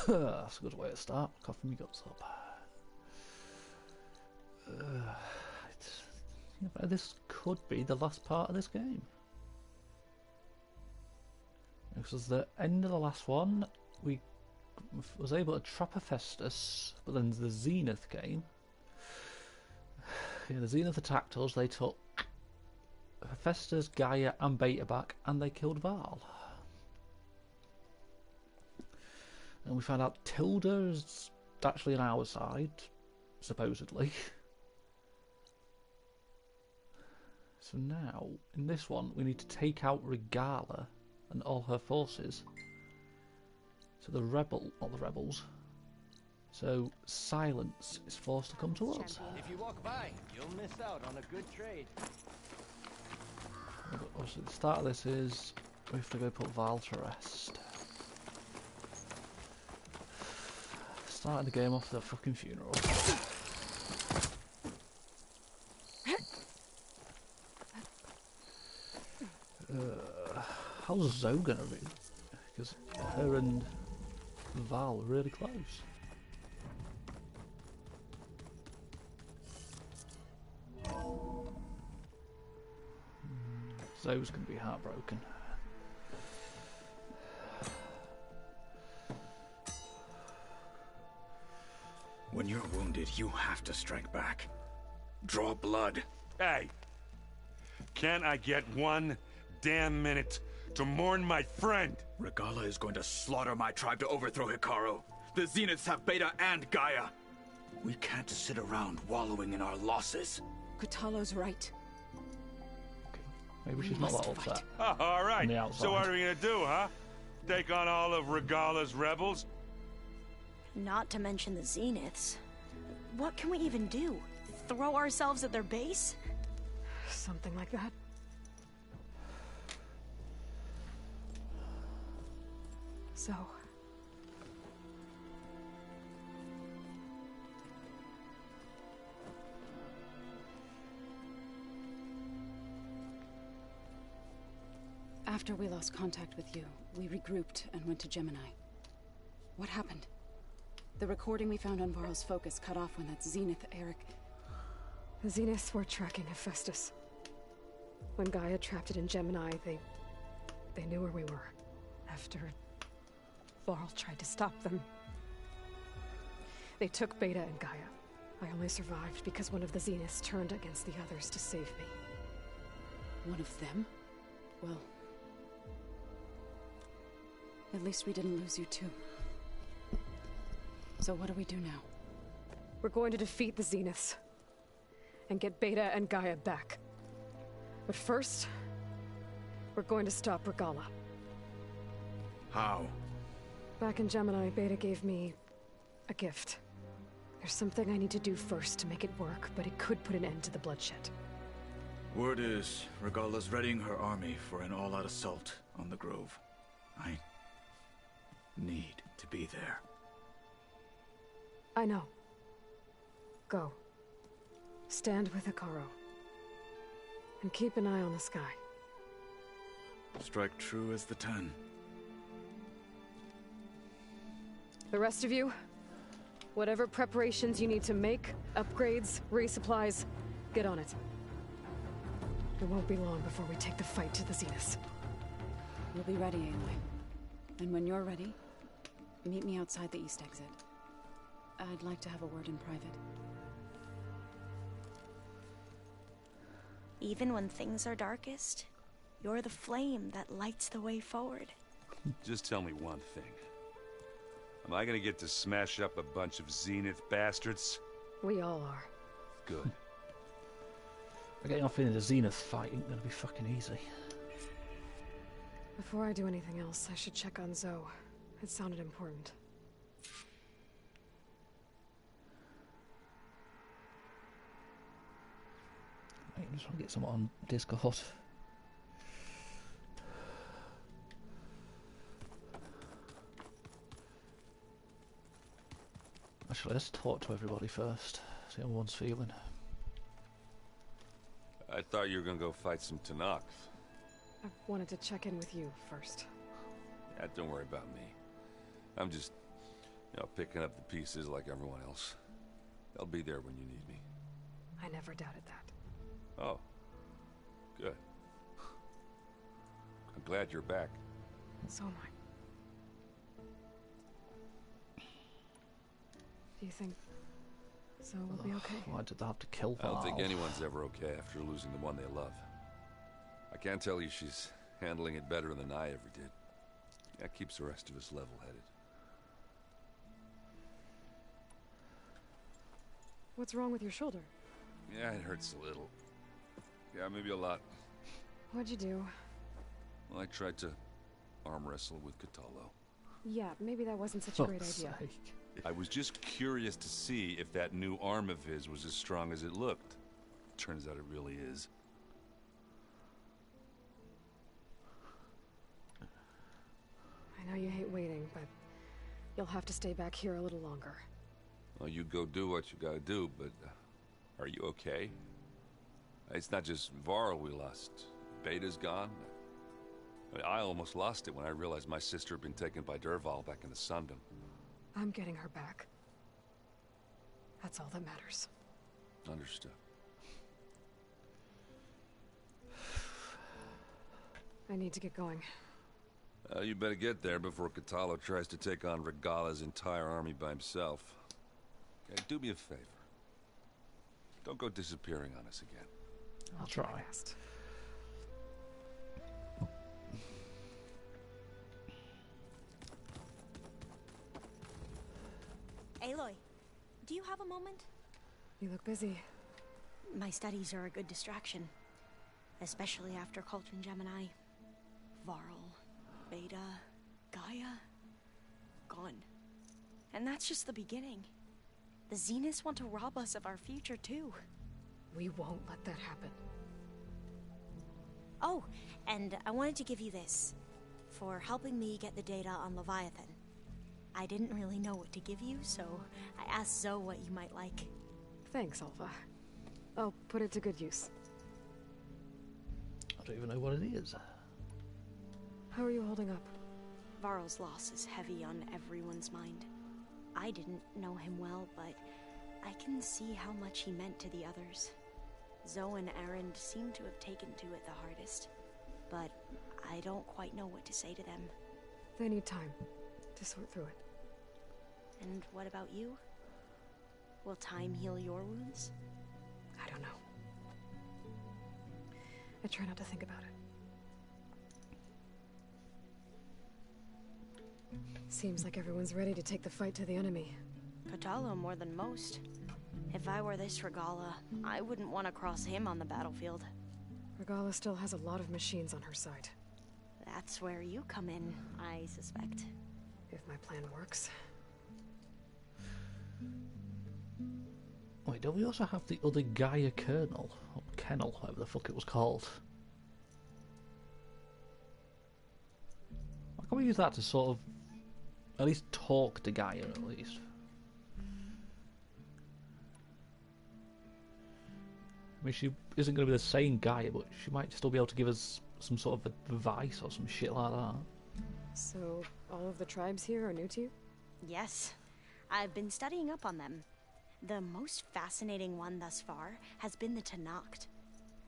That's a good way to start. Coughing my guts up. This could be the last part of this game. Because at the end of the last one, we was able to trap Hephaestus, but then the Zenith came. Yeah, the Zenith attacked us, they took Hephaestus, Gaia and Beta back, and they killed Varl. And we found out Tilda's actually on our side, supposedly. So now, in this one, we need to take out Regala and all her forces. So the not the rebels. So Silence is forced to come to us. If you walk by, you'll miss out on a good trade. But obviously the start of this is we have to go put Varl to rest. Starting the game off with a fucking funeral. How's Zoe gonna be? Because her and Varl are really close. Zoe's gonna be heartbroken. When you're wounded, you have to strike back. Draw blood. Hey! Can't I get one damn minute to mourn my friend? Regala is going to slaughter my tribe to overthrow Hikaru. The Zeniths have Beta and Gaia. We can't sit around wallowing in our losses. Kotallo's right. Okay. Maybe she's not that upset. Oh, all right. So what outside. are we gonna do, huh? Take on all of Regala's rebels? Not to mention the Zeniths. What can we even do? Throw ourselves at their base? Something like that. So... After we lost contact with you, we regrouped and went to Gemini. What happened? The recording we found on Varl's focus cut off when that Zenith Eric... The Zeniths were tracking Hephaestus. When Gaia trapped it in Gemini, they knew where we were. After Varl tried to stop them, they took Beta and Gaia. I only survived because one of the Zeniths turned against the others to save me. One of them? Well... at least we didn't lose you too. So what do we do now? We're going to defeat the Zeniths and get Beta and Gaia back. But first, we're going to stop Regala. How? Back in Gemini, Beta gave me a gift. There's something I need to do first to make it work, but it could put an end to the bloodshed. Word is, Regala's readying her army for an all-out assault on the Grove. I need to be there. I know. Go. Stand with Hikaru. And keep an eye on the sky. Strike true as the 10. The rest of you, whatever preparations you need to make, upgrades, resupplies, get on it. It won't be long before we take the fight to the Zeniths. We'll be ready, Aloy. And when you're ready, meet me outside the east exit. I'd like to have a word in private. Even when things are darkest, you're the flame that lights the way forward. Just tell me one thing. Am I gonna get to smash up a bunch of Zenith bastards? We all are. Good. Getting off into the Zenith fight ain't gonna be fucking easy. Before I do anything else, I should check on Zoe. It sounded important. I just want to get someone on Discord. Actually, let's talk to everybody first. See how everyone's feeling. I thought you were gonna go fight some Tenakth. I wanted to check in with you first. Yeah, don't worry about me. I'm just You know, picking up the pieces like everyone else. I'll be there when you need me. I never doubted that. Oh. Good. I'm glad you're back. So am I. Do you think Zoe will be okay? Why did they have to kill I Val? don't think anyone's ever okay after losing the one they love. I can't tell you she's handling it better than I ever did. That keeps the rest of us level-headed. What's wrong with your shoulder? Yeah, it hurts a little. Yeah, maybe a lot. What'd you do? Well, I tried to arm wrestle with Kotallo. Yeah, maybe that wasn't such a great Fuck's idea. sake. I was just curious to see if that new arm of his was as strong as it looked. Turns out it really is. I know you hate waiting, but you'll have to stay back here a little longer. Well, you go do what you gotta do, but are you okay? It's not just Varl we lost. Beta's gone. I almost lost it when I realized my sister had been taken by Dervahl back in the Sundom. I'm getting her back. That's all that matters. Understood. I need to get going. You better get there before Kotallo tries to take on Regalla's entire army by himself. Okay, do me a favor. Don't go disappearing on us again. I'll try. My best. Aloy, do you have a moment? You look busy. My studies are a good distraction. Especially after Cauldron Gemini. Varl, Beta, Gaia, gone. And that's just the beginning. The Zeniths want to rob us of our future too. We won't let that happen. Oh, and I wanted to give you this. For helping me get the data on Leviathan. I didn't really know what to give you, so I asked Zoe what you might like. Thanks, Alpha. I'll put it to good use. I don't even know what it is. How are you holding up? Varl's loss is heavy on everyone's mind. I didn't know him well, but I can see how much he meant to the others. Zoe and Erend seem to have taken to it the hardest, but I don't quite know what to say to them. They need time to sort through it. And what about you? Will time heal your wounds? I don't know. I try not to think about it. Seems like everyone's ready to take the fight to the enemy. Kotallo more than most. If I were this Regalla, I wouldn't want to cross him on the battlefield. Regalla still has a lot of machines on her side. That's where you come in, I suspect. If my plan works. Wait, don't we also have the other Gaia Kernel? Or Kennel, whatever the fuck it was called. Why can't we use that to sort of at least talk to Gaia at least? I mean, she isn't going to be the same Gaia, but she might still be able to give us some sort of advice or some shit like that. So, all of the tribes here are new to you? Yes. I've been studying up on them. The most fascinating one thus far has been the Tenakth.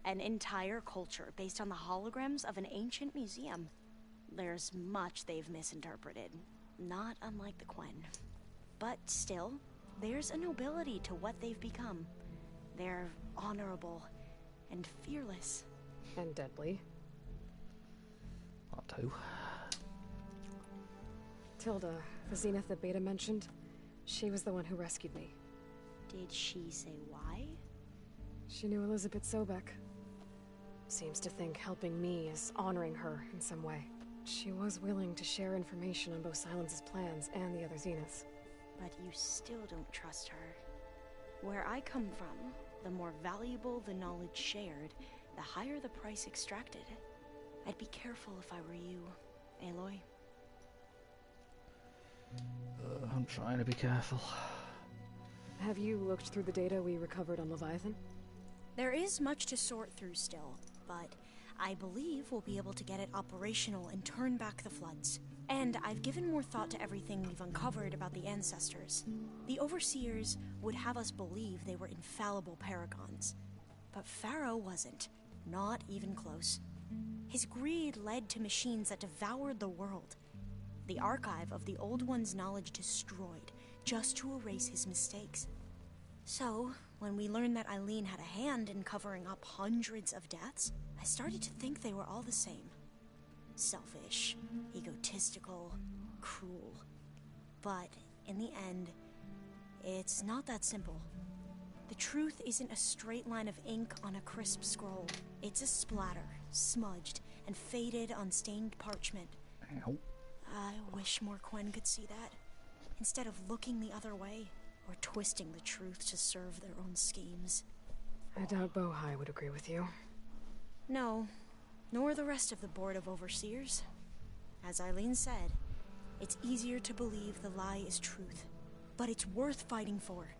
An entire culture based on the holograms of an ancient museum. There's much they've misinterpreted, not unlike the Quen. But still, there's a nobility to what they've become. They're honorable and fearless. And deadly. That too. Tilda, the Zenith that Beta mentioned, she was the one who rescued me. Did she say why? She knew Elizabeth Sobek. Seems to think helping me is honoring her in some way. She was willing to share information on both Silence's plans and the other Zeniths. But you still don't trust her. Where I come from, the more valuable the knowledge shared, the higher the price extracted. I'd be careful if I were you, Aloy. I'm trying to be careful. Have you looked through the data we recovered on Leviathan? There is much to sort through still, but I believe we'll be able to get it operational and turn back the floods. And I've given more thought to everything we've uncovered about the ancestors. The Overseers would have us believe they were infallible paragons. But Pharaoh wasn't. Not even close. His greed led to machines that devoured the world. The archive of the Old One's knowledge destroyed, just to erase his mistakes. So, when we learned that Eileen had a hand in covering up hundreds of deaths, I started to think they were all the same. Selfish, egotistical, cruel. But, in the end, it's not that simple. The truth isn't a straight line of ink on a crisp scroll. It's a splatter, smudged, and faded on stained parchment. Ow. I wish more Quen could see that, instead of looking the other way, or twisting the truth to serve their own schemes. I doubt Bohai would agree with you. No, nor the rest of the Board of Overseers. As Eileen said, it's easier to believe the lie is truth, but it's worth fighting for.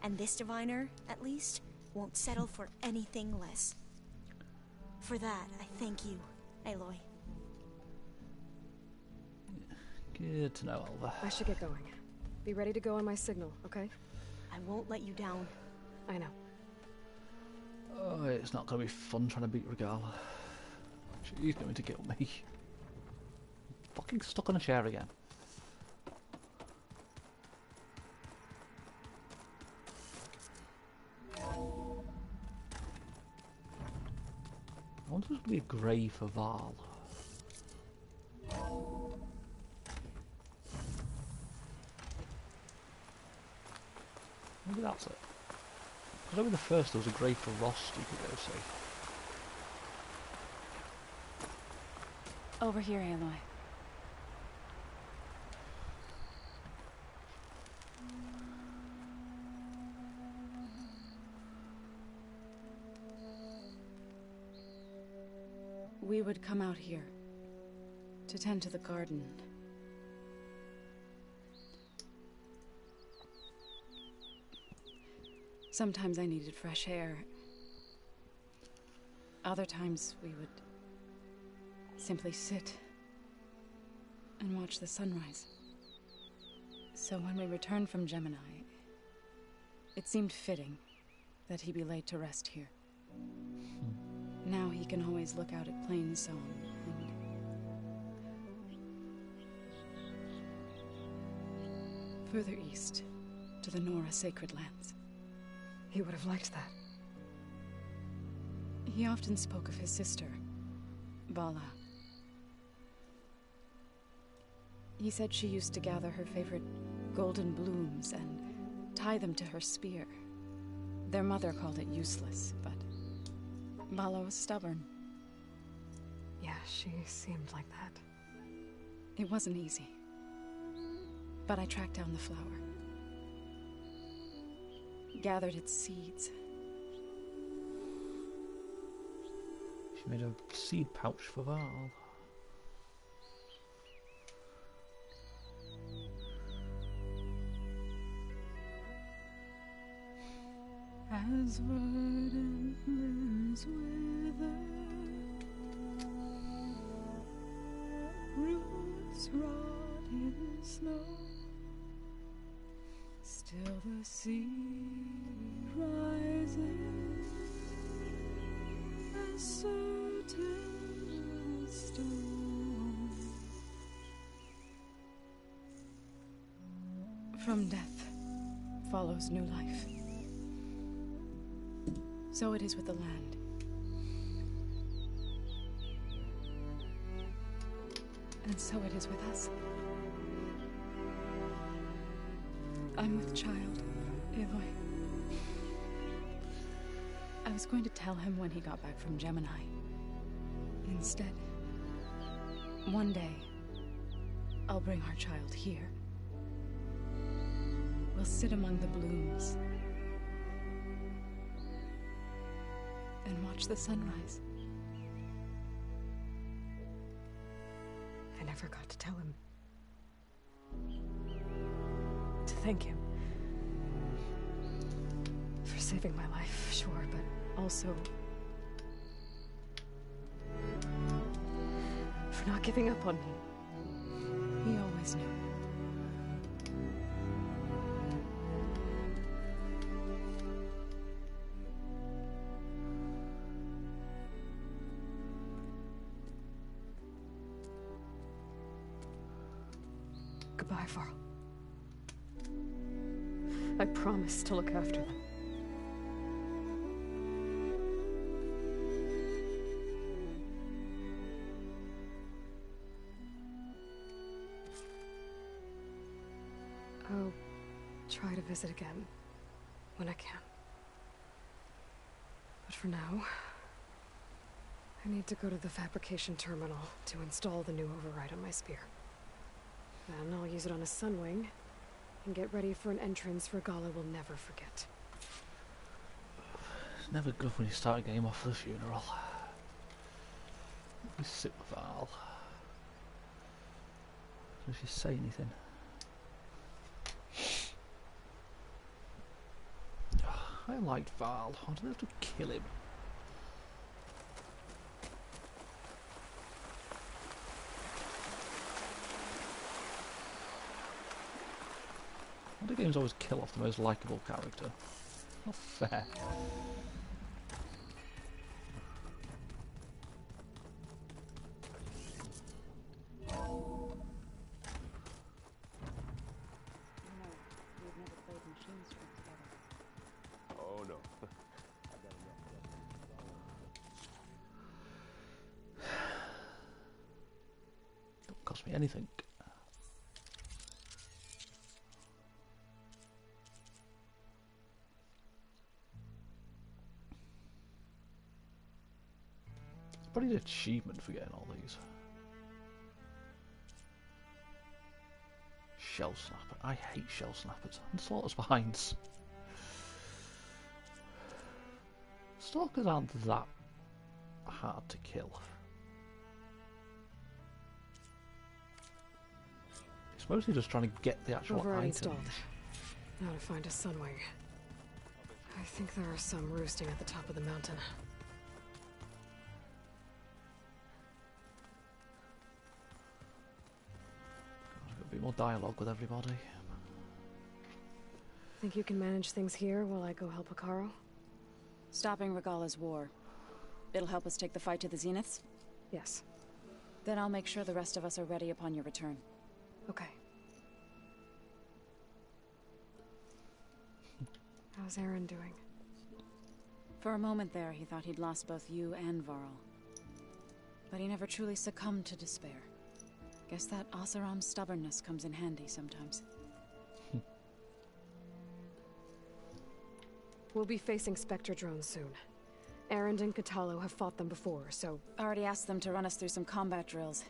And this diviner, at least, won't settle for anything less. For that, I thank you, Aloy. Good to know, Alva. I should get going. Be ready to go on my signal, okay? I won't let you down. I know. Oh, it's not going to be fun trying to beat Regala. She's going to kill me. Fucking stuck on a chair again. I wonder if there's going to be a grave for Val. Maybe that's it. I remember the first there was a grave for Rost you could go see. Over here, Aloy. We would come out here to tend to the garden. Sometimes I needed fresh air. Other times we would simply sit and watch the sunrise. So when we returned from Gemini, it seemed fitting that he be laid to rest here. Now he can always look out at Plain Song and... further east to the Nora Sacred Lands. He would have liked that. He often spoke of his sister, Vala. He said she used to gather her favorite golden blooms and tie them to her spear. Their mother called it useless, but Vala was stubborn. Yeah, she seemed like that. It wasn't easy. But I tracked down the flower. Gathered its seeds. She made a seed pouch for Val. As verdant limbs wither, roots rot in snow, still the sea rises, as certain as stone. From death follows new life. So it is with the land. And so it is with us. I'm with child, Aloy. I was going to tell him when he got back from Gemini. Instead, one day, I'll bring our child here. We'll sit among the blooms and watch the sunrise. I never got to tell him. To thank him. For saving my life, sure, but also You're not giving up on me. He always knew. Goodbye, Varl. I promise to look after them. I'll try to visit again when I can. But for now, I need to go to the fabrication terminal to install the new override on my spear. Then I'll use it on a Sunwing and get ready for an entrance Regalla will never forget. It's never good when you start a game off for the funeral. Let me sit with Val. Does she say anything? I liked Val. I didn't have to kill him. Why do games always kill off the most likable character? Not fair. Oh no. Don't cost me anything. It's probably an achievement for getting all these. Shell snapper. I hate shell snappers and slaughter spines. Stalkers aren't that hard to kill. It's mostly just trying to get the actual Override item. installed. Now to find a Sunwing. I think there are some roosting at the top of the mountain. There's got to be more dialogue with everybody. Think you can manage things here while I go help Hekarro? Stopping Regalla's war. It'll help us take the fight to the Zeniths? Yes. Then I'll make sure the rest of us are ready upon your return. Okay. How's Aaron doing? For a moment there, he thought he'd lost both you and Varl. But he never truly succumbed to despair. Guess that Oseram's stubbornness comes in handy sometimes. We'll be facing Spectre drones soon. Erend and Kotallo have fought them before, so... Already asked them to run us through some combat drills.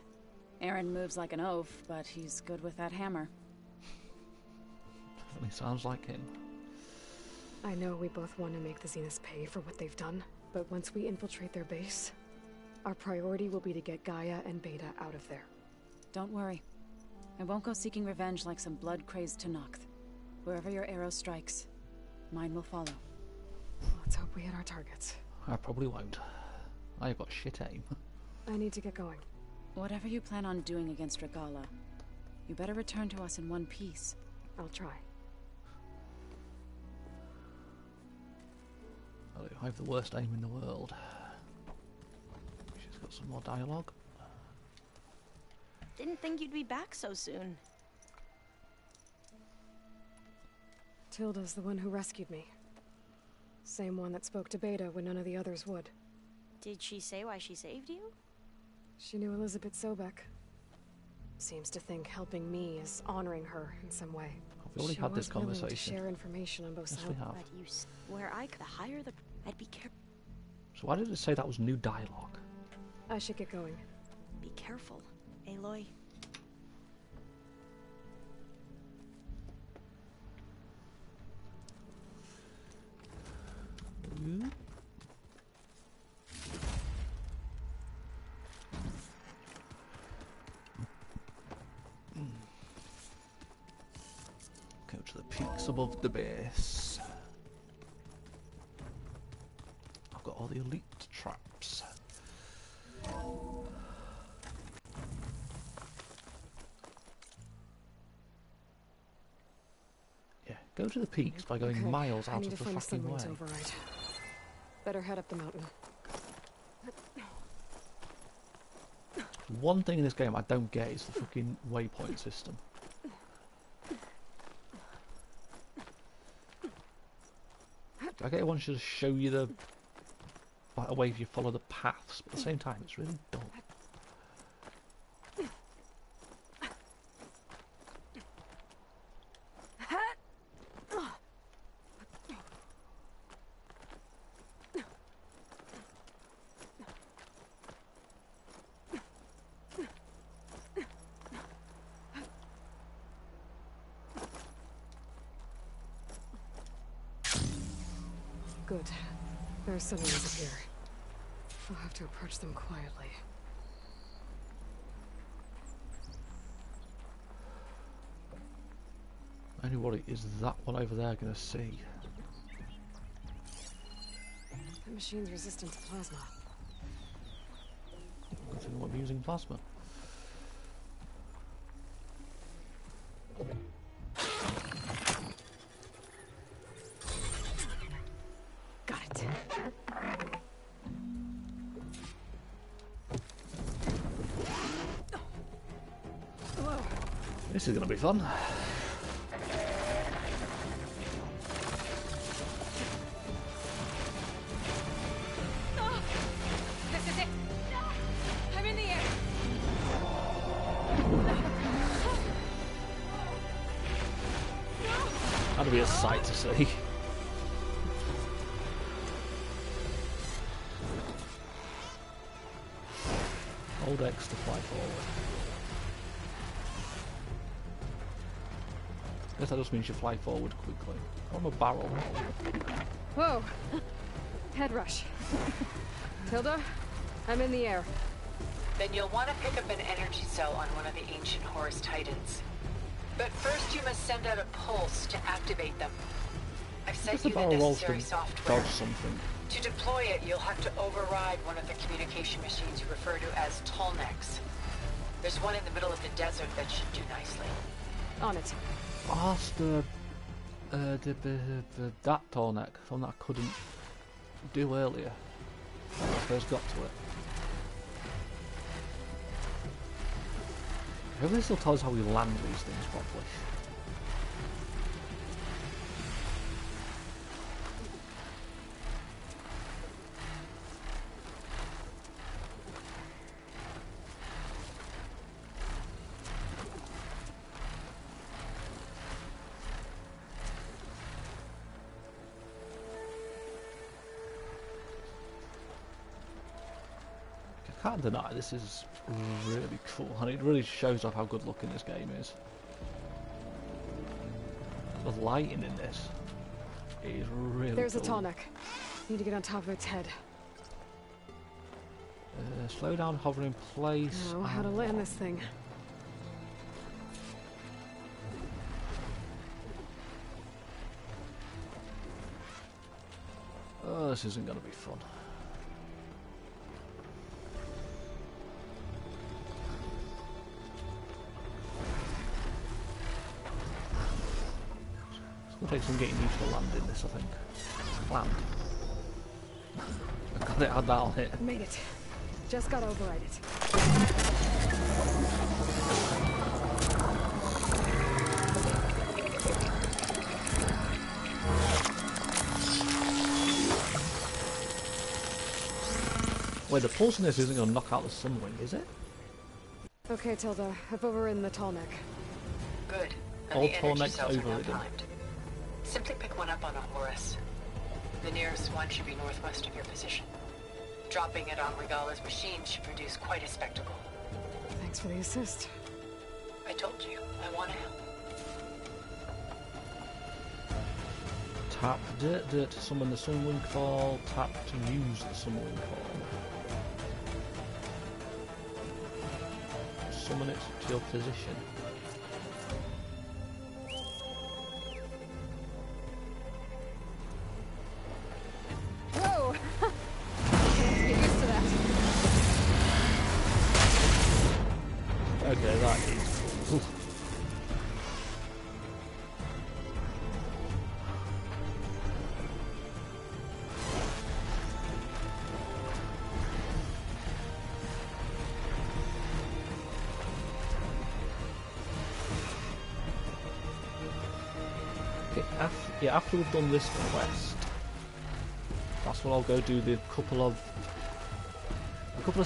Aaron moves like an oaf, but he's good with that hammer. Definitely sounds like him. I know we both want to make the Zeniths pay for what they've done, but once we infiltrate their base, our priority will be to get Gaia and Beta out of there. Don't worry. I won't go seeking revenge like some blood-crazed Tenakth. Wherever your arrow strikes, mine will follow. Let's hope we hit our targets. I probably won't. I've got shit aim. I need to get going. Whatever you plan on doing against Regalla, you better return to us in one piece. I'll try. I have the worst aim in the world. She's got some more dialogue. Didn't think you'd be back so soon. Tilda's the one who rescued me. Same one that spoke to Beta when none of the others would. Did she say why she saved you? She knew Elizabeth Sobek. Seems to think helping me is honoring her in some way. We've already had this She was willing to conversation. share information on both Yes, sides. we have. But you where I could hire the... I'd be careful. So why did it say that was new dialogue? I should get going. Be careful, Aloy. Go to the peaks above the base. I've got all the elite traps. Go to the peaks by going Okay, miles I out need of to the find a fucking sunroom way. to override. Better head up the mountain. One thing in this game I don't get is the fucking waypoint system. I get it wants you to show you the like, a way if you follow the paths, but at the same time it's really dumb. Good. There are sunrooms up here. I'll have to approach them quietly. Only worry is that one over there gonna see. That machine's resistant to plasma. Good thing I'm using plasma. Got it. Whoa. This is gonna be fun. This is it. I'm in the air. That'll be a sight to see. Hold X to fly forward. I guess that just means you fly forward quickly. On a barrel. Whoa. Head rush. Tilda, I'm in the air. Then you'll want to pick up an energy cell on one of the ancient Horus Titans. But first you must send out a pulse to activate them. I've Just sent the you the barrel rolls necessary to software. dodge something. To deploy it, you'll have to override one of the communication machines you refer to as Tolnecs. There's one in the middle of the desert that should do nicely. On it. Ask that Tornek, one that I couldn't do earlier when I first got to it. Hopefully it still tells us how we land these things properly. I can't deny this is really cool, and it really shows off how good looking this game is. The lighting in this is really There's cool. a Tallneck. Need to get on top of its head. Slow down, hover in place. Know how to land this thing. Oh, this isn't going to be fun. It's going to take some getting used to landing this, I think. Land. I got it, had that on hit. Made it. Just gotta override it. Wait, the pulse in this isn't going to knock out the Sunwing, is it? Okay, Tilda. I've overridden the Tallneck. Good. And All the energy Tallnecks cells are now overridden. primed. Simply pick one up on a Horus. The nearest one should be northwest of your position. Dropping it on Regala's machine should produce quite a spectacle. Thanks for the assist. I told you, I want to help. Tap dirt to summon the Sunwing Fall. Tap to use the Sunwing Fall. Summon it to your position. Whoa! Get used to that. Okay, that is cool. Okay, after we've done this quest, that's when I'll go do the couple of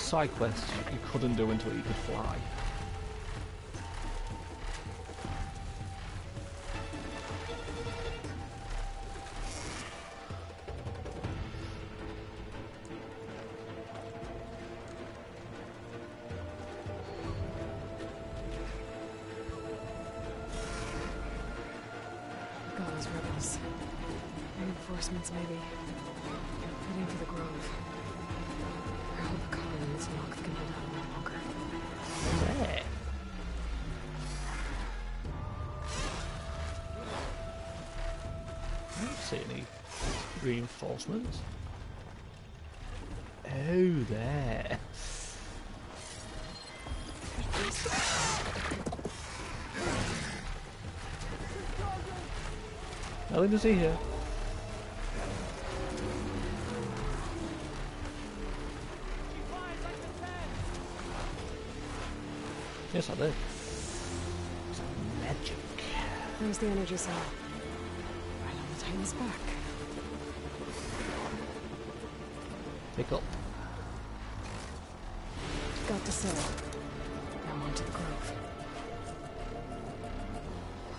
side quests you couldn't do until you could fly. Those rebels. Reinforcements, maybe. Heading to the Grove. I hope Khan and his Noct can hold out a little longer. Yeah. I don't see any reinforcements. Oh, there. Nothing to see here. Yes, I did. It's magic. There's the energy cell. Right on the Titan's back. Pick up. Got to cell. Now on to the Grove.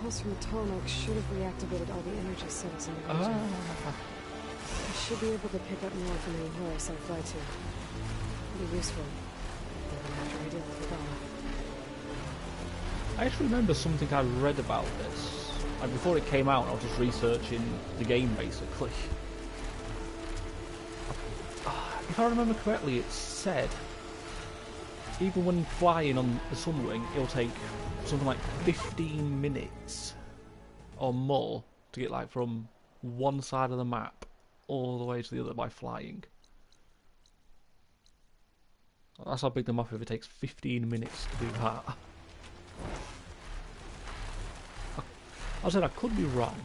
Pulse from Tarmac should have reactivated all the energy cells in the region. I should be able to pick up more from any Horus I fly to. Be useful. Even after I deal with Regalla. I actually remember something I read about this. Like before it came out, I was just researching the game basically. If I remember correctly, it said even when flying on the Sunwing, it'll take something like 15 minutes or more to get like from one side of the map all the way to the other by flying. That's how big the map is if it takes 15 minutes to do that. I said I could be wrong.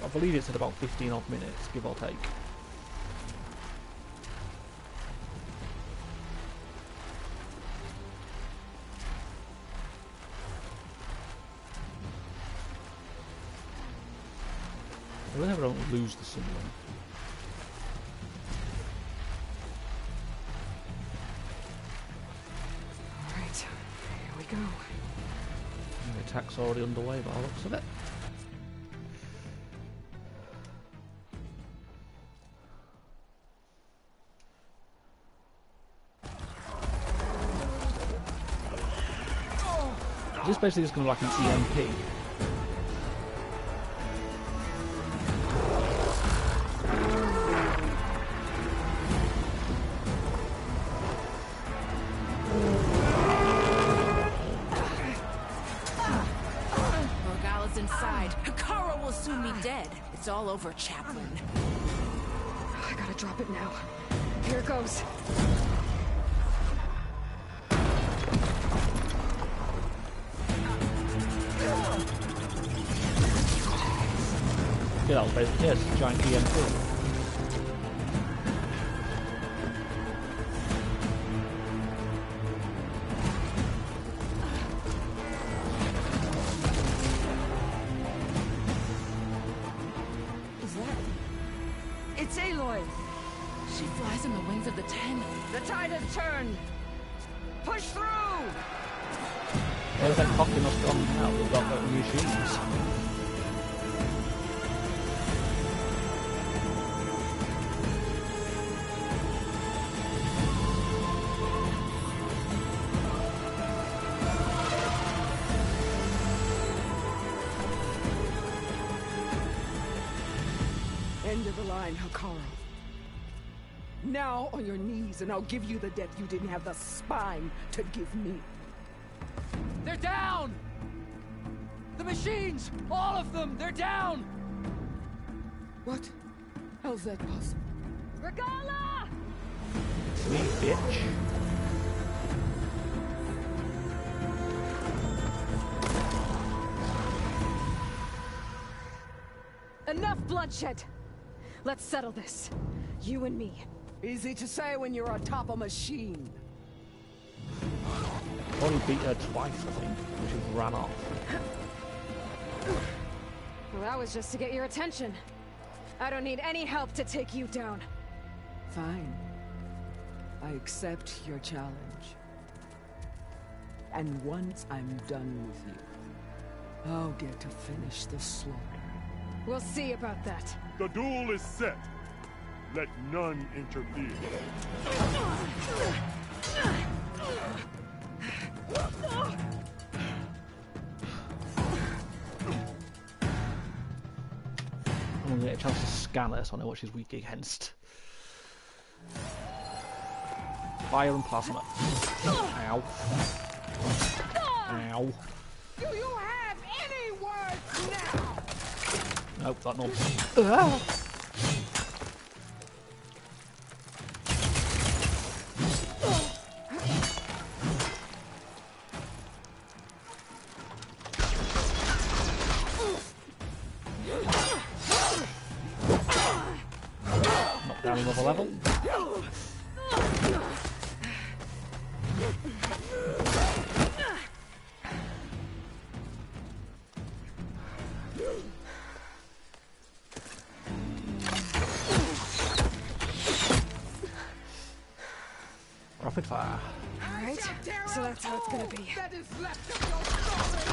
I believe it said about 15 odd minutes, give or take. I really hope I don't lose the Sunwing. Alright, here we go. The attack's already underway by the looks of it. Is this basically just going to be like an EMP? It's all over, Chaplain. I gotta drop it now. Here it goes. Yeah, that was basically it. It's a giant EMP. It's Aloy! She flies on the wings of the Ten. The tide has turned! Push through! Where's that cocking us gone now? We've got the machines. End of the line, Hekarro. Now on your knees, and I'll give you the death you didn't have the spine to give me. They're down! The machines! All of them! They're down! What? How's that possible? Regalla! Me, bitch. Enough bloodshed! Let's settle this. You and me. Easy to say when you're atop a machine. Only beat her twice, I think, when she ran off. Well, that was just to get your attention. I don't need any help to take you down. Fine. I accept your challenge. And once I'm done with you, I'll get to finish the slaughter. We'll see about that. The duel is set. Let none interfere. I'm gonna get a chance to scan her so I know what she's weak against. Fire and plasma. Ow. Ow. Do you have any words now? Nope, that not. Knock down another level. Rapid fire. Alright, so that's how it's gonna be. That is left of your story.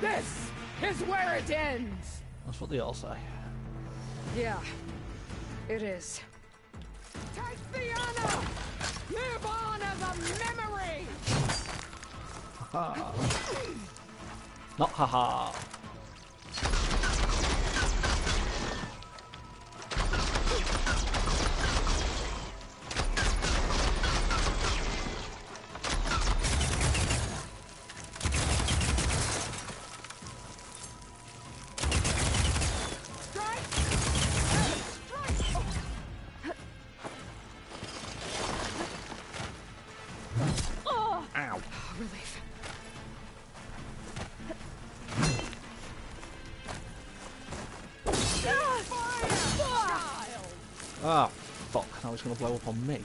This is where it ends. That's what they all say. Yeah, it is. Take the honor. Live on as a memory. Not haha. Ow. Relief. Ah, fuck. Now it's going to blow up on me.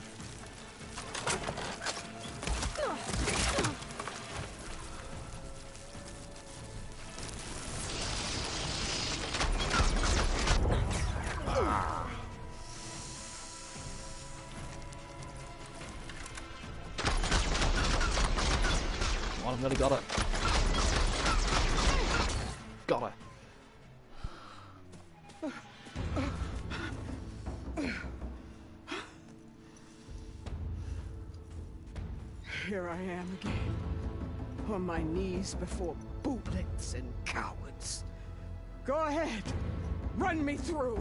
Well, I've nearly got it. Got it. Here I am again, on my knees before bootlets and cowards. Go ahead, run me through.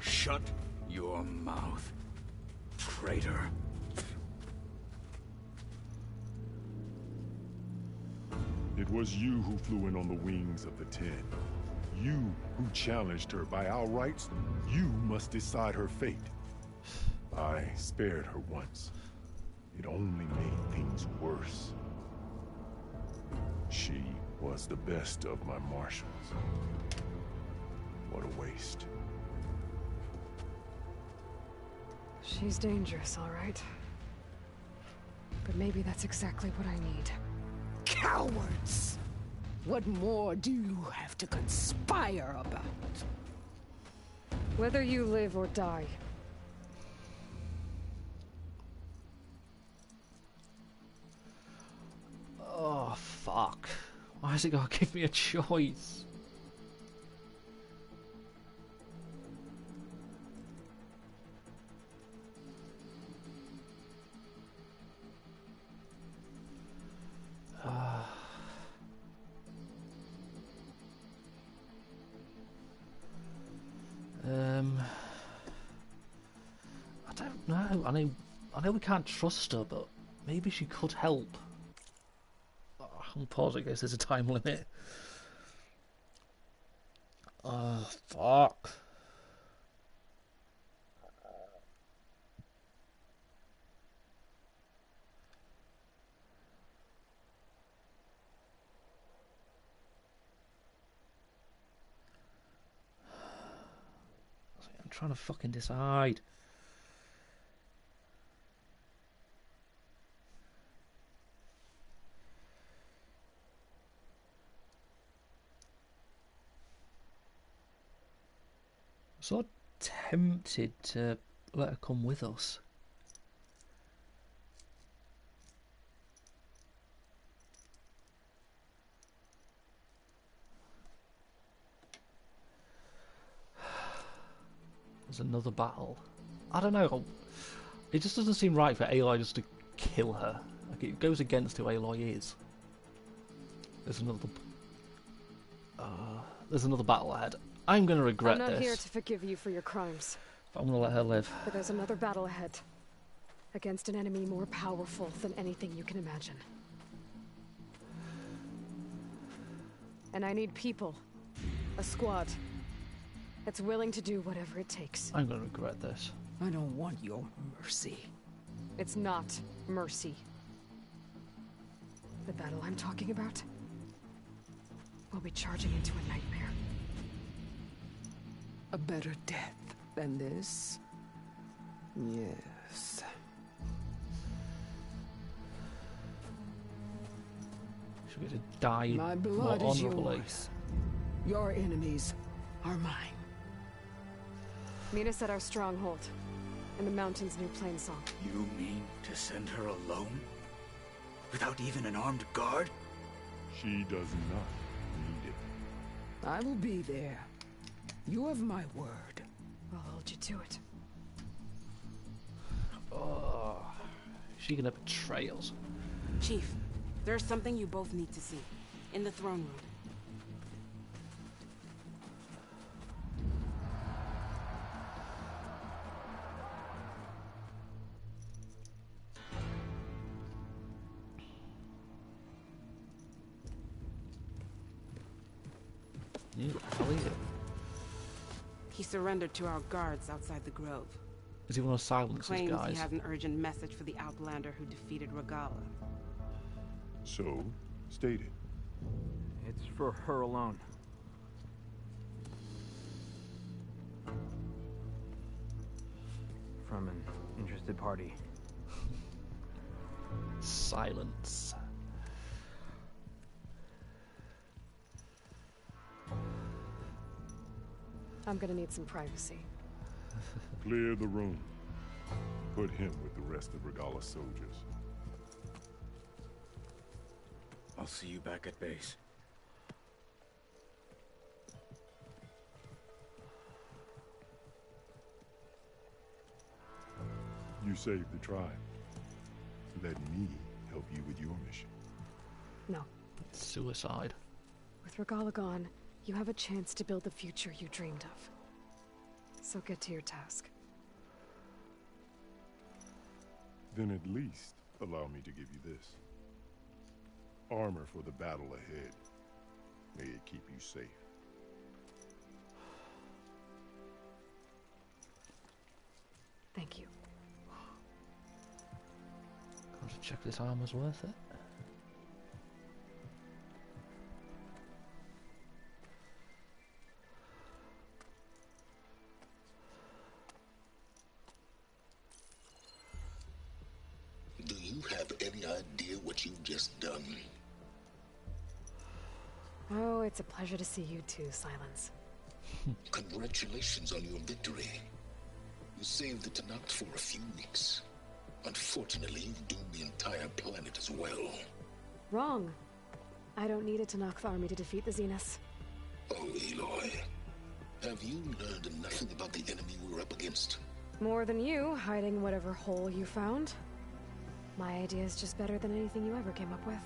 Shut your mouth, traitor. It was you who flew in on the wings of the Ten. You who challenged her by our rights. You must decide her fate. I spared her once. It only made things worse. She was the best of my marshals. What a waste. She's dangerous, all right. But maybe that's exactly what I need. Cowards! What more do you have to conspire about? Whether you live or die. Oh, fuck. Why has it got to give me a choice? I don't know. I know we can't trust her, but maybe she could help. I'll pause it in case there's a time limit. Oh, fuck. I'm trying to fucking decide. So tempted to let her come with us. There's another battle. I don't know. It just doesn't seem right for Aloy just to kill her. Like, it goes against who Aloy is. There's another battle ahead. I'm going to regret this. I'm not here to forgive you for your crimes. But I'm going to let her live. But there's another battle ahead. Against an enemy more powerful than anything you can imagine. And I need people. A squad. That's willing to do whatever it takes. I'm going to regret this. I don't want your mercy. It's not mercy. The battle I'm talking about will be charging into a nightmare. A better death than this? Yes. She'll get to die My more blood is honorably. yours. Your enemies are mine. Meet us at our stronghold, in the mountains near Plainsong. You mean to send her alone? Without even an armed guard? She does not need it. I will be there. You have my word. I'll hold you to it. Oh, she gonna betray us. Chief, there's something you both need to see. In the throne room. How is it? He surrendered to our guards outside the grove. Does he want to silence his Claims guys? he has an urgent message for the Outlander who defeated Regalla. So, state it. It's for her alone. From an interested party. Silence. I'm gonna need some privacy. Clear the room. Put him with the rest of Regalla's soldiers. I'll see you back at base. You saved the tribe. Let me help you with your mission. No. Suicide. With Regalla gone, you have a chance to build the future you dreamed of. So get to your task. Then at least allow me to give you this. Armor for the battle ahead. May it keep you safe. Thank you. Got to check this armor's worth it. Do you have any idea what you've just done? Oh, it's a pleasure to see you too, Silence. Congratulations on your victory. You saved the Tenakth for a few weeks. Unfortunately, you've doomed the entire planet as well. Wrong. I don't need a Tenakth army to defeat the Zeniths. Oh, Aloy. Have you learned nothing about the enemy we're up against? More than you, hiding whatever hole you found. My idea is just better than anything you ever came up with.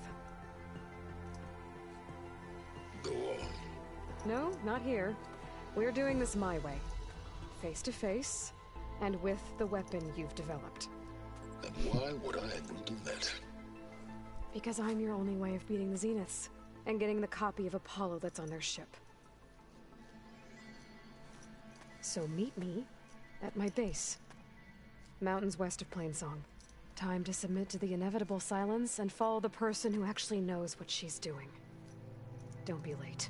Go on. No, not here. We're doing this my way. Face to face, and with the weapon you've developed. And why would I agree to that? Because I'm your only way of beating the Zeniths, and getting the copy of Apollo that's on their ship. So meet me at my base. Mountains west of Plainsong. Time to submit to the inevitable silence and follow the person who actually knows what she's doing. Don't be late.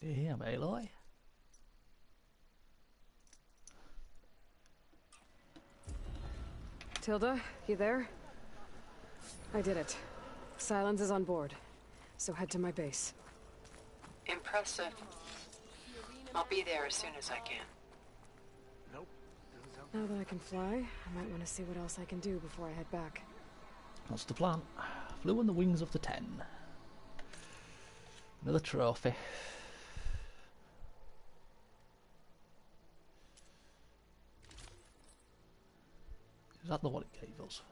Damn, Aloy. Tilda, you there? I did it. Silence is on board, so head to my base. Impressive. I'll be there as soon as I can. Now that I can fly, I might want to see what else I can do before I head back. That's the plan. Flew on the wings of the 10. Another trophy. Is that the one it gave us?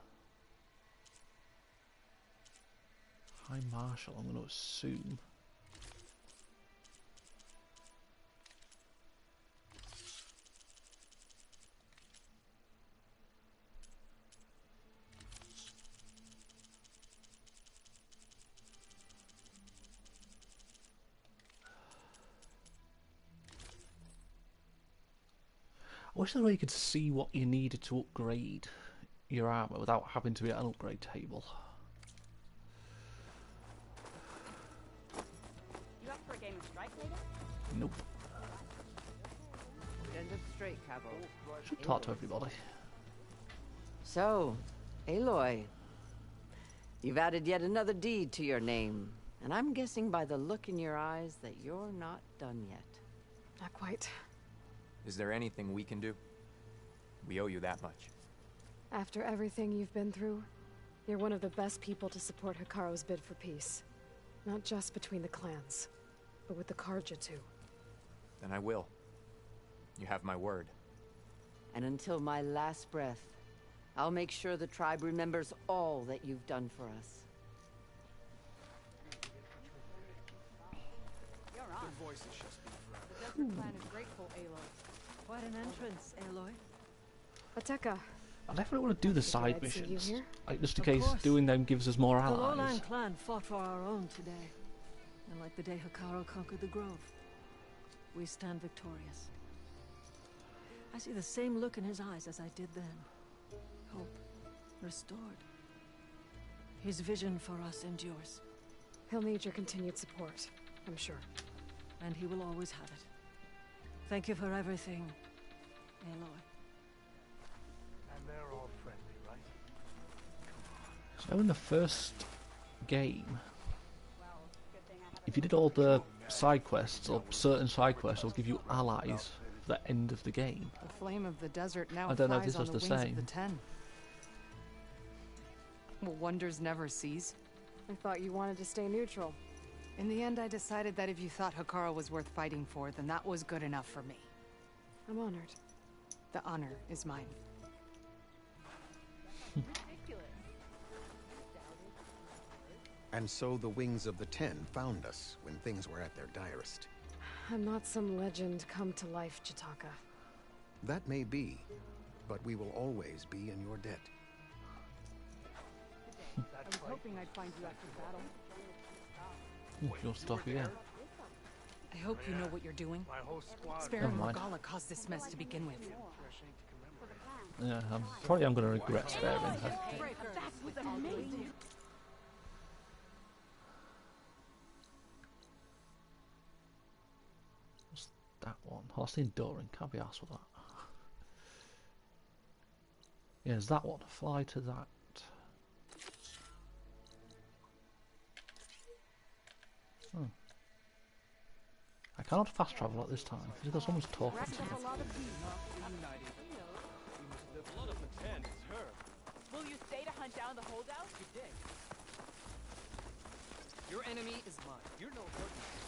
High Marshal, I'm going to assume. I wish there was a way you could see what you needed to upgrade your armor without having to be at an upgrade table. You up for a game of strike later? Nope. Stand up straight, Cabo. Should talk to everybody. So, Aloy, you've added yet another deed to your name, and I'm guessing by the look in your eyes that you're not done yet. Not quite. Is there anything we can do? We owe you that much. After everything you've been through, you're one of the best people to support Hekarro's bid for peace. Not just between the clans, but with the Carja too. Then I will. You have my word. And until my last breath, I'll make sure the tribe remembers all that you've done for us. You're on. Their voices shall speak forever. The Desert Clan is grateful, Aloy. Quite an entrance, Aloy. Ateka. I definitely want to do the side I'd see you missions. here. Like, just in Of case course. doing them gives us more The allies. Lowland clan fought for our own today. And like the day Hekarro conquered the Grove, we stand victorious. I see the same look in his eyes as I did then. Hope restored. His vision for us endures. He'll need your continued support, I'm sure. And he will always have it. Thank you for everything, Aloy. And they're all friendly, right? So in the first game, if you did all the side quests, or certain side quests, it'll give you allies for the end of the game. The flame of the desert now I don't know if flies this on was the the wings same. of the 10. Will wonders never cease? I thought you wanted to stay neutral. In the end, I decided that if you thought Hekarro was worth fighting for, then that was good enough for me. I'm honored. The honor is mine. And so the Wings of the 10 found us when things were at their direst. I'm not some legend come to life, Chitaka. That may be, but we will always be in your debt. I was hoping I'd find you after battle. You'll stop again. I hope you know what you're doing. My whole squad. Spare Never and mind. Regala caused this mess to begin with. Yeah, I'm probably going to regret sparing her. That was amazing. What's that one? Oh, that's the Enduring. Can't be asked with that. Yeah, there's that one. Fly to that. Hmm. I cannot fast travel at this time. Because someone's talking to me. Will you stay to hunt down the holdouts? You dig. Your enemy is mine. You're no ordinary.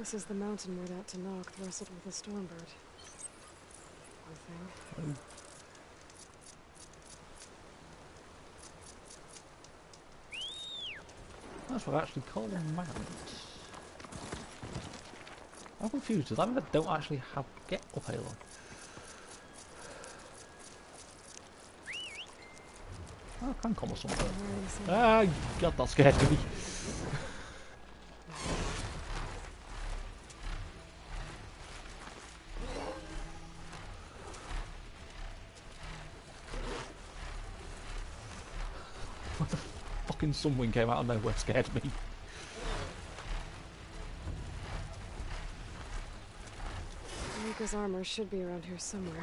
This is the mountain where that Tenakth wrestled with the Stormbird. Poor thing. That's what I actually call a mount. I'm confused with that. I don't actually have get up Halo. Oh, I can come or something. Ah, God, that scared me. Fucking Sunwind came out of nowhere, scared me. Rika's armor should be around here somewhere.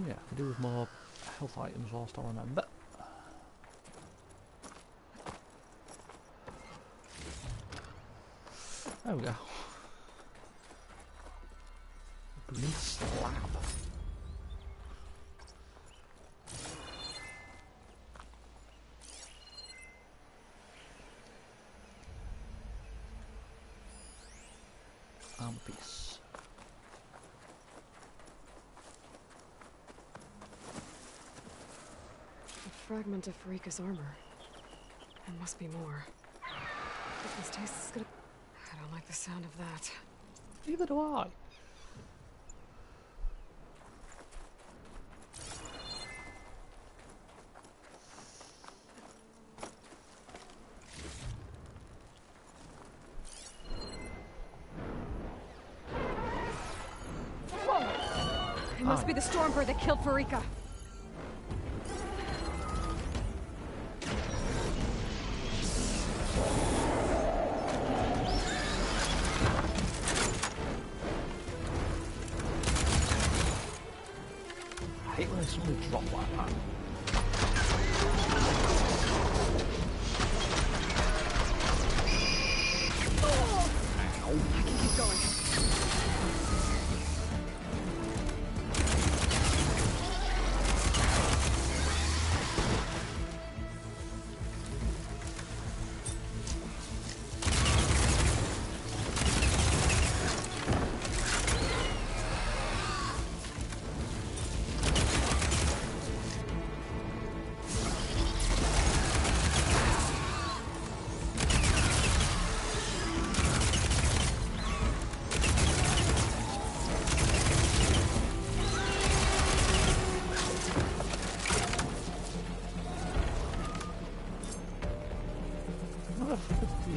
Yeah, I do with more health items whilst I remember. There we go. Green slab. Armor piece. A fragment of Rika's armor. There must be more. If this taste is gonna... I don't like the sound of that. Neither do I. It must be the Stormbird that killed Farika. I hate when they suddenly drop like that. Ow. I can keep going.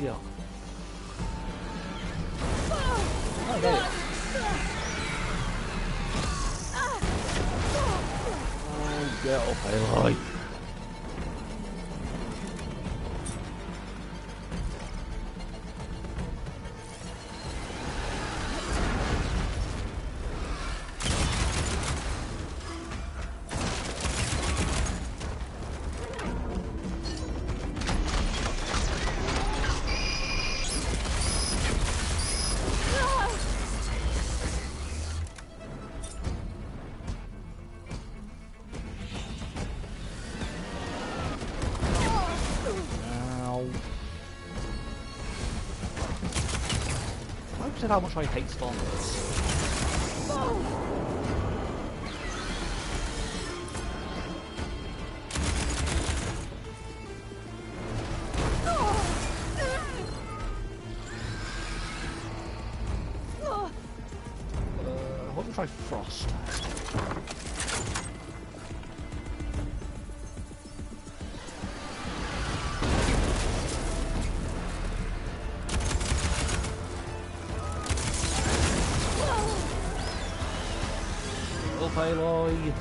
Yeah. Oh, there it is. Oh, get off, Aloy. I said how much I hate Stormbirds. What if I Frost? Aloy.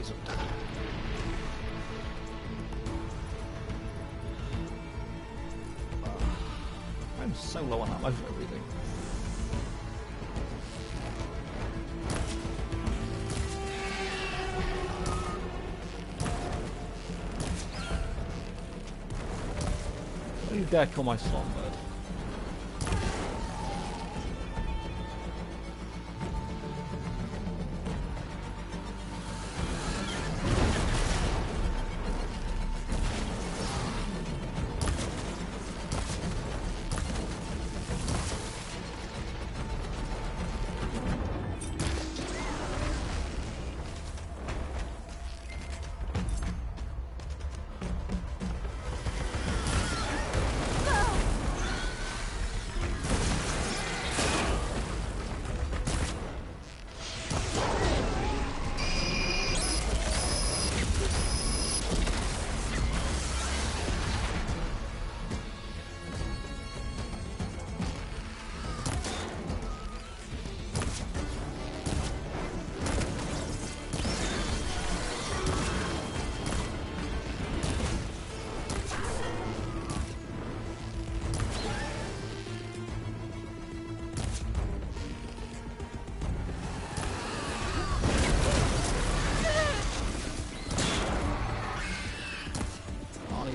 1,000. I'm so low on ammo for everything. Don't you dare call my Songbird.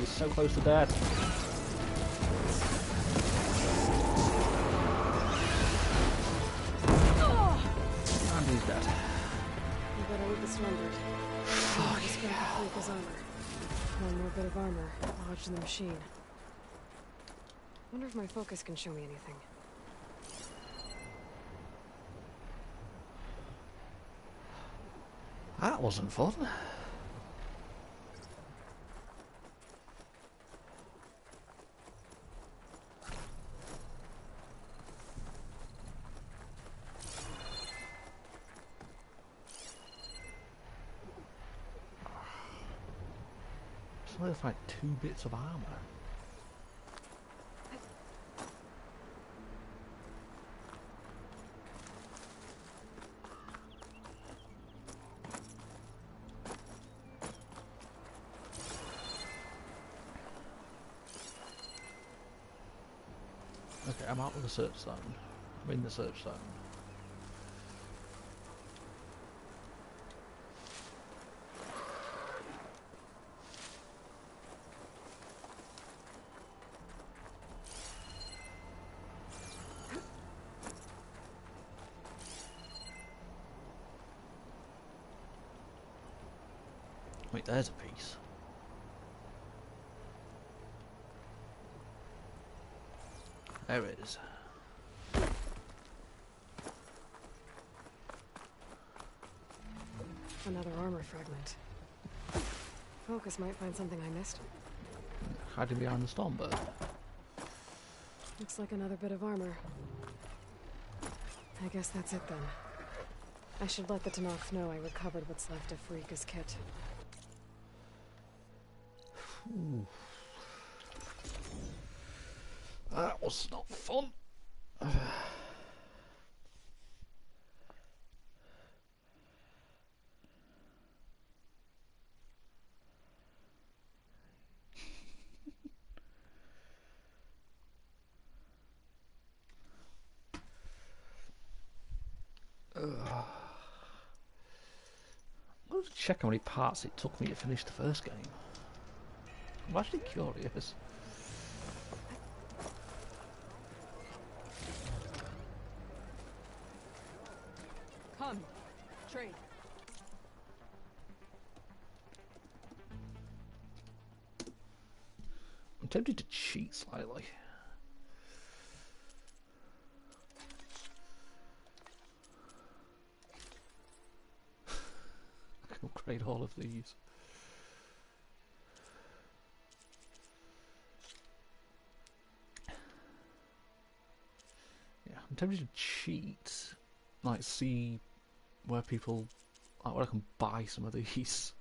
So close to death. And he's dead. You better look at Stormbird. Fuck yeah. His armor. One more bit of armor lodged in the machine. Wonder if my focus can show me anything. That wasn't fun. There's like 2 bits of armor. Okay, I'm out of the search zone. I'm in the search zone. Wait, there's a piece. There it is. Another armor fragment. Focus might find something I missed. Hiding behind the Stormbird. Looks like another bit of armor. I guess that's it then. I should let the Tenakth know I recovered what's left of Pharika's kit. Ooh. That was not fun. I'm going to check how many parts it took me to finish the first game. I'm actually curious. Come, trade. I'm tempted to cheat slightly. I can upgrade all of these. Yeah, I'm tempted to cheat. Like, see where people, like, where I can buy some of these.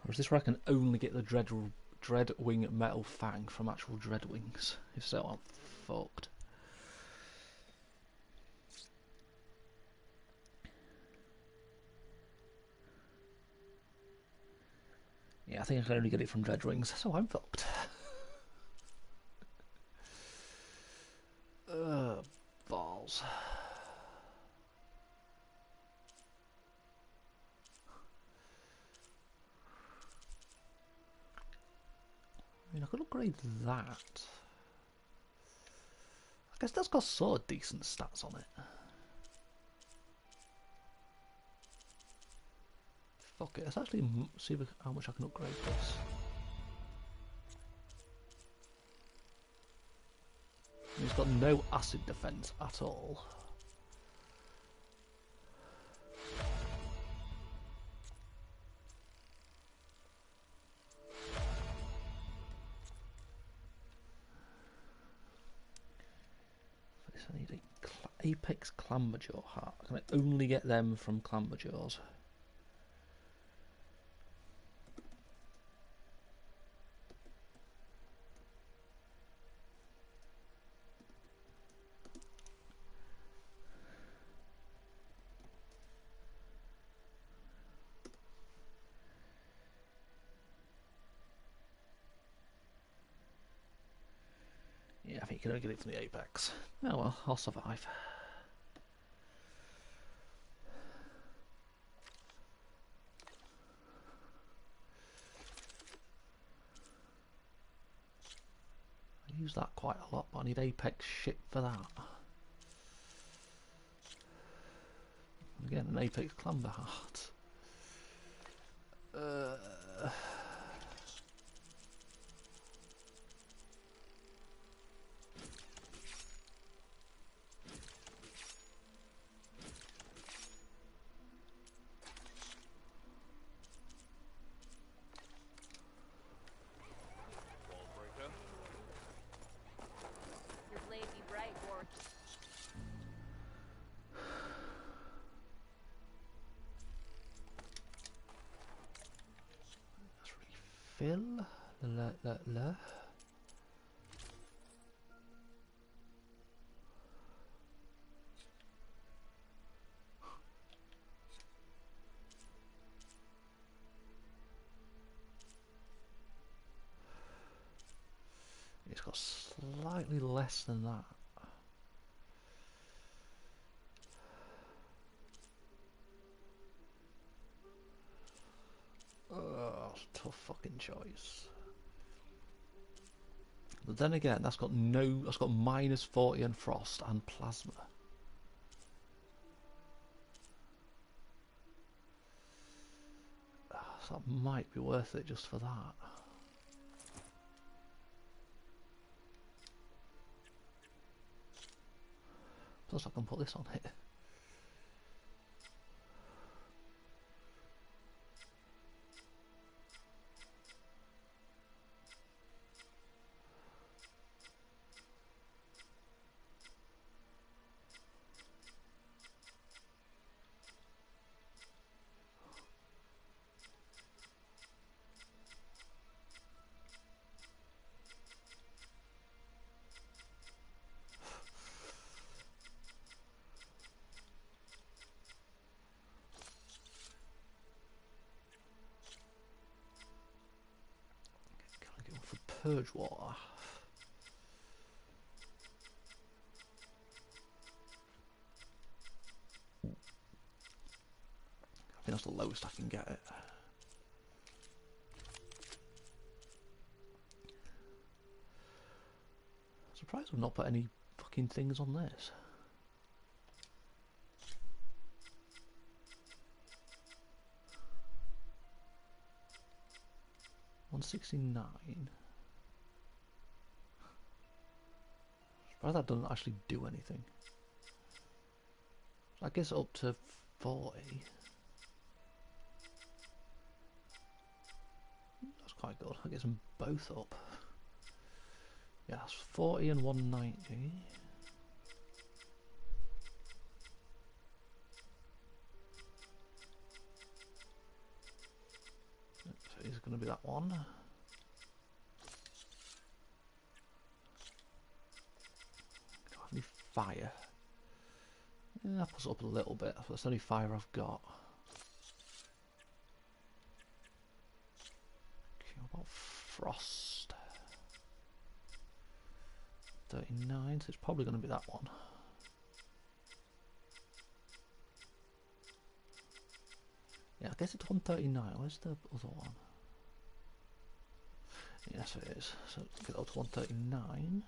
Or is this where I can only get the Dreadwing Metal Fang from actual Dreadwings? If so, I'm fucked. Yeah, I think I can only get it from Dreadwings, so I'm fucked. Balls. I mean, I could upgrade that. I guess that's got sort of decent stats on it. Fuck it, let's actually see how much I can upgrade this. It's got no acid defense at all. For this I need a Apex Clamberjaw heart. Can I only get them from Clamberjaws? Yeah, I think you can only get it from the Apex. Oh well, I'll survive. I use that quite a lot, but I need Apex shit for that. Again, an Apex Clamber heart. Your blade be bright, Ward. Fill. La. It's got slightly less than that. Oh, tough fucking choice. But then again, that's got minus 40 on frost and plasma. So that might be worth it just for that. Plus I can put this on it. Purge water. I think that's the lowest I can get it. Surprised I've not put any fucking things on this. $169. Surprised that doesn't actually do anything. I guess up to 40. That's quite good. I get them both up. Yeah, that's 40 and 190. So he's going to be that one. Do I have any fire? Yeah, I'll put it up a little bit. That's the only fire I've got. Okay, what about frost? 39, so it's probably going to be that one. Yeah, I guess it's 139. Where's the other one? Yes, it is. So get up to 139.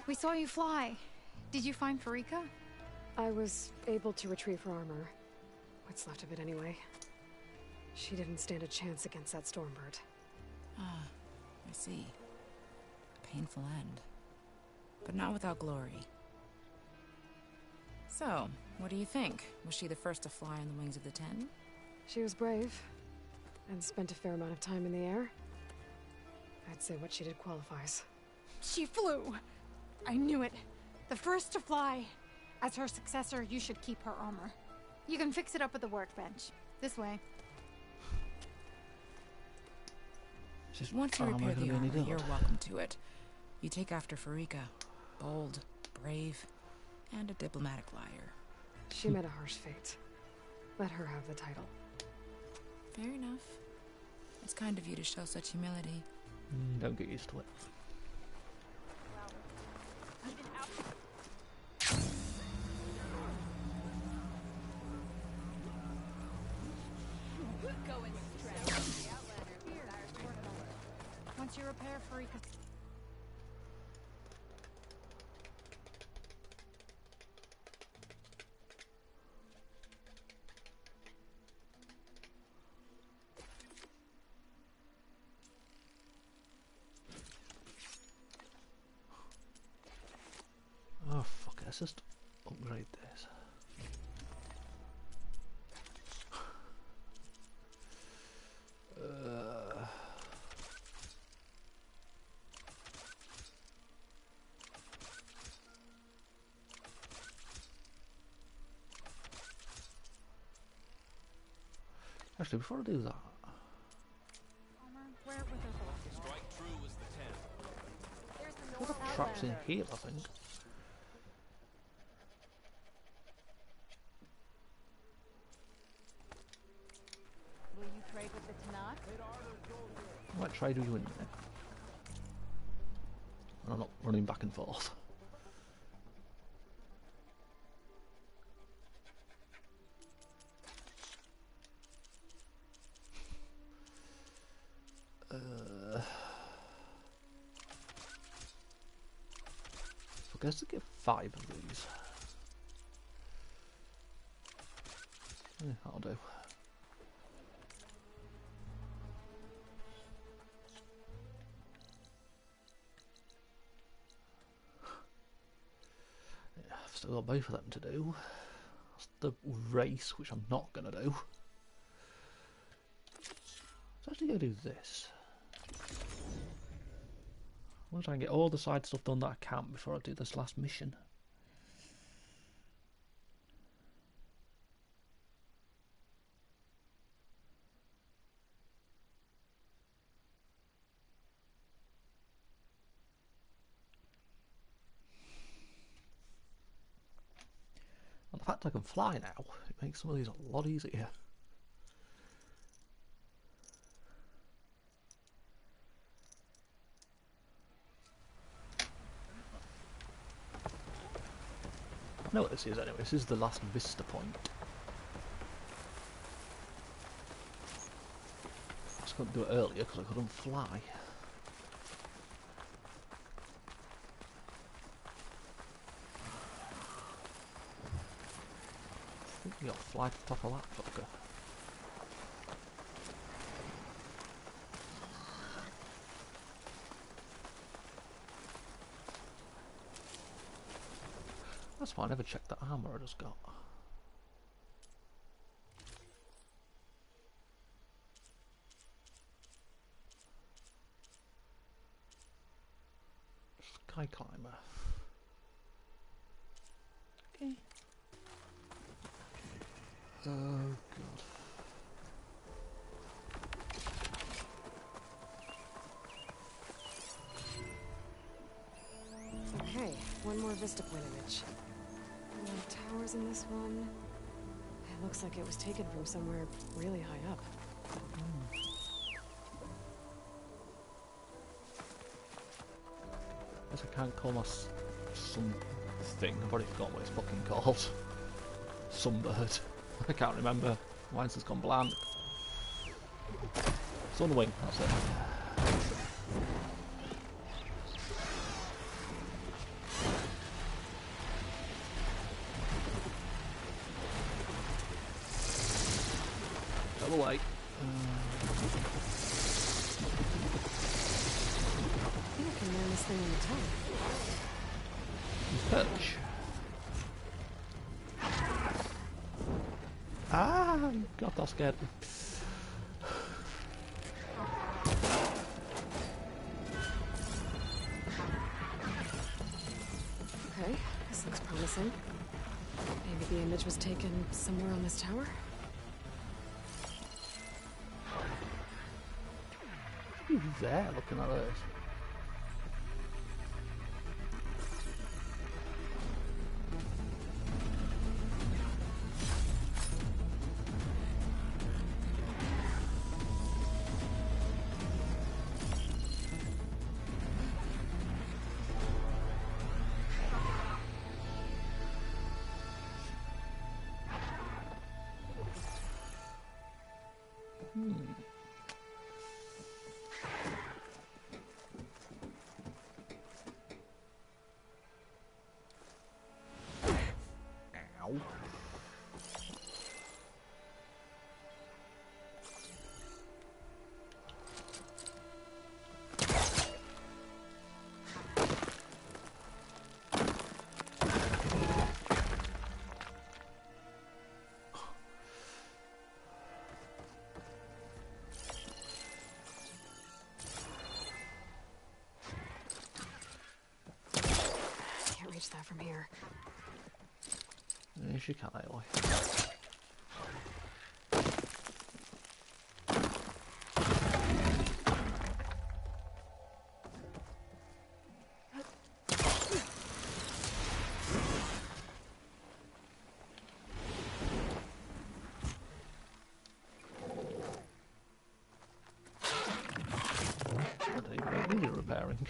We saw you fly. Did you find Farika? I was able to retrieve her armor. What's left of it anyway. She didn't stand a chance against that Stormbird. Ah, I see. A painful end. But not without glory. So, what do you think? Was she the first to fly on the wings of the Ten? She was brave, and spent a fair amount of time in the air. I'd say what she did qualifies. She flew! I knew it. The first to fly. As her successor, you should keep her armor. You can fix it up at the workbench. This way. Once you repair the armor, you're welcome to it. You take after Farika. Bold, brave, and a diplomatic liar. She met a harsh fate. Let her have the title. Fair enough. It's kind of you to show such humility. Don't get used to it. Once you repair Farika... Oh fuck it, let's just upgrade this. Actually, before I do that, Strike true as the 10. what are traps in here? I think. Will you trade with the Tanakh? I might trade with you in a minute. And I'm not running back and forth. So I guess to get 5 of these. Yeah, that'll do. Yeah, I've still got both of them to do. That's the race, which I'm not going to do. So actually going to do this. I'm going to try and get all the side stuff done that I can before I do this last mission. And the fact I can fly now, it makes some of these a lot easier. I know what this is anyway. This is the last vista point. I just couldn't do it earlier because I couldn't fly. think we got to fly to the top of that fucker. That's fine, I never checked the armour I just got. Sky climber. Okay. Oh god. Okay, one more vista point image. No towers in this one. It looks like it was taken from somewhere really high up. Guess I can't call my something. I've already forgotten what it's fucking called. Sunbird. I can't remember. Mine's has gone blank. Sunwing, that's it. Go away. I think I can land this thing on the tower. Perch. Ah, God, that scared me. Okay, this looks promising. Maybe the image was taken somewhere on this tower? Who's there looking at this? Ow. Can't reach that from here. Yes, you can, Aloy. I don't need repairing.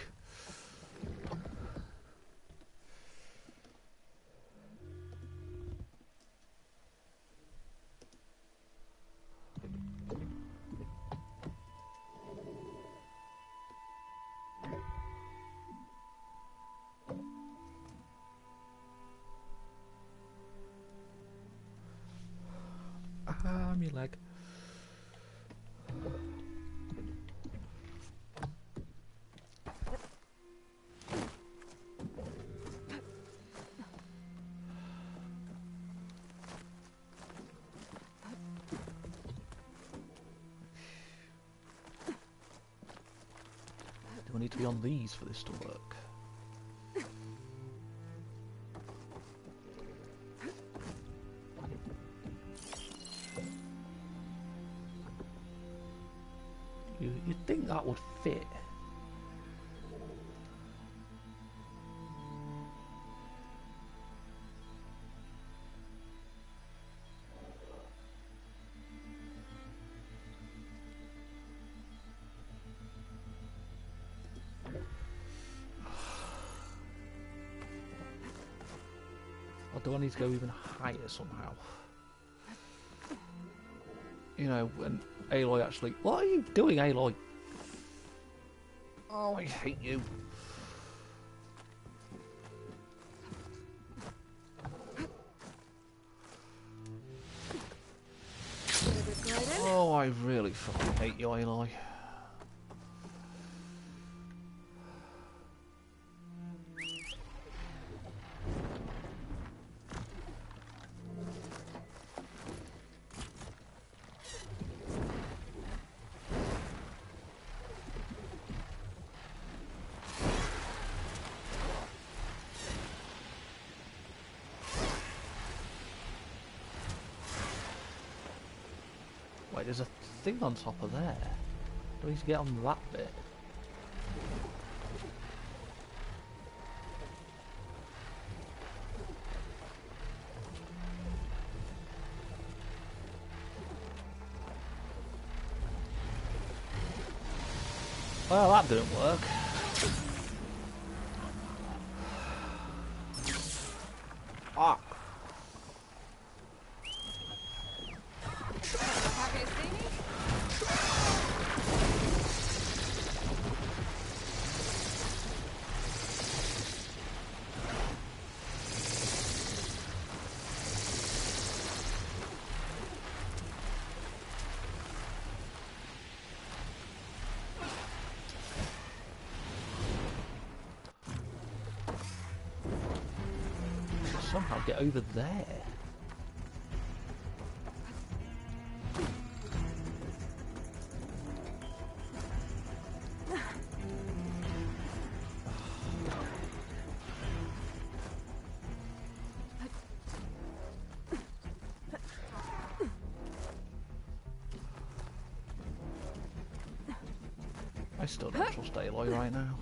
Ah, me leg. Do I need to be on these for this to work? You'd think that would fit. Or do I need to go even higher somehow? You know, when Aloy actually... What are you doing, Aloy? Oh, I hate you. I really fucking hate you, Aloy. Wait, there's a thing on top of there. Do I need to get on that bit? Well, that didn't work. Ah. Happy to see me? Somehow get over there. I still don't trust Aloy right now.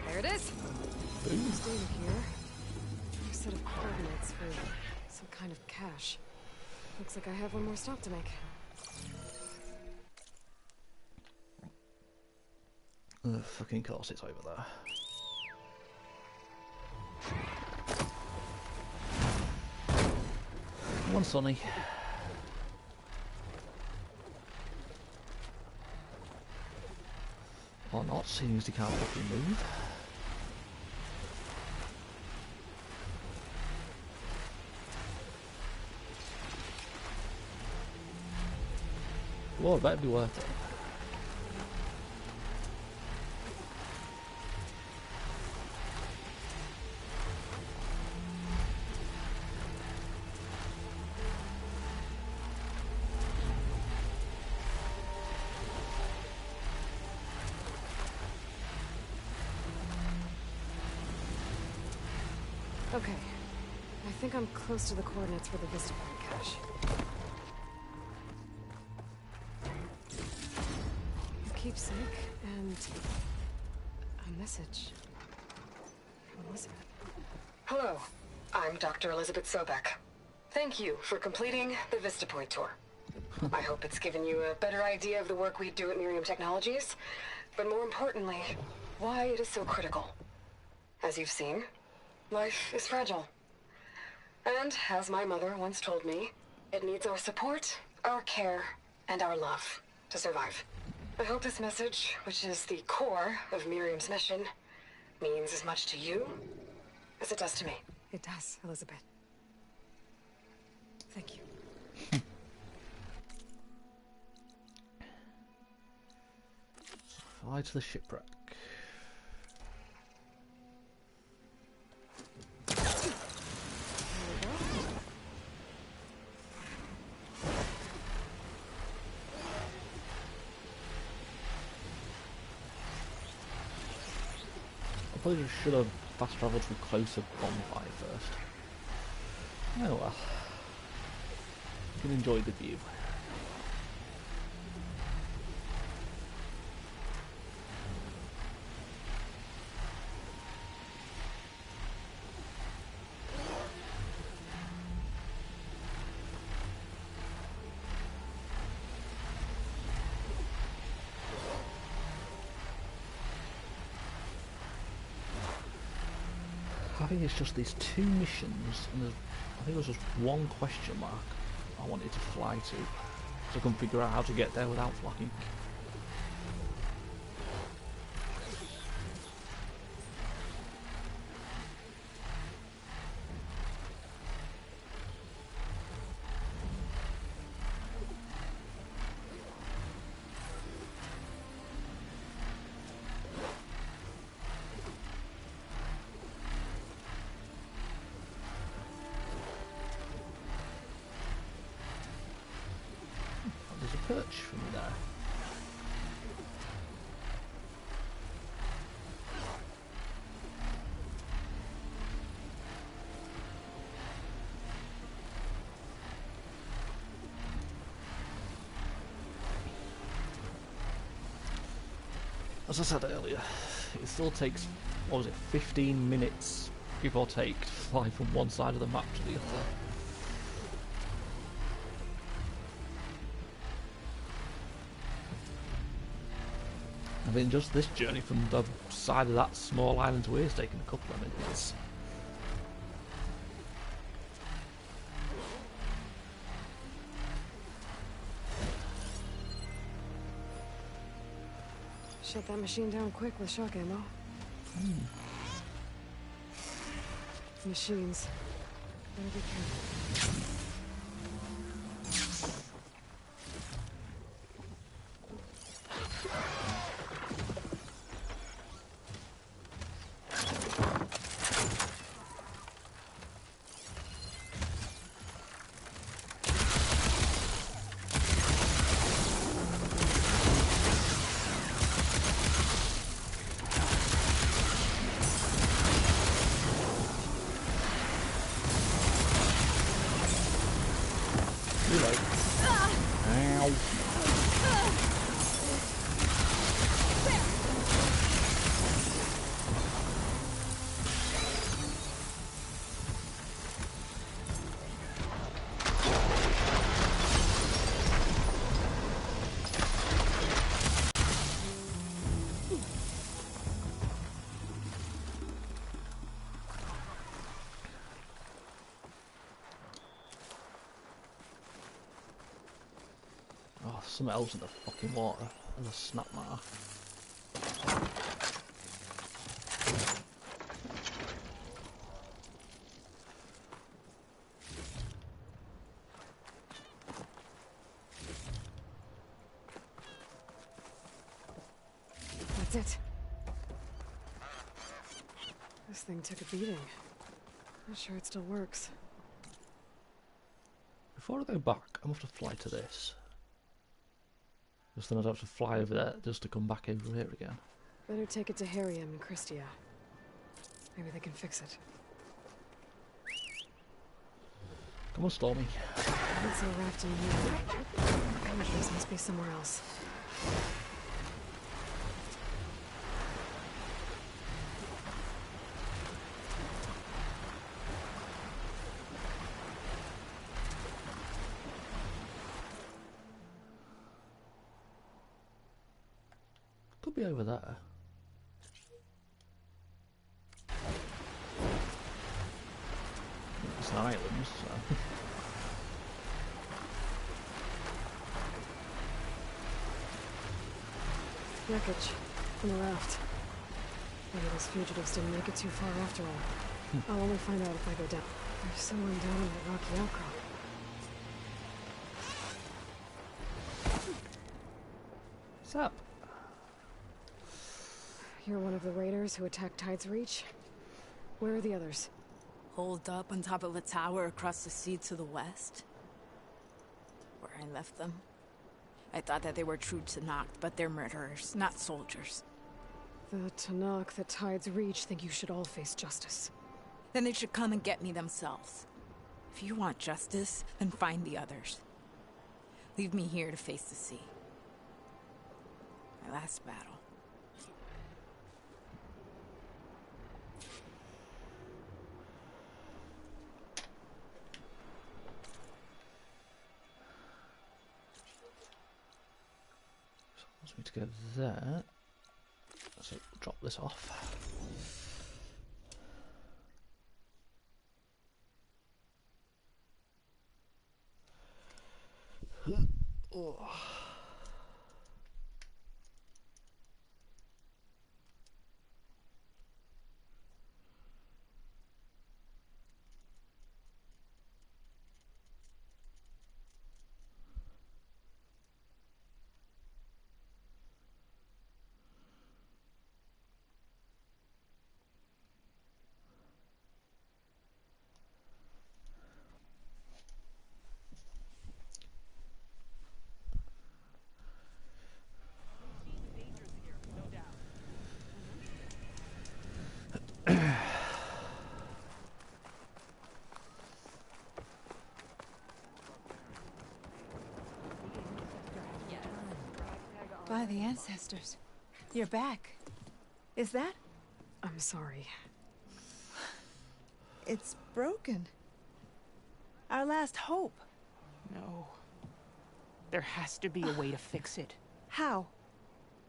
There it is. Stay here. A set of coordinates for some kind of cache. Looks like I have one more stop to make. Fucking course it's over there. Come on, Sonny. Or not, seeing as he can't fucking move. Whoa, that'd be worth it. Okay. I think I'm close to the coordinates for the Vista Point cache. Keepsake and a message from Elizabeth. Hello, I'm Dr. Elizabeth Sobek. Thank you for completing the Vista Point tour. I hope it's given you a better idea of the work we do at Miriam Technologies, but more importantly, why it is so critical. As you've seen, life is fragile. And, as my mother once told me, it needs our support, our care, and our love to survive. I hope this message, which is the core of Miriam's mission, means as much to you as it does to me. It does, Elizabeth. Thank you. Fly to the shipwreck. I probably should have fast travelled to a closer bonfire first. Oh well. You can enjoy the view. I think it's just these two missions, and I think there's just one question mark I wanted to fly to, so I can figure out how to get there without flying. perch from there. As I said earlier, it still takes, what was it, 15 minutes, give or take, to fly from one side of the map to the other. I mean, just this journey from the side of that small island to here is taking a couple of minutes. Shut that machine down quick with shock ammo. Machines. Better be careful. Something else in the fucking water. There's a snap matter. That's it. This thing took a beating. Not sure it still works. Before I go back, I'm going to have to fly to this. Just then I'd have to fly over there just to come back over here again. Better take it to Harriam and Christia. Maybe they can fix it. Come on, Stormy. I don't see a raft in here. This must be somewhere else. Could be over there. It's an island, so. Wreckage from the raft. Maybe those fugitives didn't make it too far after all. I'll only find out if I go down. There's someone down in that rocky outcrop. What's up? You're one of the raiders who attacked Tide's Reach? Where are the others? Holed up on top of a tower across the sea to the west. Where I left them. I thought that they were true Tenakth, but they're murderers, not soldiers. The Tenakth that Tide's Reach think you should all face justice. Then they should come and get me themselves. If you want justice, then find the others. Leave me here to face the sea. My last battle. Wants me to go there. So drop this off. Oh. by the ancestors. You're back. Is that? I'm sorry. It's broken. Our last hope. No. There has to be a way to fix it. How?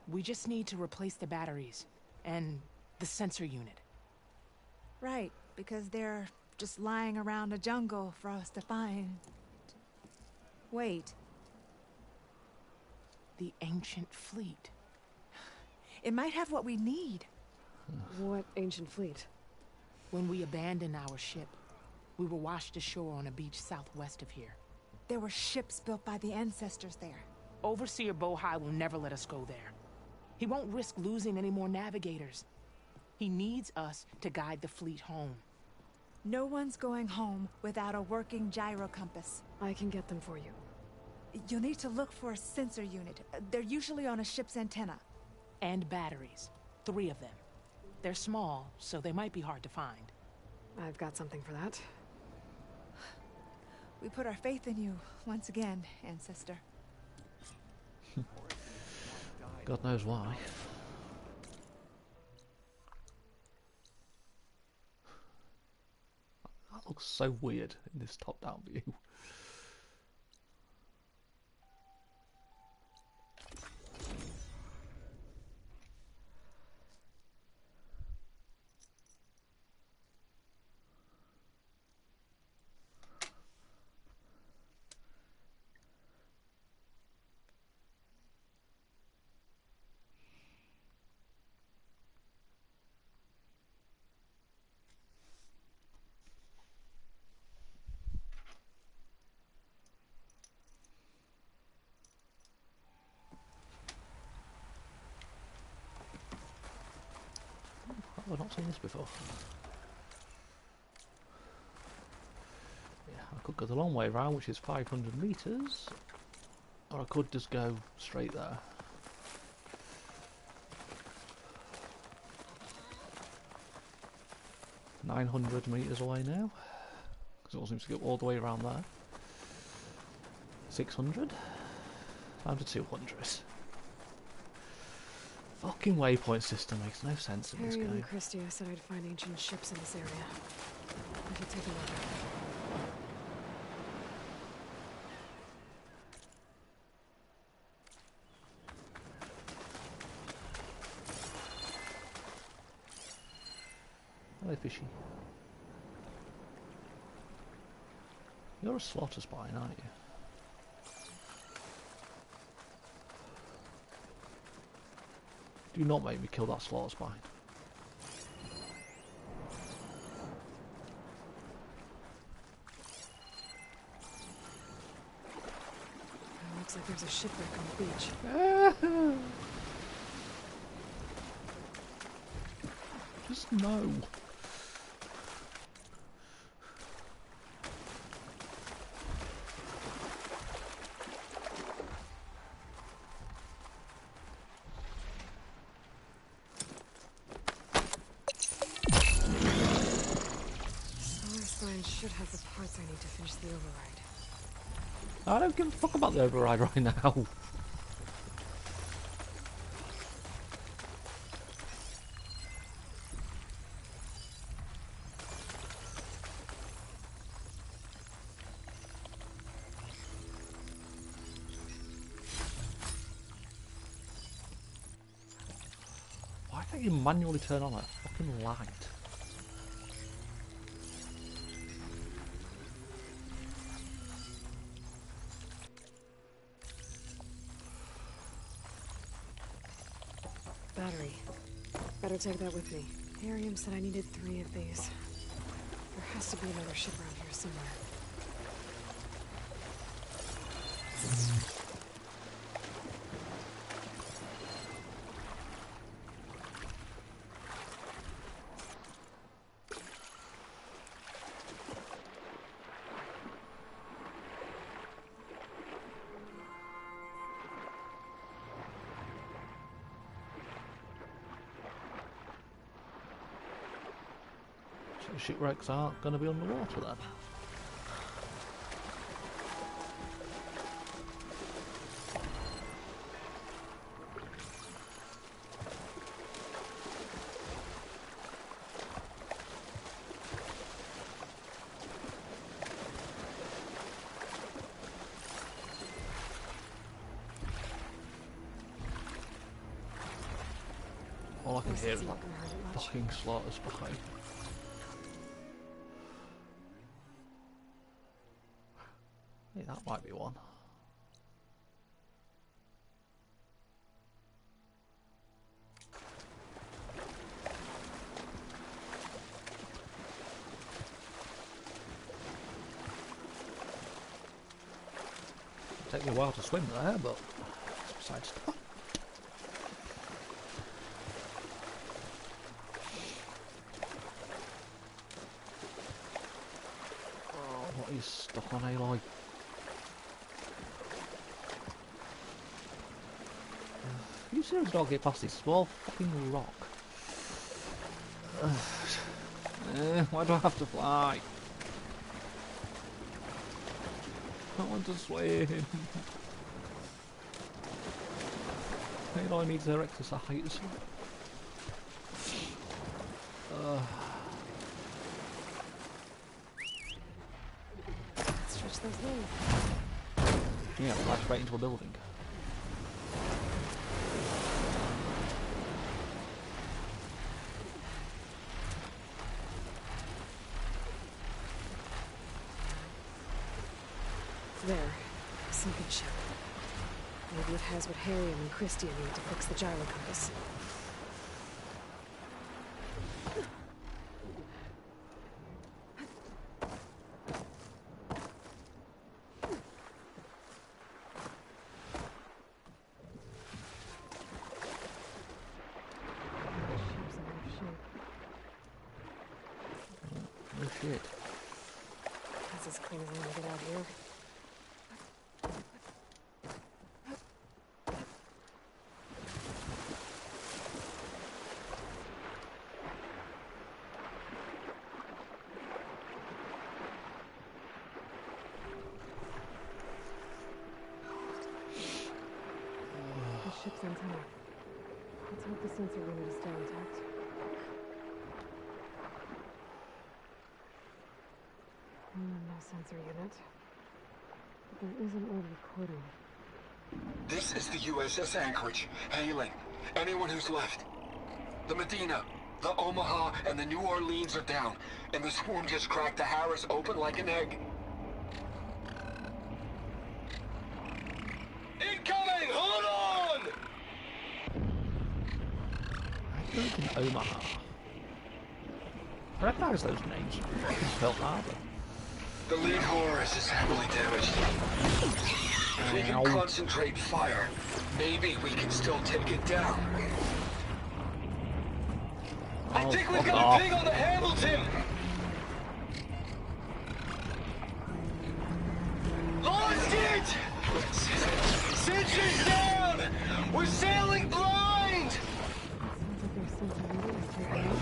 We just need to replace the batteries and the sensor unit. Right, because they're just lying around a jungle for us to find. Wait. The ancient fleet. It might have what we need. What ancient fleet? When we abandoned our ship, we were washed ashore on a beach southwest of here. There were ships built by the ancestors there. Overseer Bohai will never let us go there. He won't risk losing any more navigators. He needs us to guide the fleet home. No one's going home without a working gyro compass. I can get them for you. You'll need to look for a sensor unit. They're usually on a ship's antenna. And batteries. 3 of them. They're small, so they might be hard to find. I've got something for that. We put our faith in you once again, Ancestor. God knows why. That looks so weird in this top-down view. I've not seen this before. Yeah, I could go the long way around, which is 500 meters, or I could just go straight there. $900 meters away now, because it all seems to go all the way around there. 600 down to 200. Fucking waypoint system makes no sense in this Harry game. and Christia said I'd find ancient ships in this area. I should take a look. Hello, fishy. You're a slaughter spine, aren't you? Do not make me kill that slaughter spine. Looks like there's a shipwreck on the beach. Just no. Should have the parts I need to finish the override. I don't give a fuck about the override right now. Why don't you manually turn on a fucking light? Battery. Better take that with me. Arium said I needed 3 of these. There has to be another ship around here somewhere. So shipwrecks aren't going to be underwater then. Oh, I can hear It's it. not gonna hurt it much. Fucking slaughters behind. Hey, that might be one. It'll take me a while to swim there, but that's besides the point. Oh, what is stuck on Aloy? You seriously don't get past this small fucking rock? Why do I have to fly? I want to swim. Aloy needs her exercise. Stretch those legs. Yeah, flash right into a building. There. Sunken ship. Maybe it has what Harrium and Christia need to fix the gyro compass. Oh shit. That's as clean as I'm gonna get out here. The ship's antenna. Let's hope the sensor unit is still intact. No sensor unit. But there is an old recording. This is the USS Anchorage, hailing anyone who's left. The Medina, the Omaha, and the New Orleans are down, and the swarm just cracked the Harris open like an egg. Incoming! Hold on! Omaha. I recognise those names. Pearl Harbor. The lead Horus is heavily damaged. If we can concentrate fire, maybe we can still take it down. I think we've got a ping on the Hamilton! Lost it! Sentry's down! We're sailing blind! Sounds like their sensor unit is taken out.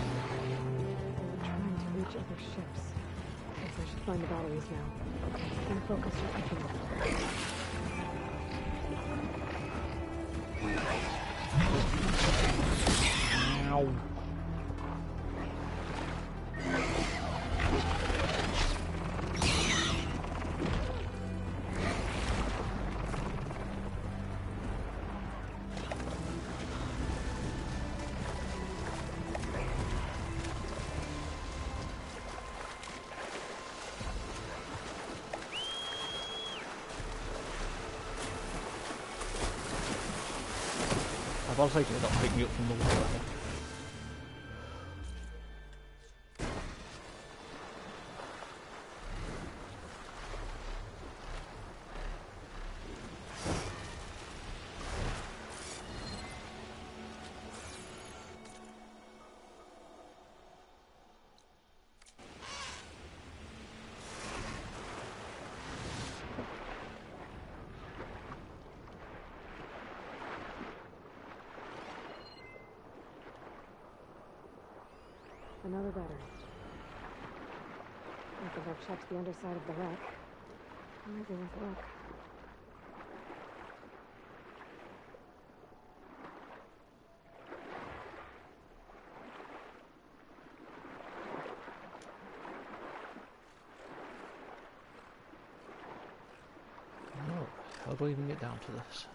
They're trying to reach other ships. Guess I should find the batteries now. And focus your thinking. Ow. I was thinking about picking me up from the water. Another battery. I think I've checked the underside of the wreck. It might be worth a look. Oh, how do I even get down to this?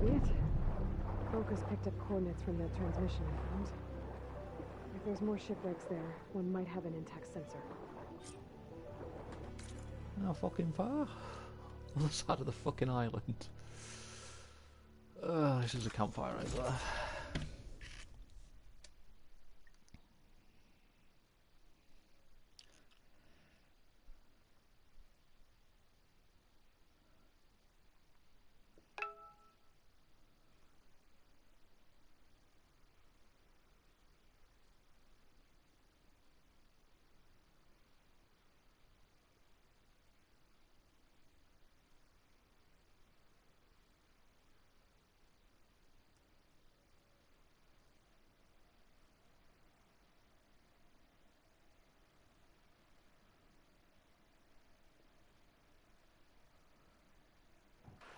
be it. Focus picked up coordinates from that transmission I found. If there's more shipwrecks there, one might have an intact sensor. How fucking far? Other side of the fucking island. This is a campfire right there.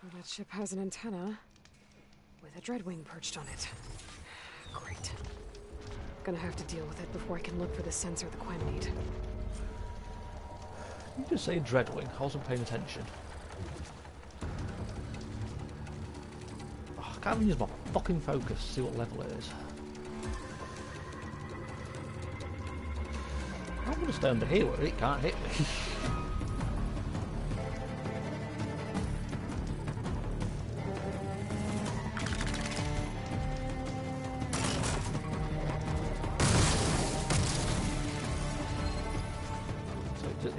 Well, that ship has an antenna with a dreadwing perched on it. Great. Gonna have to deal with it before I can look for the sensor the Quen need. You just say dreadwing. I wasn't paying attention. Oh, I can't even use my fucking focus to see what level it is. I'm gonna stay under here where it can't hit me.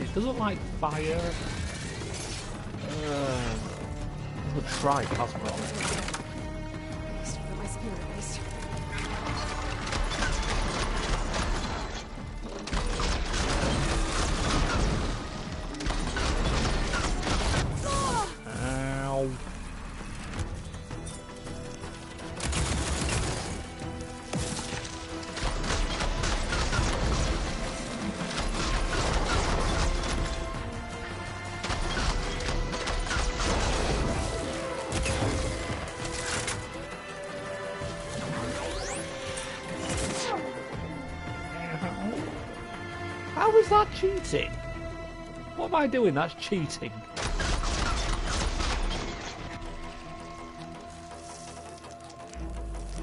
It doesn't like fire. I'm gonna try plasma on it. For my spirit, at least. Ow. How is that cheating? What am I doing? That's cheating.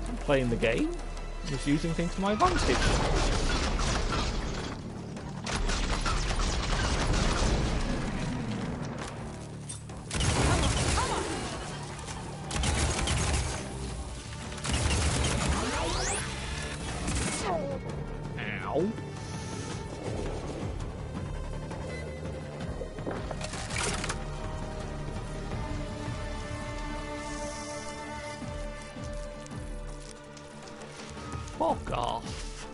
I'm playing the game. I'm just using things to my advantage. Ow. Fuck off.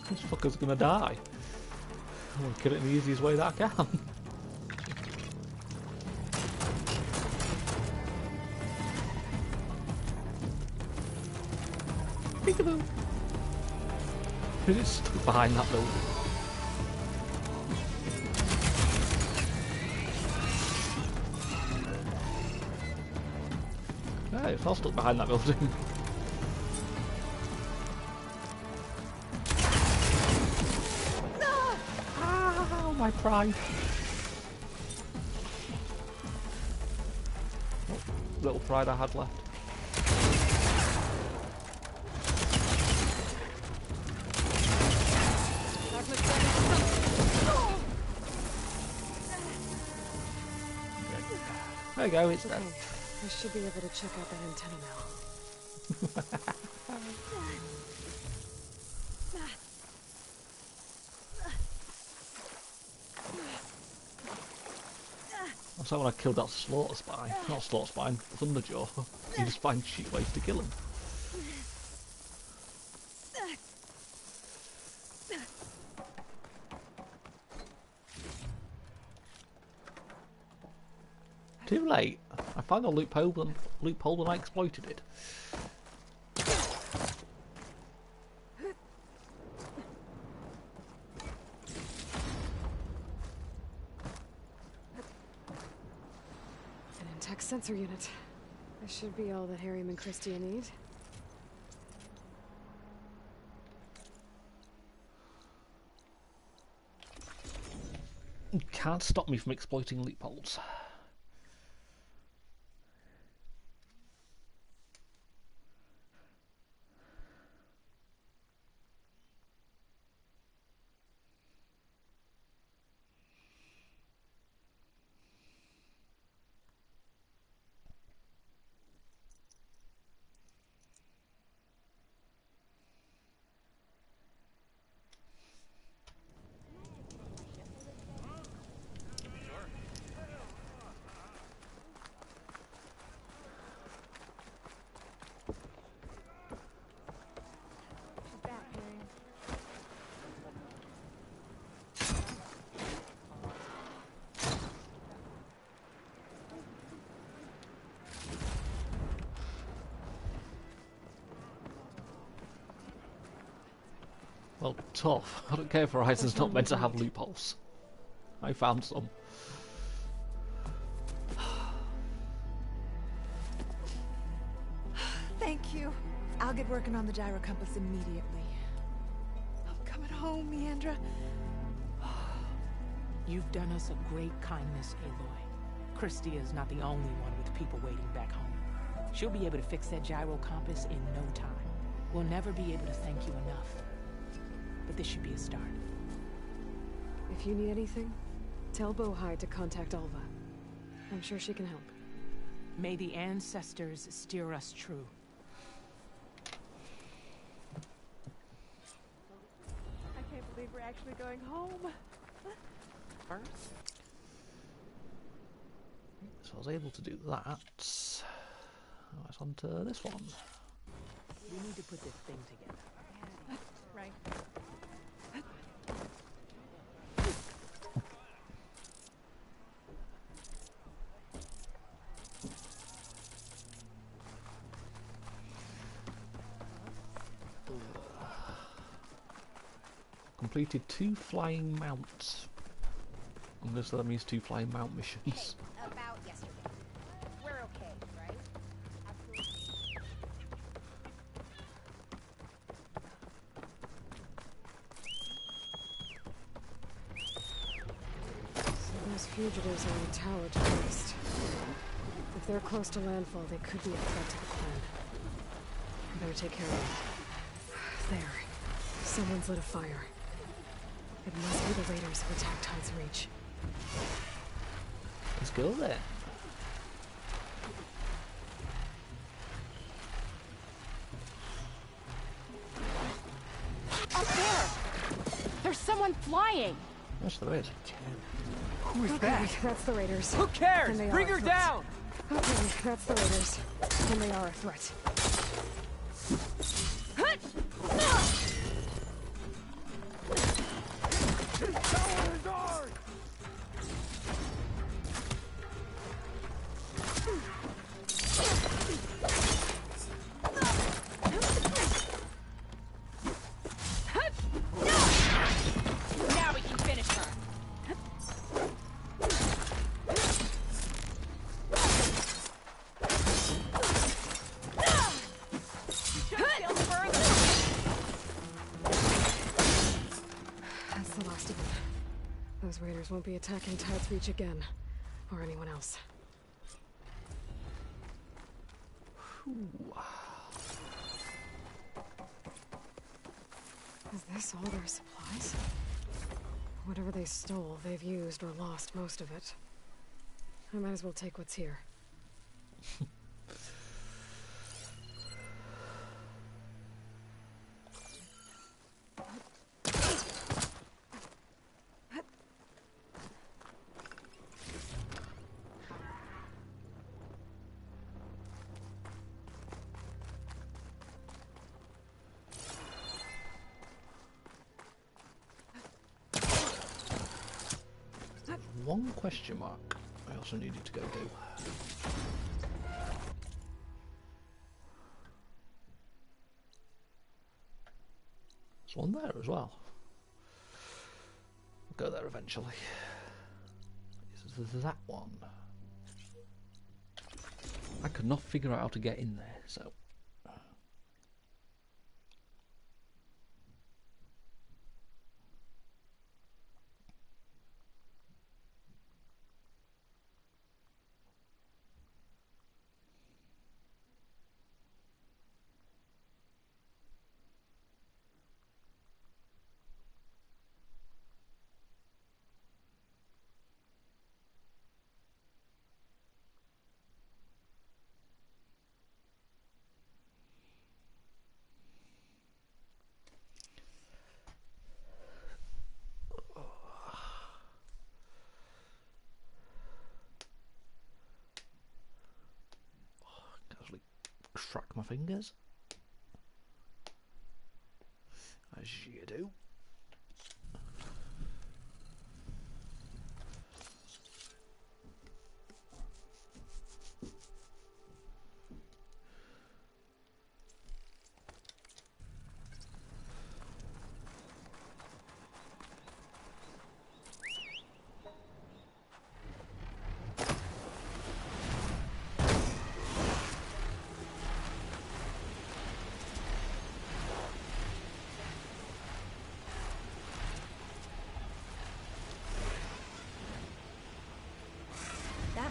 This fucker's gonna die. I'm gonna kill it in the easiest way that I can. Peekaboo. Who's it stuck behind that building? Hey, it's all stuck behind that building. Ow, my pride. What little pride I had left. There you go, it's there. I should be able to check out that antenna now. That's like when I killed that slaughter spine. Not slaughter spine, Thunderjaw. You just find cheap ways to kill him. Too late. I found a loophole and I exploited it. An intact sensor unit. This should be all that Harriman and Christia need. You can't stop me from exploiting loopholes. Well, tough. I don't care if Horizon's not meant to have loopholes. I found some. Thank you. I'll get working on the gyro compass immediately. I'm coming home, Meandra. You've done us a great kindness, Aloy. Christia is not the only one with people waiting back home. She'll be able to fix that gyro compass in no time. We'll never be able to thank you enough. But this should be a start. If you need anything, tell Bohai to contact Alva. I'm sure she can help. May the ancestors steer us true. I can't believe we're actually going home. First? So I was able to do that. Now it's on to this one. We need to put this thing together. Right. Completed 2 flying mounts. I'm going to say that means 2 flying mount missions. Hey, about yesterday. We're okay, right? Absolutely. So those fugitives are in the tower to the east. If they're close to landfall, they could be a threat to the clan. I better take care of them. There. Someone's lit a fire. It must be the raiders who attacked Tide's Reach. Let's go there. Up there! There's someone flying! Yes, there is. Who is Okay, that? that's the raiders. Who cares? And they Bring are a her threat. down! Okay, that's the raiders. And they are a threat. Now we can finish her! That's the last of them. Those raiders won't be attacking Tide's Reach again. Or anyone else. Is this all their supplies? Whatever they stole, they've used or lost most of it. I might as well take what's here. One question mark I also needed to go do. There's one there as well. We'll go there eventually. Is that one? I could not figure out how to get in there, so... Casually crack my fingers. As you do.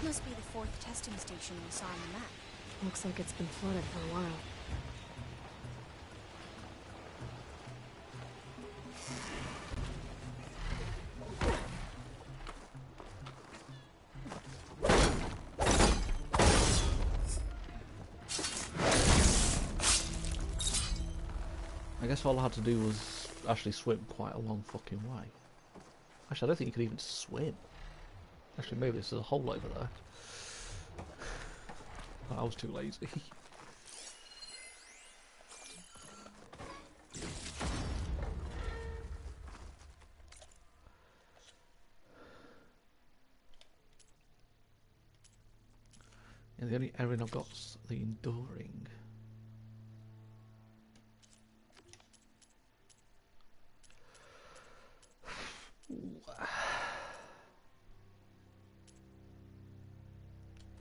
Must be the 4th testing station we saw on the map. Looks like it's been flooded for a while. I guess all I had to do was actually swim quite a long fucking way. Actually, I don't think you could even swim. Actually, maybe there's a hole over there. I was too lazy. And the only area I've got is the enduring.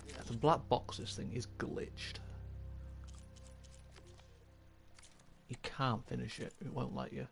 Yeah, the black box, this thing is glitched. You can't finish it, it won't let you.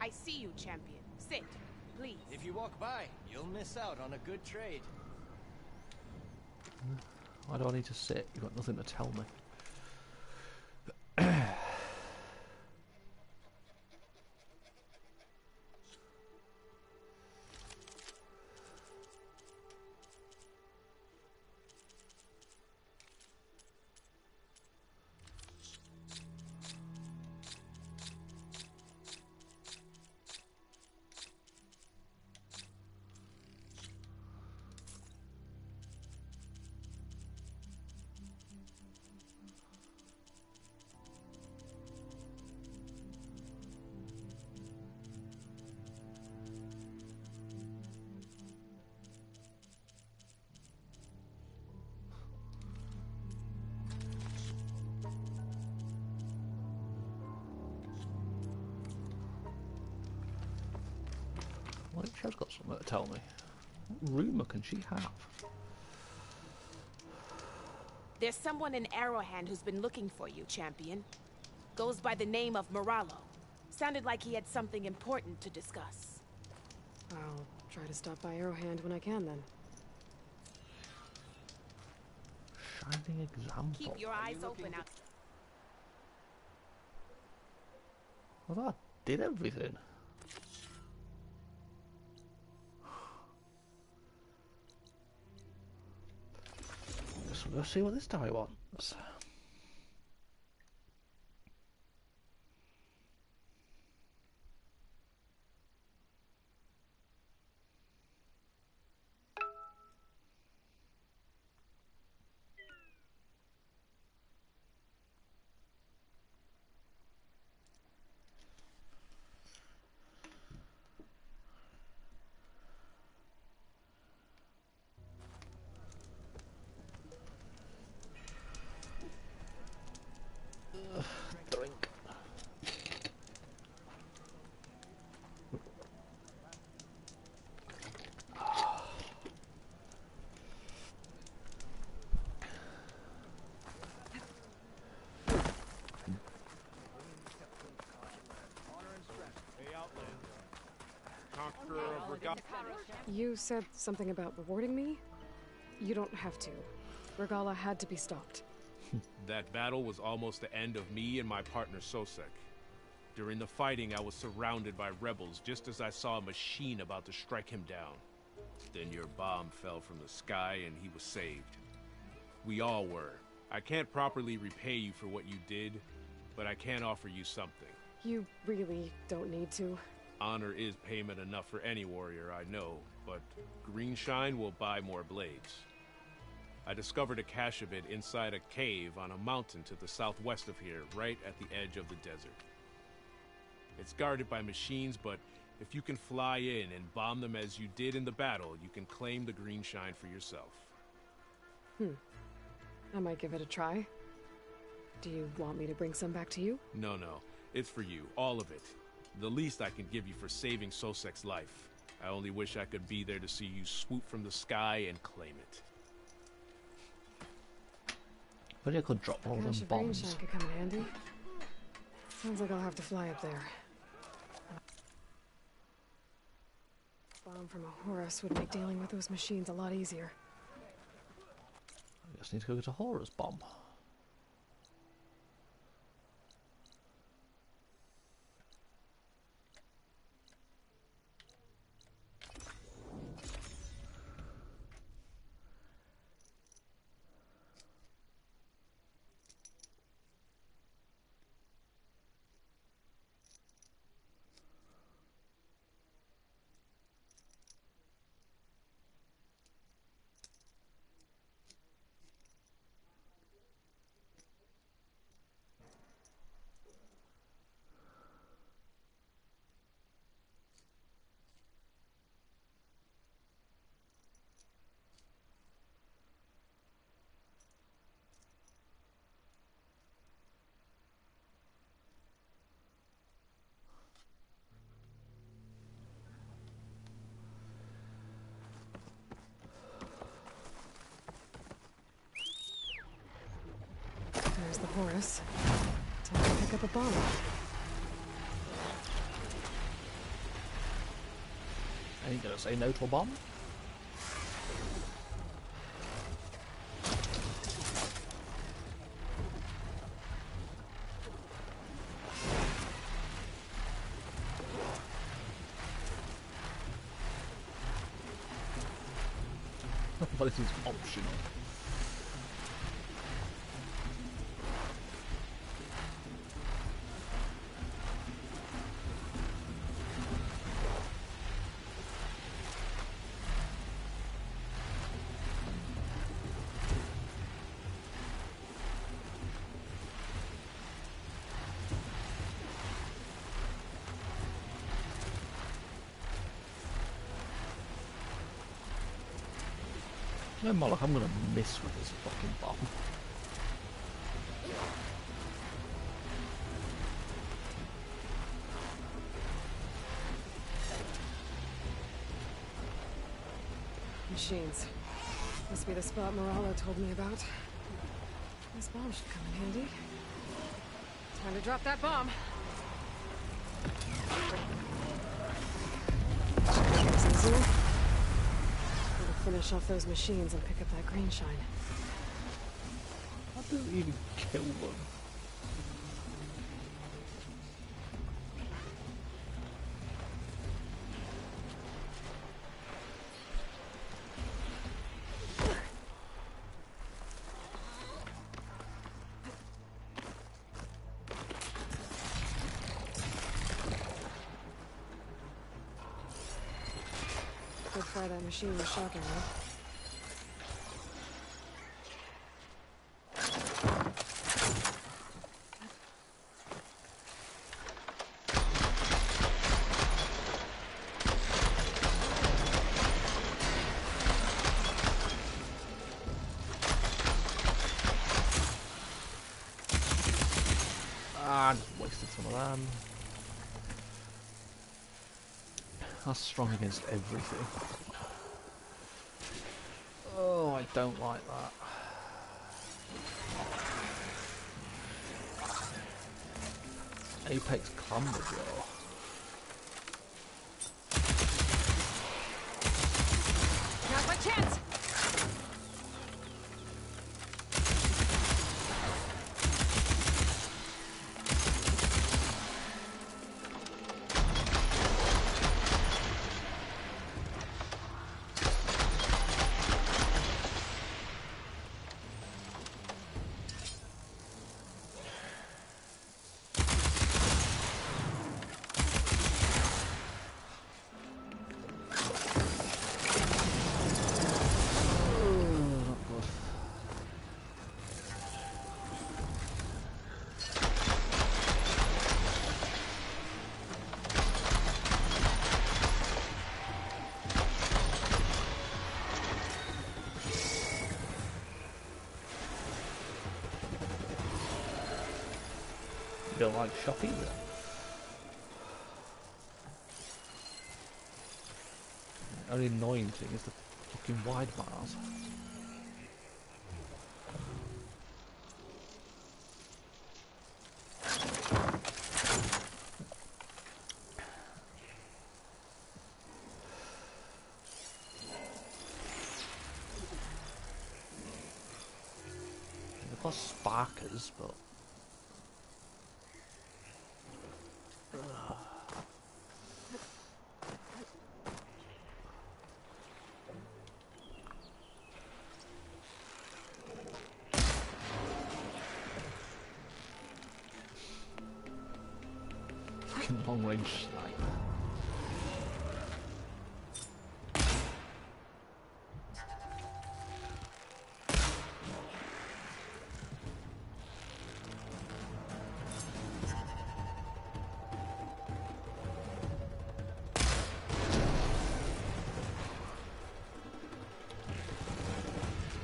I see you, champion. Sit, please. If you walk by, you'll miss out on a good trade. Why do I need to sit? You've got nothing to tell me. Well, she's got something to tell me. What rumour can she have? There's someone in Arrowhand who's been looking for you, champion. Goes by the name of Moralo. Sounded like he had something important to discuss. I'll try to stop by Arrowhand when I can, then. Shining example. Keep your eyes open out. I thought I did everything. Guess we'll go see what this guy wants. Drink. You said something about rewarding me? You don't have to. Regalla had to be stopped. That battle was almost the end of me and my partner Sosek. During the fighting, I was surrounded by rebels just as I saw a machine about to strike him down. Then your bomb fell from the sky and he was saved. We all were. I can't properly repay you for what you did, but I can offer you something. You really don't need to. Honor is payment enough for any warrior, I know, but Greenshine will buy more blades. I discovered a cache of it inside a cave on a mountain to the southwest of here, right at the edge of the desert. It's guarded by machines, but if you can fly in and bomb them as you did in the battle, you can claim the Greenshine for yourself. I might give it a try. Do you want me to bring some back to you? No, it's for you, all of it. The least I can give you for saving Sosek's life. I only wish I could be there to see you swoop from the sky and claim it. But I could drop all them Cache of bombs. Greenshine could come in handy. Sounds like I'll have to fly up there. Bomb from a Horus would make dealing with those machines a lot easier. I just need to go get a Horus bomb. There's the Horus. Time to pick up a bomb. Are you gonna say no to a bomb? But it is optional. No, Moloch, I'm gonna miss with this fucking bomb. Machines. Must be the spot Moralo told me about. This bomb should come in handy. Time to drop that bomb. Easy. Finish off those machines and pick up that Greenshine. I didn't even kill them. Could fire that machine with shotgun, huh? Ah, just wasted some of them. That's strong against everything. Oh, I don't like that. Apex Clamberjaw. Now's my chance! feel like shop either. The only annoying thing is the fucking wide bars. They've got sparkers, but long range sniper.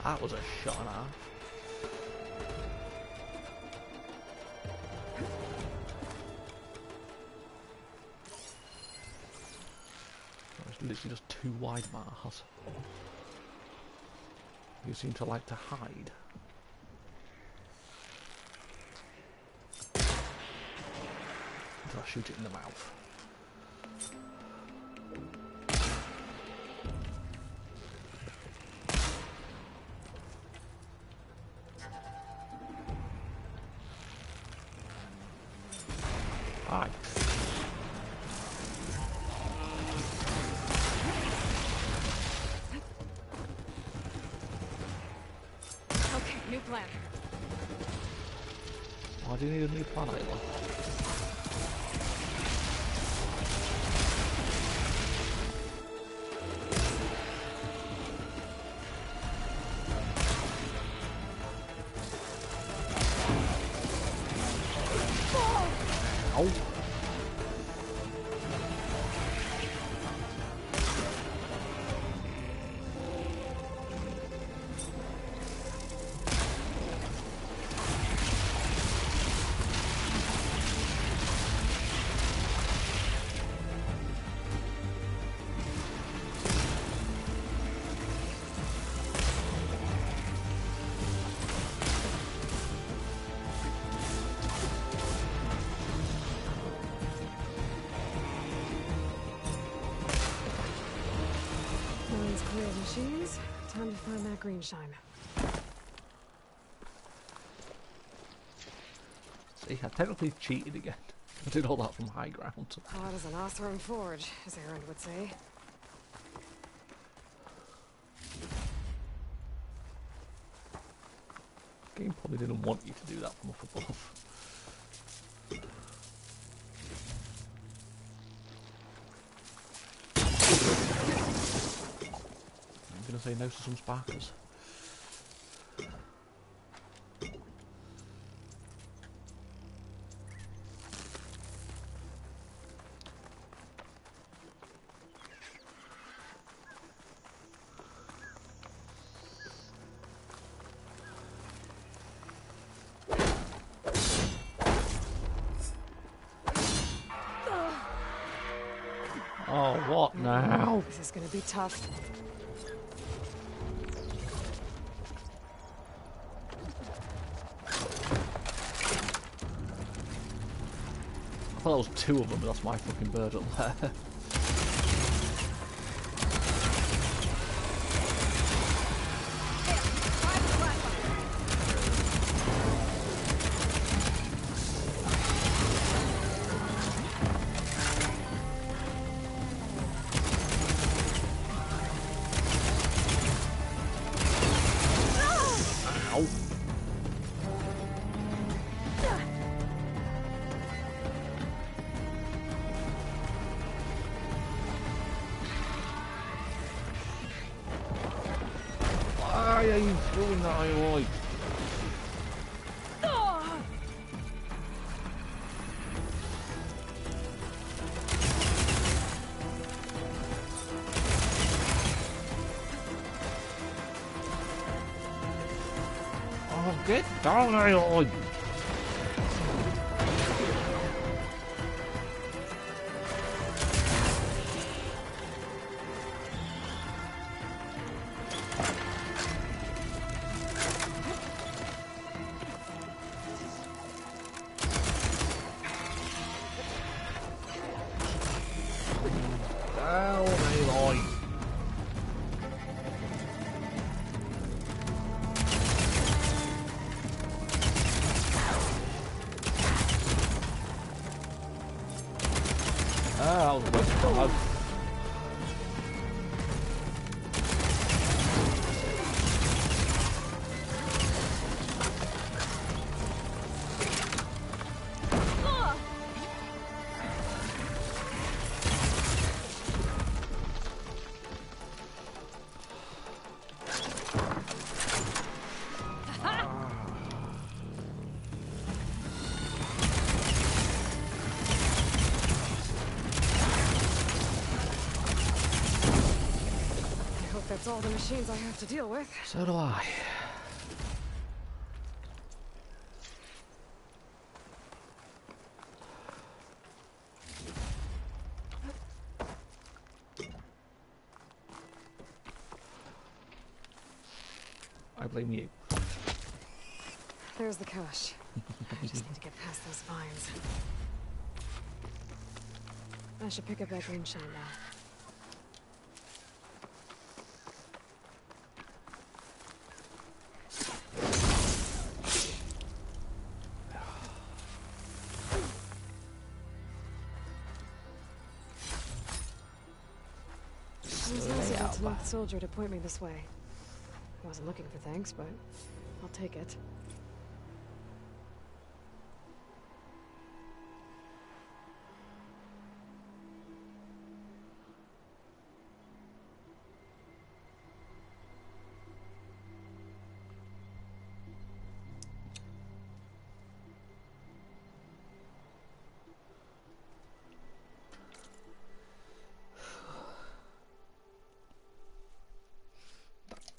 That was a shot and a half. Literally just two wide bars. You seem to like to hide. Until I shoot it in the mouth. Hi. New plan. Why do you need a new plan, Ayla? Ow. Machines. Time to find that green shine. See, I technically cheated again. I did all that from high ground. Hot as an Othram forge, as Aaron would say. The game probably didn't want you to do that from up above. I'm gonna say no to some sparkers. Oh, what now? This is gonna be tough. I thought there was two of them, but that's my fucking bird up there. Why are you throwing that away? Oh, get down, Aloy! Ah, I was a waste of time. That's all the machines I have to deal with. So do I. I blame you. There's the cache. I just need to get past those vines. I should pick up that green shine now. Soldier to point me this way. I wasn't looking for thanks, but I'll take it.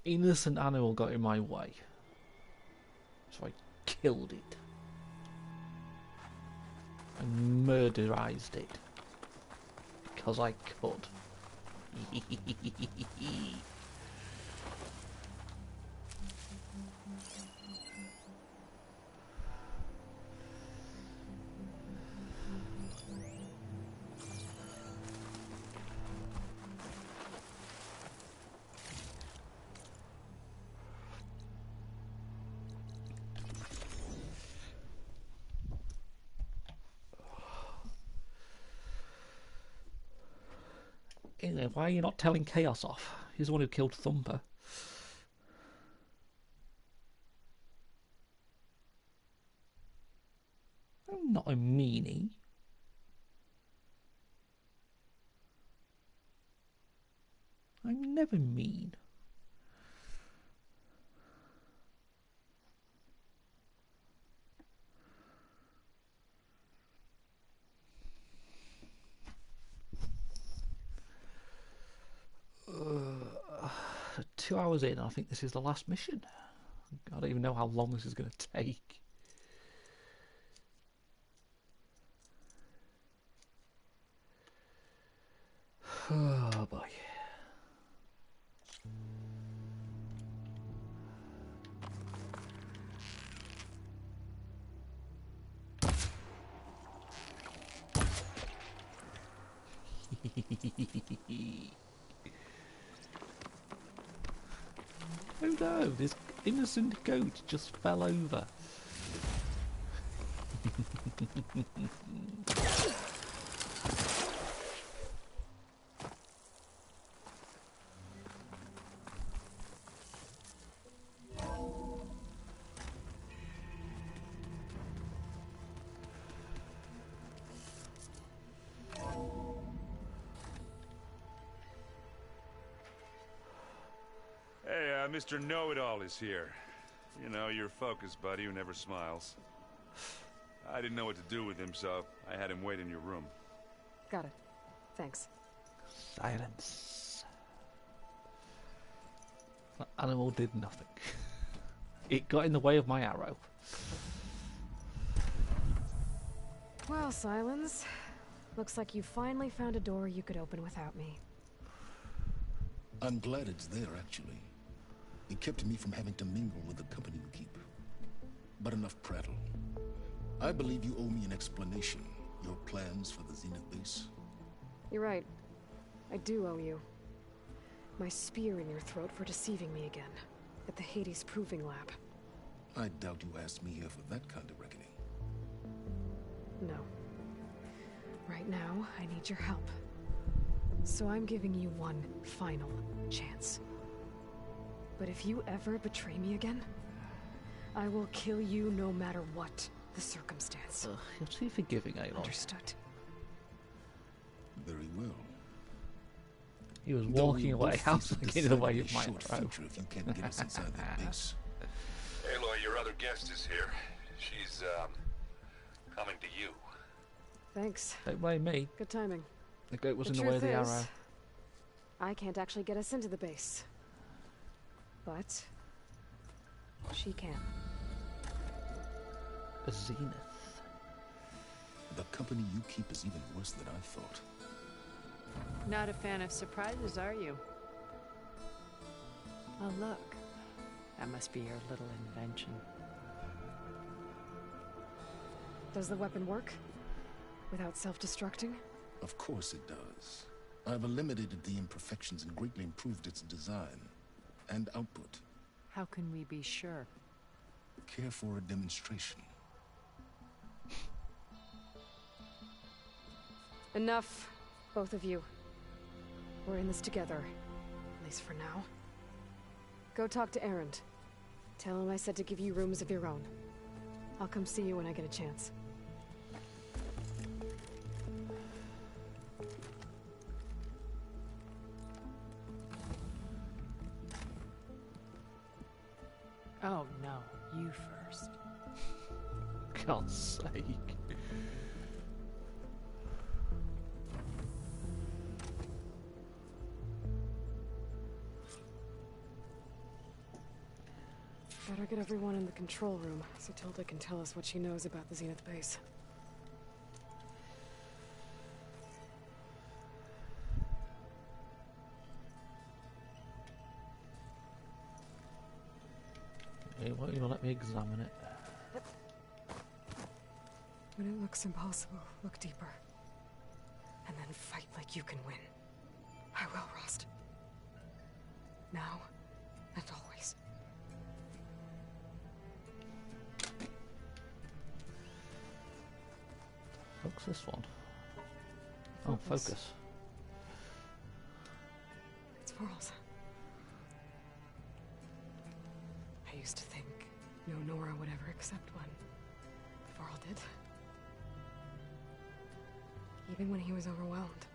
Innocent animal got in my way, so I killed it. I murderized it because I could. Anyway, why are you not telling Chaos off? He's the one who killed Thumper. I'm not a meanie. I'm never mean. So 2 hours in, I think this is the last mission. I don't even know how long this is going to take. Oh boy. Oh no, this innocent goat just fell over. Mr. Know-It-All is here. You know, your focus buddy who never smiles. I didn't know what to do with him, so I had him wait in your room. Got it. Thanks. Silence. That animal did nothing. It got in the way of my arrow. Well, Silence. Looks like you finally found a door you could open without me. I'm glad it's there, actually. It kept me from having to mingle with the company you keep. But enough prattle. I believe you owe me an explanation. Your plans for the Zenith base? You're right. I do owe you. My spear in your throat for deceiving me again. At the Hades Proving Lab. I doubt you asked me here for that kind of reckoning. No. Right Right now, I need your help. So I'm giving you one final chance. But if you ever betray me again, I will kill you no matter what the circumstance. You're too forgiving, Aloy. Understood. Very well. He was walking away. I was looking the way of my short throw. future if you can't get us inside that base. Aloy, your other guest is here. She's, coming to you. Thanks. Don't blame me. Good timing. The goat was in the truth way of the is, arrow. I can't actually get us into the base. But she can. A zenith. The company you keep is even worse than I thought. Not a fan of surprises, are you? Oh, look. That must be your little invention. Does the weapon work? Without self-destructing? Of course it does. I've eliminated the imperfections and greatly improved its design and output. How can we be sure? Care for a demonstration? Enough, both of you. We're in this together, at least for now. Go talk to Erend. Tell him I said to give you rooms of your own. I'll come see you when I get a chance. Oh, no. You first. God's sake. Better get everyone in the control room so Tilda can tell us what she knows about the Zenith base. Hey, why don't you let me examine it? When it looks impossible, look deeper. And then fight like you can win. I will, Rost. Now and always. What's this one? Oh, focus. It's Varl's. I used to think no Nora would ever accept one. But Varl did. Even when he was overwhelmed.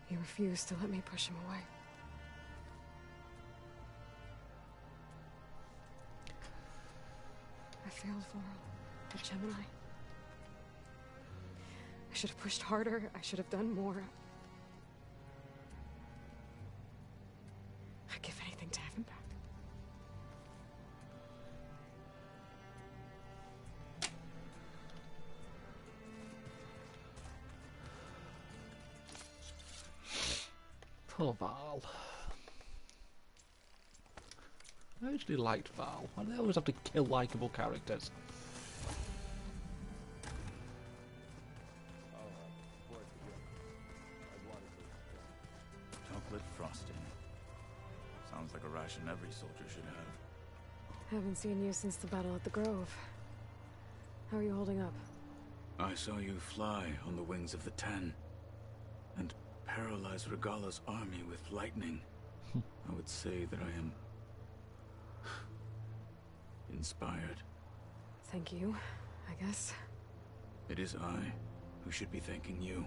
He refused to let me push him away. I failed Varl at Gemini. I should have pushed harder. I should have done more. I'd give anything to have him back. Poor Val. I actually liked Val. Why do they always have to kill likable characters? Chocolate frosting. Sounds like a ration every soldier should have. Haven't seen you since the battle at the Grove. How are you holding up? I saw you fly on the wings of the Ten, and paralyze Regala's army with lightning. I would say that I am inspired. Thank you, I guess. It is I who should be thanking you.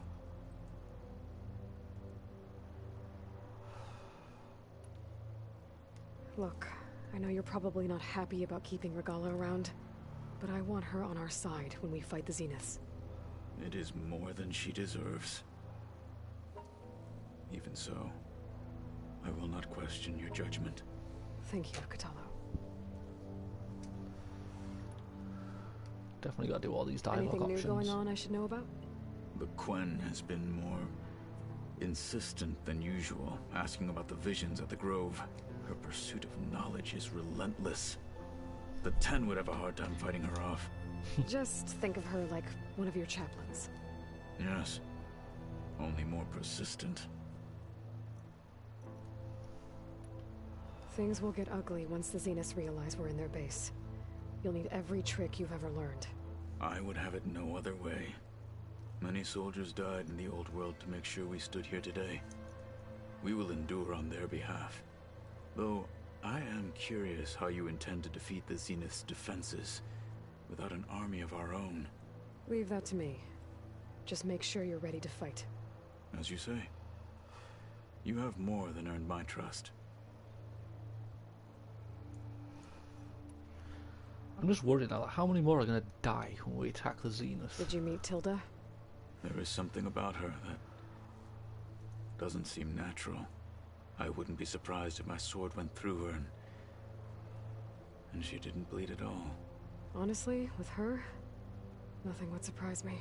Look, I know you're probably not happy about keeping Regala around, but I want her on our side when we fight the Zeniths. It is more than she deserves. Even so, I will not question your judgment. Thank you, Kotallo. Definitely got to do all these dialogue Anything options. new going on I should know about? The Quen has been more insistent than usual, asking about the visions at the Grove. Her pursuit of knowledge is relentless. The Ten would have a hard time fighting her off. Just think of her like one of your chaplains. Yes, only more persistent. Things will get ugly once the Zeniths realize we're in their base. You'll need every trick you've ever learned. I would have it no other way. Many soldiers died in the old world to make sure we stood here today. We will endure on their behalf. Though, I am curious how you intend to defeat the Zenith's defenses without an army of our own. Leave that to me. Just make sure you're ready to fight. As you say. You have more than earned my trust. I'm just worried now, like, how many more are going to die when we attack the Zenith? Did you meet Tilda? There is something about her that doesn't seem natural. I wouldn't be surprised if my sword went through her and she didn't bleed at all. Honestly, with her, nothing would surprise me.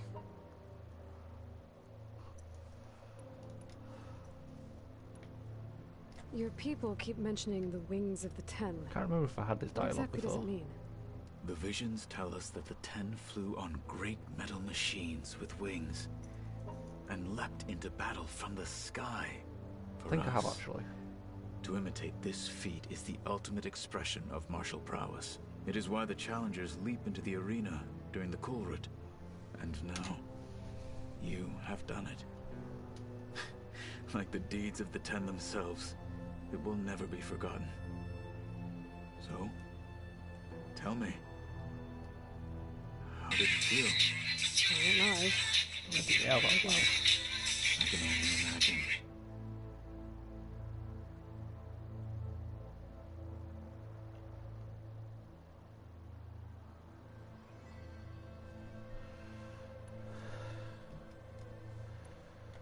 Your people keep mentioning the wings of the Ten. I can't remember if I had this dialogue What exactly before. does it mean? The visions tell us that the Ten flew on great metal machines with wings and leapt into battle from the sky. I think I have, actually. To imitate this feat is the ultimate expression of martial prowess. It is why the challengers leap into the arena during the Kulrut. And now, you have done it. Like the deeds of the Ten themselves, it will never be forgotten. So, tell me, how did it feel? I don't know. Yeah, well. I can only imagine.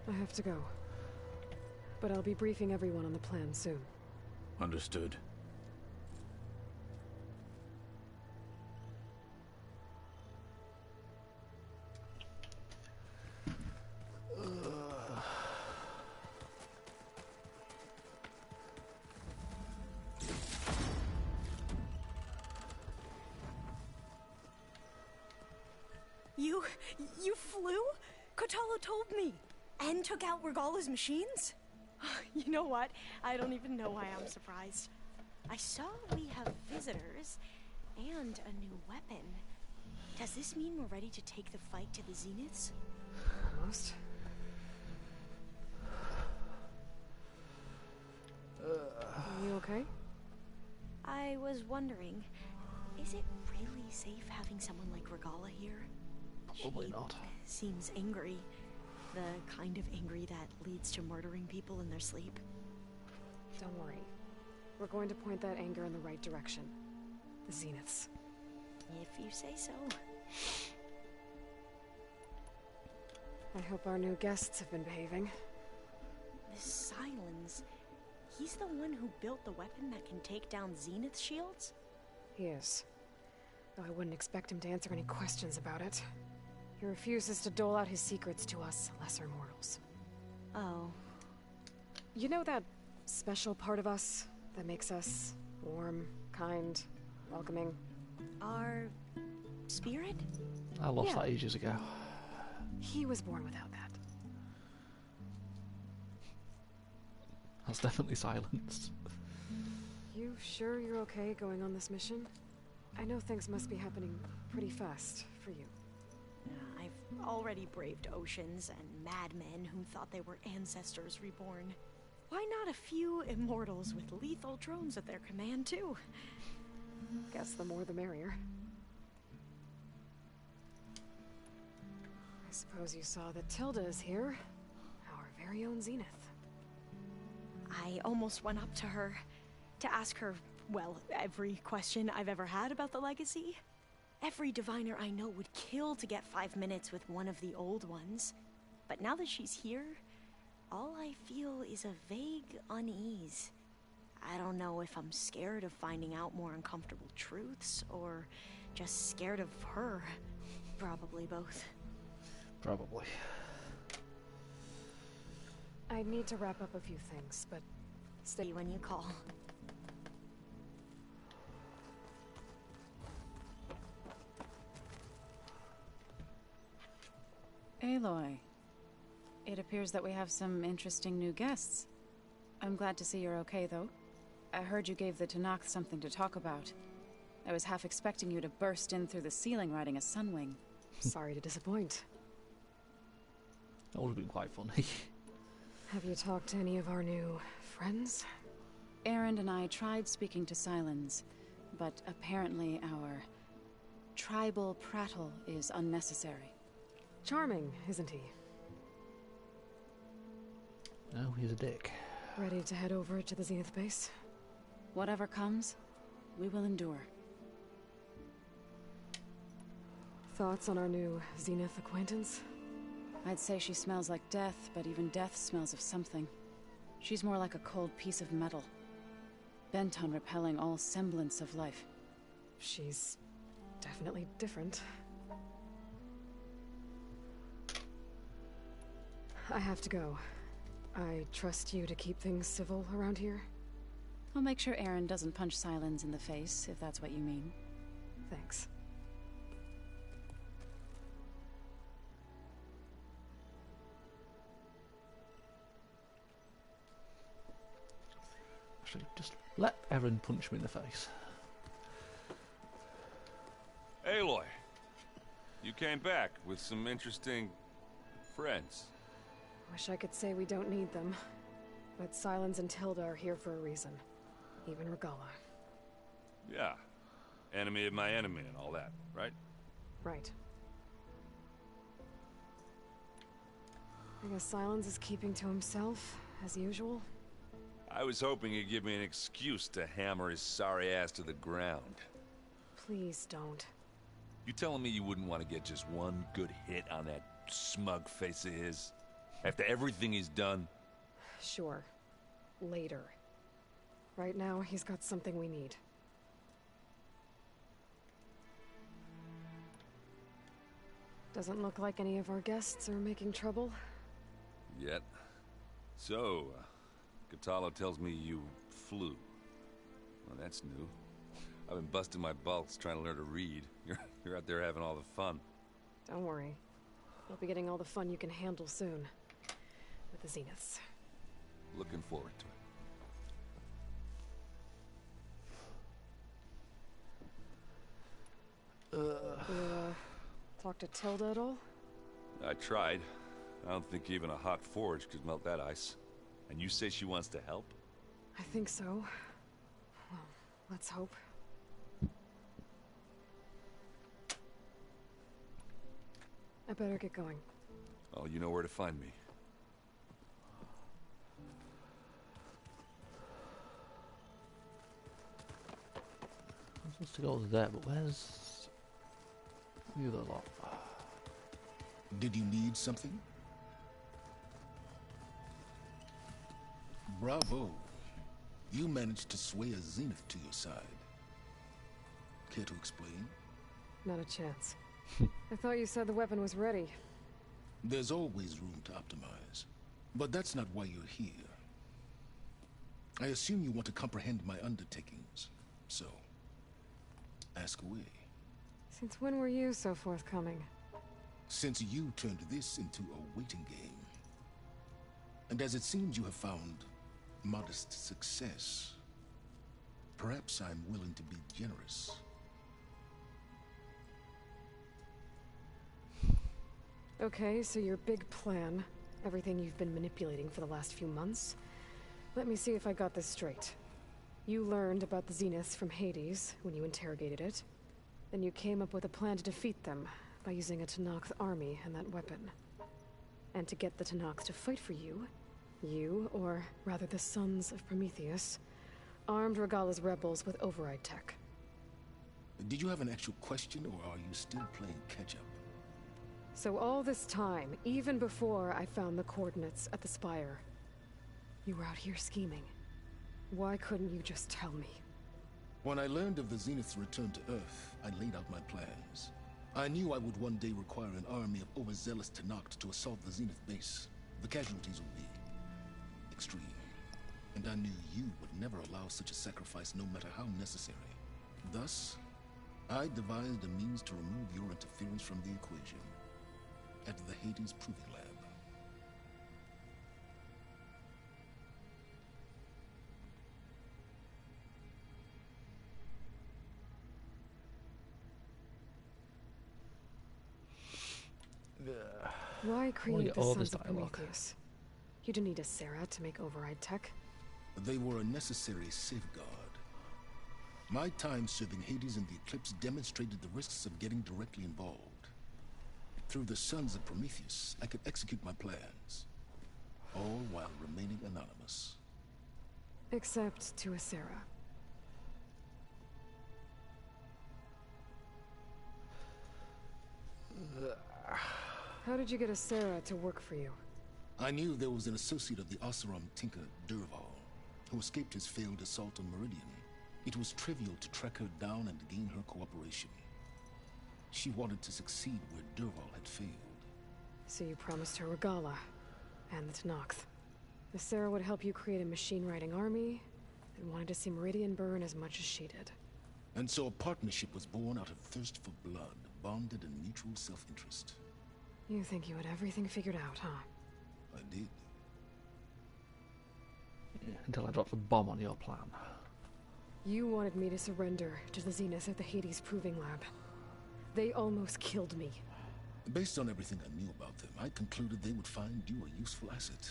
I have to go. But I'll be briefing everyone on the plan soon. Understood. You flew? Kotallo told me. And took out Regalla's machines? You know what? I don't even know why I'm surprised. I saw we have visitors and a new weapon. Does this mean we're ready to take the fight to the Zeniths? Almost. Are you okay? I was wondering, is it really safe having someone like Regalla here? Probably not. Seems angry. The kind of angry that leads to murdering people in their sleep. Don't worry. We're going to point that anger in the right direction. The Zeniths. If you say so. I hope our new guests have been behaving. This Sylens, he's the one who built the weapon that can take down Zenith shields? He is. Though I wouldn't expect him to answer any questions about it. He refuses to dole out his secrets to us lesser mortals. Oh. You know that special part of us that makes us warm, kind, welcoming? Our spirit? I lost Yeah. that ages ago. He was born without that. That's definitely silenced. You sure you're okay going on this mission? I know things must be happening pretty fast for you. I've already braved oceans and madmen who thought they were ancestors reborn. Why not a few immortals with lethal drones at their command, too? Guess the more the merrier. I suppose you saw that Tilda is here. Our very own Zenith. I almost went up to her to ask her, well, every question I've ever had about the legacy. Every diviner I know would kill to get 5 minutes with one of the old ones. But now that she's here, all I feel is a vague unease. I don't know if I'm scared of finding out more uncomfortable truths, or just scared of her. Probably both. Probably. I need to wrap up a few things, but stay when you call. Aloy, it appears that we have some interesting new guests. I'm glad to see you're okay, though. I heard you gave the Tenakth something to talk about. I was half expecting you to burst in through the ceiling riding a Sunwing. Sorry to disappoint. That would have been quite funny. Have you talked to any of our new friends? Erend and I tried speaking to Sylens, but apparently our tribal prattle is unnecessary. Charming, isn't he? No, he's a dick. Ready to head over to the Zenith base? Whatever comes, we will endure. Thoughts on our new Zenith acquaintance? I'd say she smells like death, but even death smells of something. She's more like a cold piece of metal, bent on repelling all semblance of life. She's definitely different. I have to go. I trust you to keep things civil around here? I'll make sure Erend doesn't punch Sylens in the face, if that's what you mean. Thanks. Actually, just let Erend punch me in the face. Aloy, you came back with some interesting friends. Wish I could say we don't need them, but Sylens and Tilda are here for a reason. Even Regalla. Yeah, enemy of my enemy and all that, right? Right. I guess Sylens is keeping to himself, as usual. I was hoping he'd give me an excuse to hammer his sorry ass to the ground. Please don't. You telling me you wouldn't want to get just one good hit on that smug face of his? After everything he's done? Sure. Later. Right now, he's got something we need. Doesn't look like any of our guests are making trouble. Yet. So, Kotallo tells me you flew. Well, that's new. I've been busting my balls trying to learn to read. You're out there having all the fun. Don't worry. You'll be getting all the fun you can handle soon. With the Zeniths. Looking forward to it. Talk to Tilda at all? I tried. I don't think even a hot forge could melt that ice. And you say she wants to help? I think so. Well, let's hope. I better get going. Oh, you know where to find me. I'm supposed to go there, but where's the other lot? Did you need something? Bravo. You managed to sway a Zenith to your side. Care to explain? Not a chance. I thought you said the weapon was ready. There's always room to optimize. But that's not why you're here. I assume you want to comprehend my undertakings. So, ask away. Since when were you so forthcoming? Since you turned this into a waiting game. And as it seems you have found modest success, perhaps I'm willing to be generous. Okay, so your big plan, everything you've been manipulating for the last few months. Let me see if I got this straight. You learned about the Zeniths from Hades when you interrogated it. Then you came up with a plan to defeat them by using a Tenakth army and that weapon. And to get the Tenakth to fight for you, or rather the Sons of Prometheus, armed Regalla's rebels with override tech. Did you have an actual question, or are you still playing catch-up? So all this time, even before I found the coordinates at the Spire, you were out here scheming. Why couldn't you just tell me? When I learned of the Zenith's return to Earth, I laid out my plans. I knew I would one day require an army of overzealous Tenakth to assault the Zenith base. The casualties would be extreme. And I knew you would never allow such a sacrifice, no matter how necessary. Thus, I devised a means to remove your interference from the equation. At the Hades Proving Lab. Why create the all Sons this of dialogue. Prometheus? You didn't need a Sarah to make override tech. They were a necessary safeguard. My time serving Hades in the Eclipse demonstrated the risks of getting directly involved. Through the Sons of Prometheus, I could execute my plans, all while remaining anonymous. Except to a Sarah. How did you get a Sarah to work for you? I knew there was an associate of the Oseram tinker, Derval, who escaped his failed assault on Meridian. It was trivial to track her down and gain her cooperation. She wanted to succeed where Derval had failed. So you promised her Regala and the Tenakth. The Sarah would help you create a machine-riding army and wanted to see Meridian burn as much as she did. And so a partnership was born out of thirst for blood, bonded in mutual self-interest. You think you had everything figured out, huh? I did. Yeah, until I dropped a bomb on your plan. You wanted me to surrender to the Zenith at the Hades Proving Lab. They almost killed me. Based on everything I knew about them, I concluded they would find you a useful asset,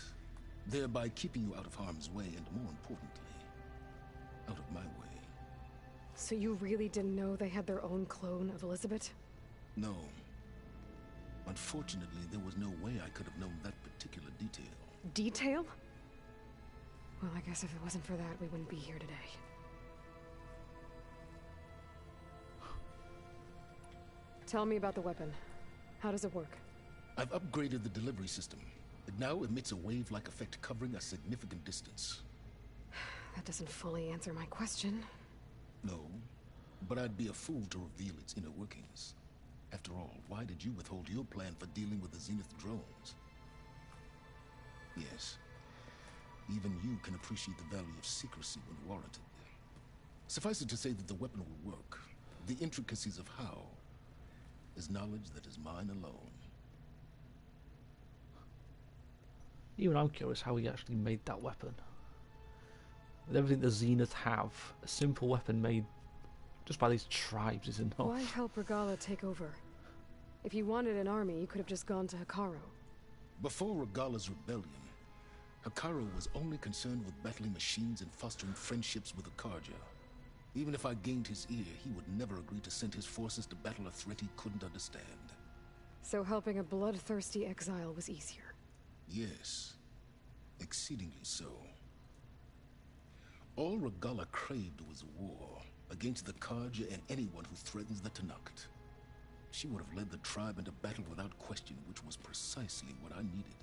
thereby keeping you out of harm's way and, more importantly, out of my way. So you really didn't know they had their own clone of Elizabeth? No. Unfortunately, there was no way I could have known that particular detail. Detail? Well, I guess if it wasn't for that, we wouldn't be here today. Tell me about the weapon. How does it work? I've upgraded the delivery system. It now emits a wave-like effect covering a significant distance. That doesn't fully answer my question. No, but I'd be a fool to reveal its inner workings. After all, why did you withhold your plan for dealing with the Zenith drones? Yes, even you can appreciate the value of secrecy when warranted. Suffice it to say that the weapon will work. The intricacies of how is knowledge that is mine alone. Even I'm curious how he actually made that weapon. With everything the Zenith have, a simple weapon made just by these tribes is enough. Why help Regala take over? If you wanted an army, you could have just gone to Hekarro. Before Regala's rebellion, Hekarro was only concerned with battling machines and fostering friendships with Akarja. Even if I gained his ear, he would never agree to send his forces to battle a threat he couldn't understand. So helping a bloodthirsty exile was easier? Yes, exceedingly so. All Regala craved was war against the Karja and anyone who threatens the Tenakth. She would have led the tribe into battle without question, which was precisely what I needed.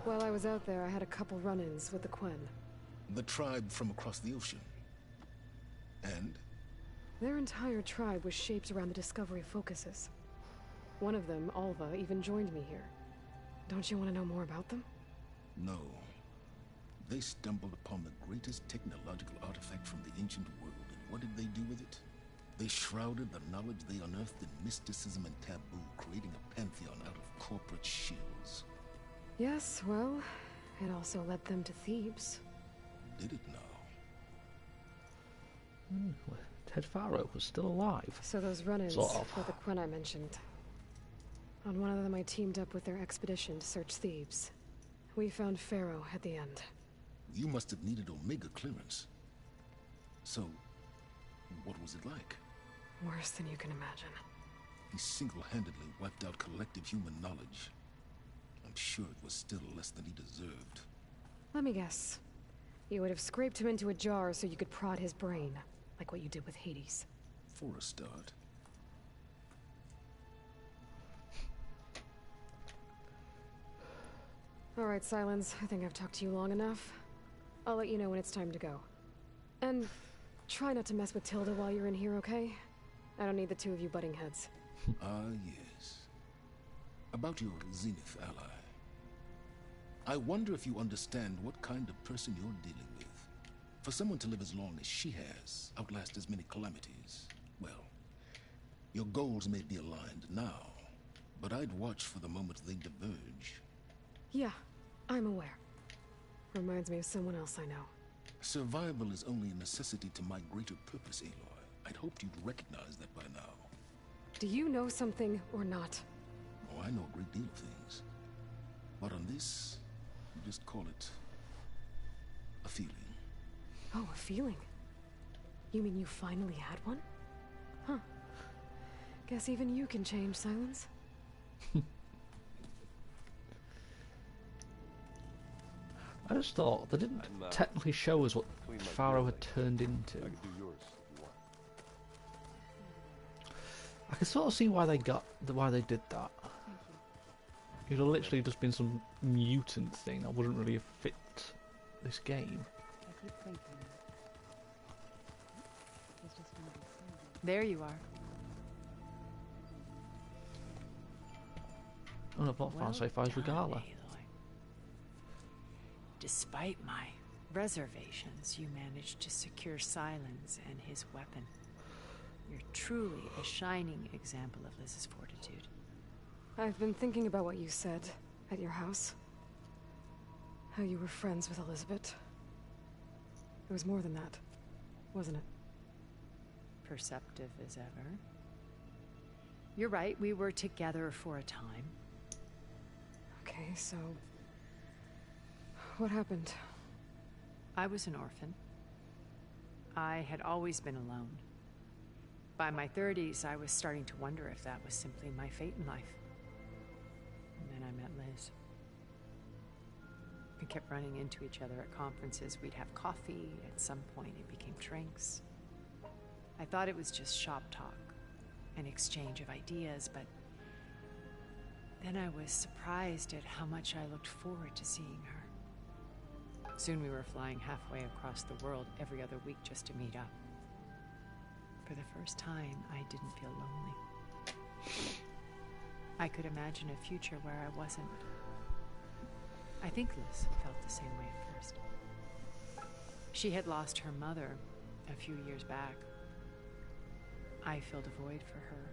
While I was out there, I had a couple run-ins with the Quen. The tribe from across the ocean. And? Their entire tribe was shaped around the Discovery focuses. One of them, Alva, even joined me here. Don't you want to know more about them? No. They stumbled upon the greatest technological artifact from the ancient world, and what did they do with it? They shrouded the knowledge they unearthed in mysticism and taboo, creating a pantheon out of corporate shields. Yes, well, it also led them to Thebes. Did it now? Ted Faro was still alive. So those run-ins Sort of. with the Quen I mentioned. On one of them I teamed up with their expedition to search Thebes. We found Pharaoh at the end. You must have needed Omega clearance. So, what was it like? Worse than you can imagine. He single-handedly wiped out collective human knowledge. I'm sure it was still less than he deserved. Let me guess. You would have scraped him into a jar so you could prod his brain, like what you did with Hades. For a start. All right, Silence. I think I've talked to you long enough. I'll let you know when it's time to go. And try not to mess with Tilda while you're in here, okay? I don't need the two of you butting heads. Yes. About your Zenith ally. I wonder if you understand what kind of person you're dealing with. For someone to live as long as she has, outlast as many calamities, well, your goals may be aligned now, but I'd watch for the moment they diverge. Yeah, I'm aware. Reminds me of someone else I know. Survival is only a necessity to my greater purpose, Aloy. I'd hoped you'd recognize that by now. Do you know something or not? Oh, I know a great deal of things. But on this, you just call it a feeling. Oh, a feeling? You mean you finally had one? Huh. Guess even you can change, Silence. I just thought they didn't technically show us what Pharaoh had turned into. I could sort of see why they did that. It would have literally just been some mutant thing that wouldn't really have fit this game. There you are. Oh no, what found so far is Regala. Despite my reservations, you managed to secure Silence and his weapon. You're truly a shining example of Liz's fortitude. I've been thinking about what you said at your house. How you were friends with Elizabeth. It was more than that, wasn't it? Perceptive as ever. You're right, we were together for a time. Okay, so... what happened? I was an orphan. I had always been alone. By my 30s, I was starting to wonder if that was simply my fate in life. And then I met Liz. We kept running into each other at conferences. We'd have coffee. At some point, it became drinks. I thought it was just shop talk, an exchange of ideas, but then I was surprised at how much I looked forward to seeing her. Soon we were flying halfway across the world every other week just to meet up. For the first time, I didn't feel lonely. I could imagine a future where I wasn't. I think Liz felt the same way at first. She had lost her mother a few years back. I filled a void for her.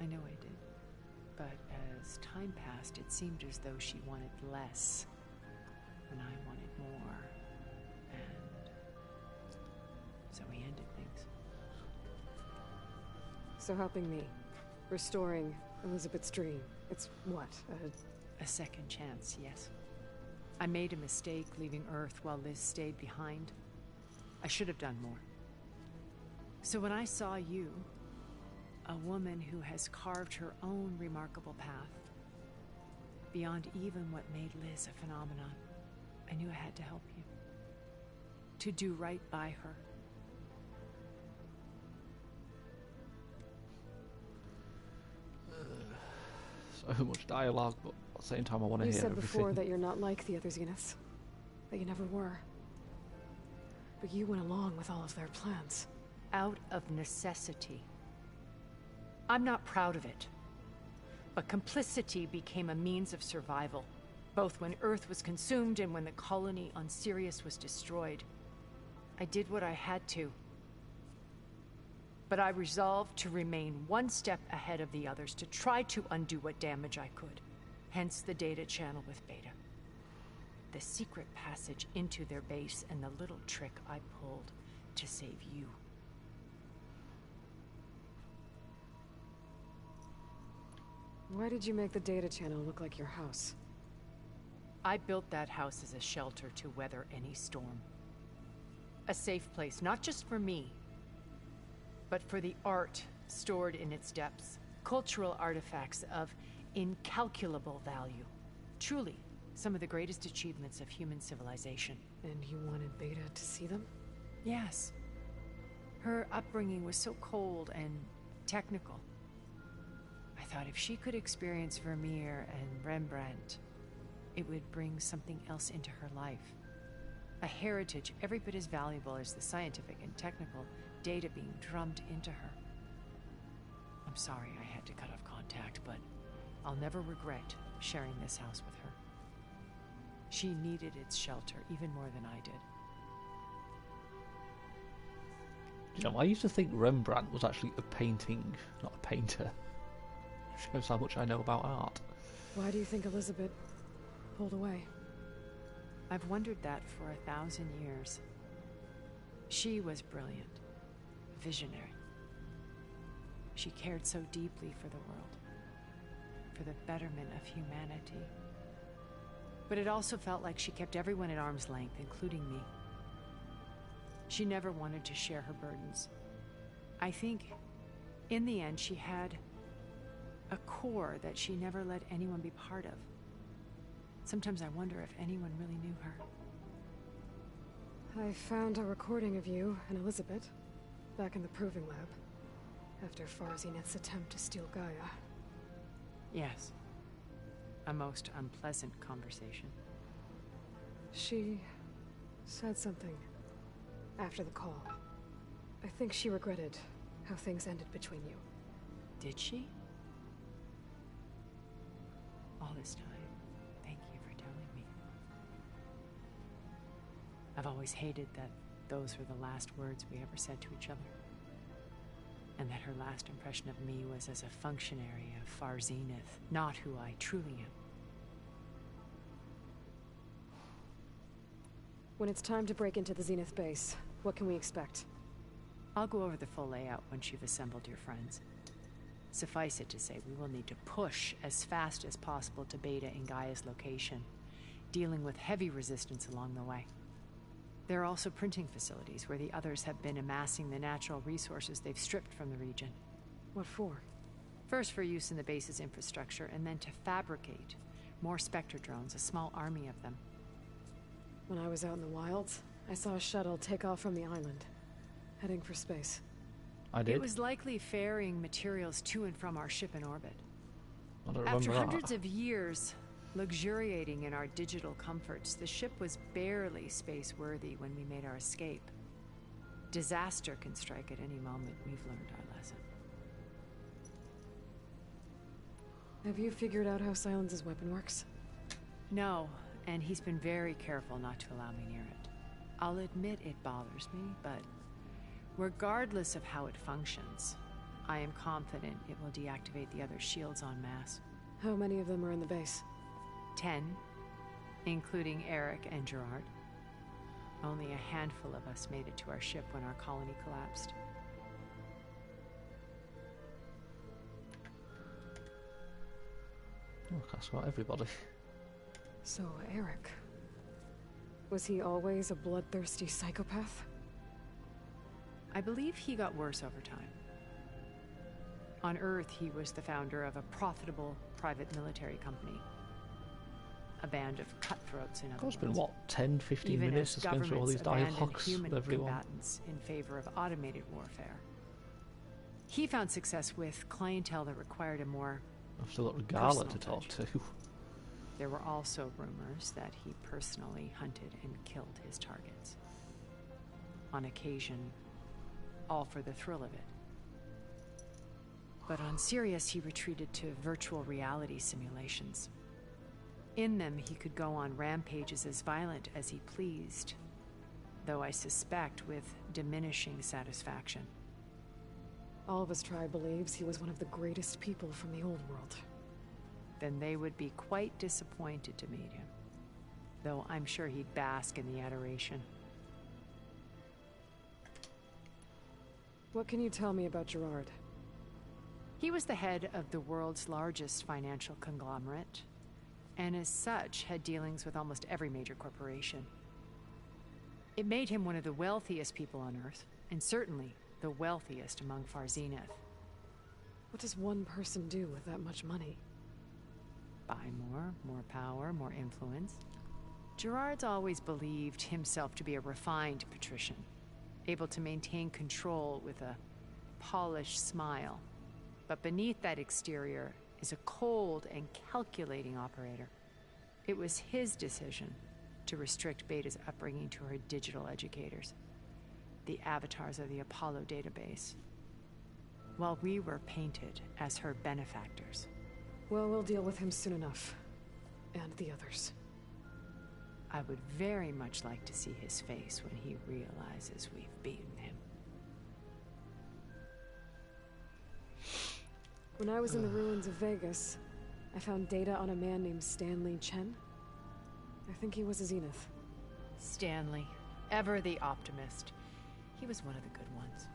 I know I did. But as time passed, it seemed as though she wanted less, and I wanted more. And so we ended things. So helping me, restoring Elizabeth's dream, it's what, a second chance, yes. I made a mistake leaving Earth while Liz stayed behind. I should have done more. So when I saw you, a woman who has carved her own remarkable path, beyond even what made Liz a phenomenon, I knew I had to help you. To do right by her. So much dialogue, but at the same time I want to hear everything. You said before that you're not like the other Zeniths. That you never were. But you went along with all of their plans. Out of necessity. I'm not proud of it. But complicity became a means of survival, both when Earth was consumed and when the colony on Sirius was destroyed. I did what I had to. But I resolved to remain one step ahead of the others, to try to undo what damage I could. Hence the data channel with Beta. The secret passage into their base and the little trick I pulled to save you. Why did you make the data channel look like your house? I built that house as a shelter to weather any storm. A safe place, not just for me, but for the art stored in its depths. Cultural artifacts of incalculable value. Truly, some of the greatest achievements of human civilization. And you wanted Beta to see them? Yes. Her upbringing was so cold and technical. I thought if she could experience Vermeer and Rembrandt, it would bring something else into her life. A heritage every bit as valuable as the scientific and technical data being drummed into her. I'm sorry I had to cut off contact, but I'll never regret sharing this house with her. She needed its shelter even more than I did. You know, I used to think Rembrandt was actually a painting, not a painter. Shows how much I know about art. Why do you think Elizabeth pulled away? I've wondered that for 1,000 years. She was brilliant, visionary. She cared so deeply for the world, for the betterment of humanity. But it also felt like she kept everyone at arm's length, including me. She never wanted to share her burdens. I think, in the end, she had a core that she never let anyone be part of. Sometimes I wonder if anyone really knew her. I found a recording of you and Elizabeth back in the proving lab after Farzineth's attempt to steal Gaia. Yes. A most unpleasant conversation. She said something after the call. I think she regretted how things ended between you. Did she? All this time, thank you for telling me. I've always hated that those were the last words we ever said to each other. And that her last impression of me was as a functionary of Far Zenith, not who I truly am. When it's time to break into the Zenith base, what can we expect? I'll go over the full layout once you've assembled your friends. Suffice it to say, we will need to push as fast as possible to Beta and Gaia's location, dealing with heavy resistance along the way. There are also printing facilities where the others have been amassing the natural resources they've stripped from the region. What for? First for use in the base's infrastructure, and then to fabricate more Spectre drones, a small army of them. When I was out in the wilds, I saw a shuttle take off from the island, heading for space. I did? It was likely ferrying materials to and from our ship in orbit. I don't After remember hundreds that. of years luxuriating in our digital comforts, the ship was barely space-worthy when we made our escape. Disaster can strike at any moment. We've learned our lesson. Have you figured out how Silence's weapon works? No, and he's been very careful not to allow me near it. I'll admit it bothers me, but regardless of how it functions, I am confident it will deactivate the other shields en masse. How many of them are in the base? 10, including Eric and Gerard. Only a handful of us made it to our ship when our colony collapsed. Look, that's got everybody. So, Eric. Was he always a bloodthirsty psychopath? I believe he got worse over time. On Earth, he was the founder of a profitable private military company. A band of cutthroats, in other words. It's been, what, 10, 15 Even minutes as to go through all these governments abandoned dialogues human with everyone. combatants in favor of automated warfare. He found success with clientele that required a more I've still got Regala personal to talk touch. to. There were also rumors that he personally hunted and killed his targets. On occasion, all for the thrill of it. But on Sirius, he retreated to virtual reality simulations. In them, he could go on rampages as violent as he pleased, though I suspect with diminishing satisfaction. Alva's tribe believes he was one of the greatest people from the old world. Then they would be quite disappointed to meet him, though I'm sure he'd bask in the adoration. What can you tell me about Gerard? He was the head of the world's largest financial conglomerate, and as such had dealings with almost every major corporation. It made him one of the wealthiest people on Earth, and certainly the wealthiest among Far Zenith. What does one person do with that much money? Buy more power, more influence. Gerard's always believed himself to be a refined patrician, able to maintain control with a polished smile. But beneath that exterior is a cold and calculating operator. It was his decision to restrict Beta's upbringing to her digital educators, the avatars of the Apollo database, while we were painted as her benefactors. Well, we'll deal with him soon enough. And the others. I would very much like to see his face when he realizes we've beaten him. When I was in the ruins of Vegas, I found data on a man named Stanley Chen. I think he was a Zenith. Stanley, ever the optimist. He was one of the good ones.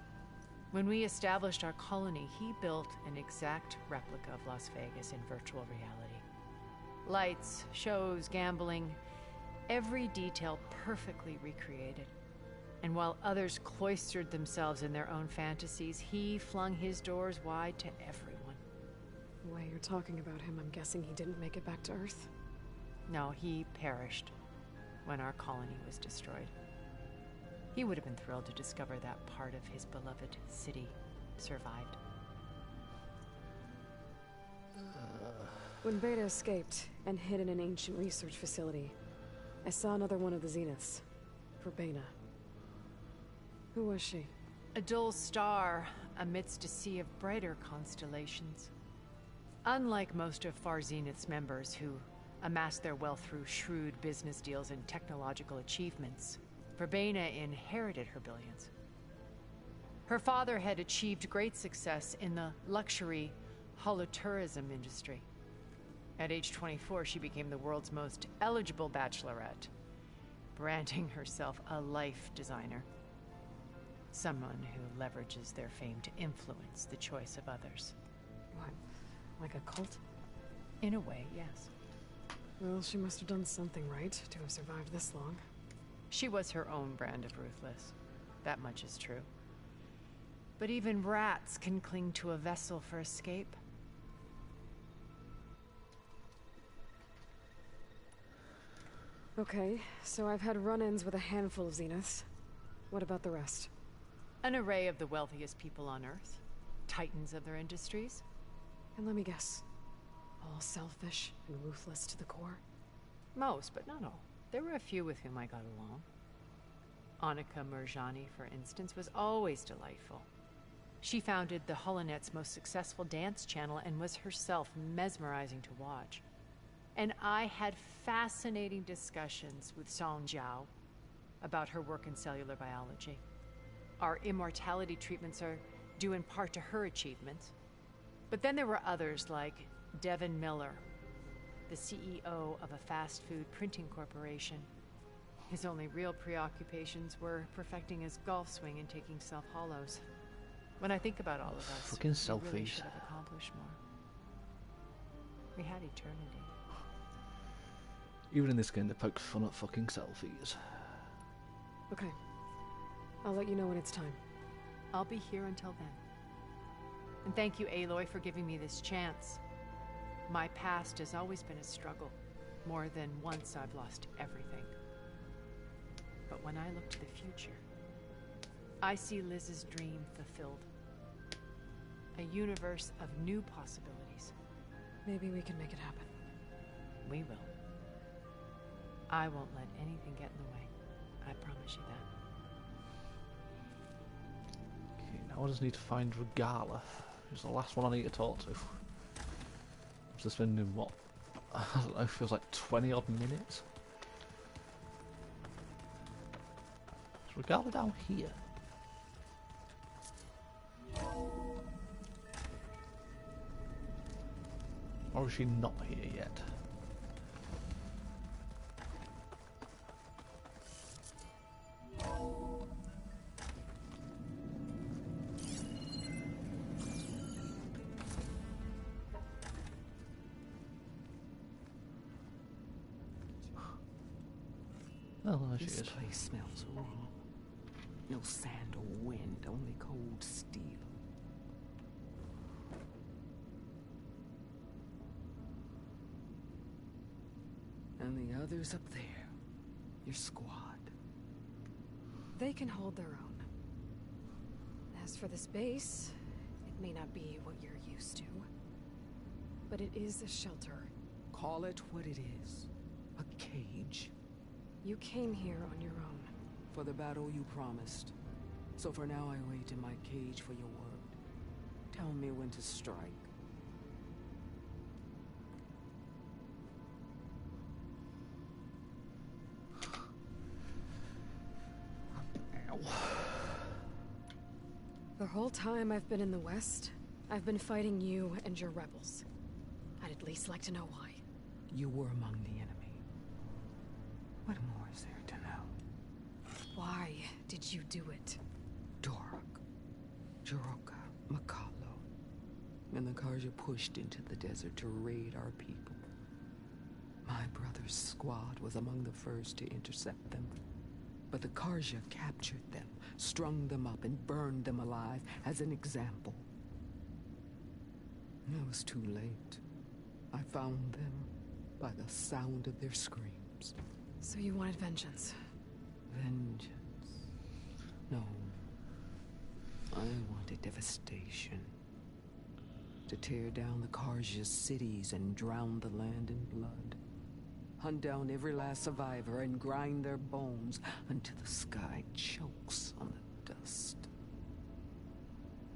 When we established our colony, he built an exact replica of Las Vegas in virtual reality. Lights, shows, gambling, every detail perfectly recreated. And while others cloistered themselves in their own fantasies, he flung his doors wide to everyone. The way you're talking about him, I'm guessing he didn't make it back to Earth? No, he perished when our colony was destroyed. He would have been thrilled to discover that part of his beloved city survived. When Beta escaped and hid in an ancient research facility, I saw another one of the Zeniths. Verbena. Who was she? A dull star amidst a sea of brighter constellations. Unlike most of Far Zenith's members who amassed their wealth through shrewd business deals and technological achievements, Verbena inherited her billions. Her father had achieved great success in the luxury holotourism industry. At age 24, she became the world's most eligible bachelorette, branding herself a life designer. Someone who leverages their fame to influence the choice of others. What? Like a cult? In a way, yes. Well, she must have done something right to have survived this long. She was her own brand of ruthless. That much is true. But even rats can cling to a vessel for escape. Okay, so I've had run-ins with a handful of Zeniths. What about the rest? An array of the wealthiest people on Earth. Titans of their industries. And let me guess. All selfish and ruthless to the core? Most, but not all. There were a few with whom I got along. Annika Murjani, for instance, was always delightful. She founded the Holonet's most successful dance channel and was herself mesmerizing to watch. And I had fascinating discussions with Song Jiao about her work in cellular biology. Our immortality treatments are due in part to her achievements. But then there were others like Devin Miller, the CEO of a fast food printing corporation. His only real preoccupations were perfecting his golf swing and taking self-hollows. When I think about all of us, fucking we really selfies. should have accomplished more. We had eternity. Even in this game, they poke fun at fucking selfies. Okay. I'll let you know when it's time. I'll be here until then. And thank you, Aloy, for giving me this chance. My past has always been a struggle. More than once I've lost everything. But when I look to the future, I see Liz's dream fulfilled. A universe of new possibilities. Maybe we can make it happen. We will. I won't let anything get in the way. I promise you that. Okay, now I just need to find Regala, who's the last one I need to talk to. I've just been in what? I don't know, feels like 20 odd minutes. Is Regala down here? Or is she not here yet? Oh, there she This is. place smells wrong. No sand or wind, only cold steel. And the others up there, your squad. They can hold their own. As for this base, it may not be what you're used to. But it is a shelter. Call it what it is. A cage. You came here on your own. For the battle you promised. So for now I wait in my cage for your word. Tell me when to strike. The whole time I've been in the West, I've been fighting you and your rebels. I'd at least like to know why. You were among the enemy. What more is there to know? Why did you do it? Dark. Jaroka, Makalo, and the Karja pushed into the desert to raid our people. My brother's squad was among the first to intercept them, but the Karja captured them, strung them up, and burned them alive as an example. It was too late. I found them by the sound of their screams. So you wanted vengeance? Vengeance? No. I wanted devastation. To tear down the Karja's cities and drown the land in blood. Hunt down every last survivor and grind their bones until the sky chokes on the dust.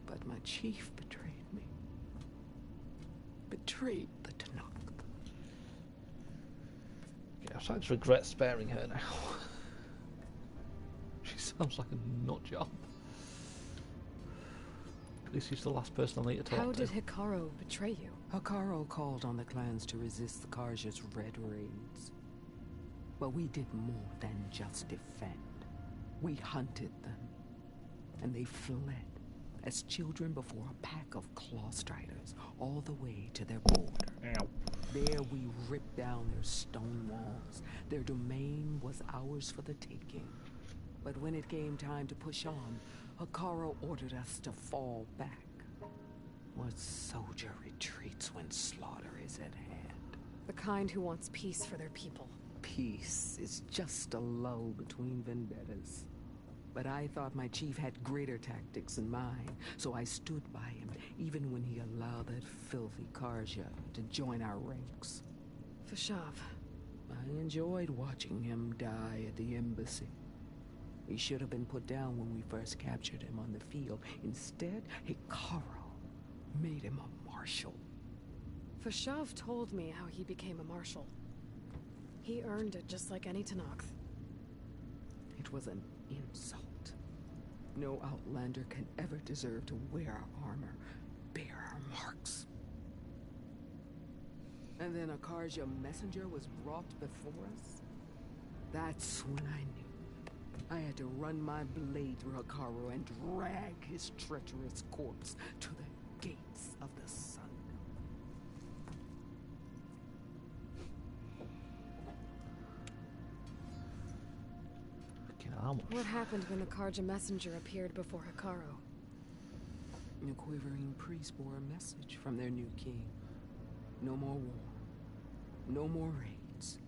But my chief betrayed me. Betrayed the Tenakth. Yeah, I'm starting to regret sparing her now. She sounds like a nut job. At least he's the last person I need to talk to. How did Hekarro betray you? Hekarro called on the clans to resist the Karja's red raids. But we did more than just defend. We hunted them, and they fled as children before a pack of claw striders all the way to their border. Ow. There we ripped down their stone walls. Their domain was ours for the taking. But when it came time to push on, Hekarro ordered us to fall back. What soldier retreats when slaughter is at hand? The kind who wants peace for their people. Peace is just a lull between vendettas. But I thought my chief had greater tactics in mind, so I stood by him, even when he allowed that filthy Karja to join our ranks. Fashav. I enjoyed watching him die at the embassy. He should have been put down when we first captured him on the field. Instead, Hekarro made him a marshal. Fashav told me how he became a marshal. He earned it just like any Tenakth. It was an insult. No Outlander can ever deserve to wear our armor, bear our marks. And then a Karja messenger was brought before us? That's when I knew. I had to run my blade through Hekarro and drag his treacherous corpse to the gates of the sun. What happened when the Karja messenger appeared before Hekarro? The quivering priest bore a message from their new king. No more war. No more raids.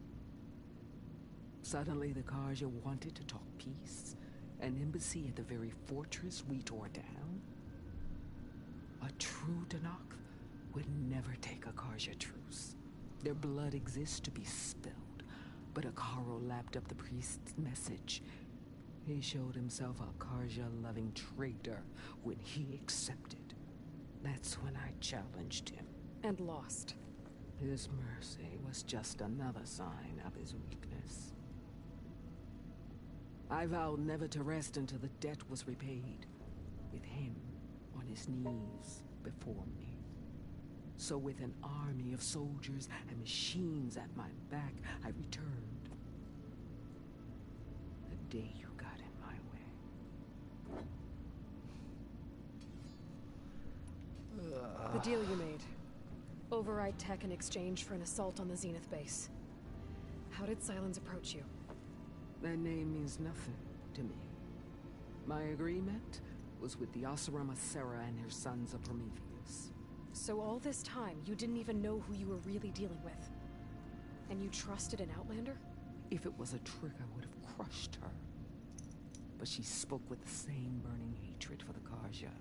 Suddenly the Karja wanted to talk peace. An embassy at the very fortress we tore down. A true Tenakth would never take a Karja truce. Their blood exists to be spilled. But Hekarro lapped up the priest's message. He showed himself a Karja-loving traitor when he accepted. That's when I challenged him. And lost. His mercy was just another sign of his weakness. I vowed never to rest until the debt was repaid, with him on his knees before me. So with an army of soldiers and machines at my back, I returned. The day you got in my way. The deal you made. Override tech in exchange for an assault on the Zenith base. How did Sylens approach you? That name means nothing to me. My agreement was with the Oseram Asera and her sons of Prometheus. So all this time, you didn't even know who you were really dealing with? And you trusted an Outlander? If it was a trick, I would have crushed her. But she spoke with the same burning hatred for the Karja.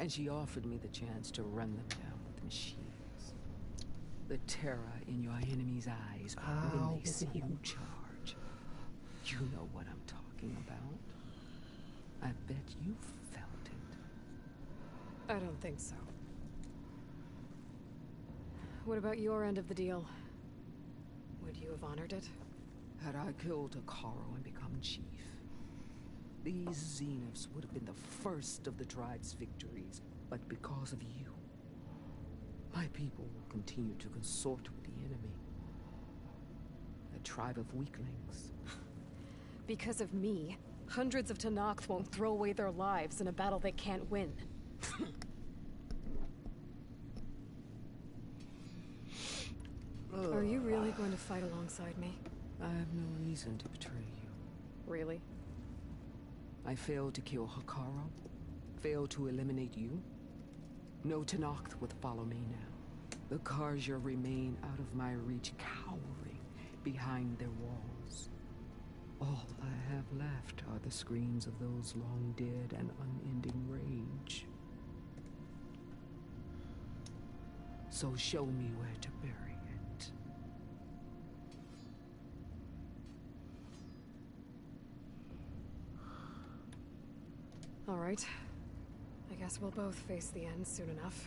And she offered me the chance to run them down with machines. The terror in your enemy's eyes when they see you charge. You know what I'm talking about. I bet you felt it. I don't think so. What about your end of the deal? Would you have honored it? Had I killed Hekarro and become chief, these Zeniths would have been the first of the tribe's victories. But because of you, my people will continue to consort with the enemy. A tribe of weaklings. Because of me, Hundreds of Tenakth won't throw away their lives in a battle they can't win. Are you really going to fight alongside me? I have no reason to betray you. Really? I failed to kill Hekarro, failed to eliminate you. No Tenakth would follow me now. The Carja remain out of my reach, cowering behind their walls. All I have left are the screams of those long dead and unending rage. So show me where to bury it. All right. I guess we'll both face the end soon enough.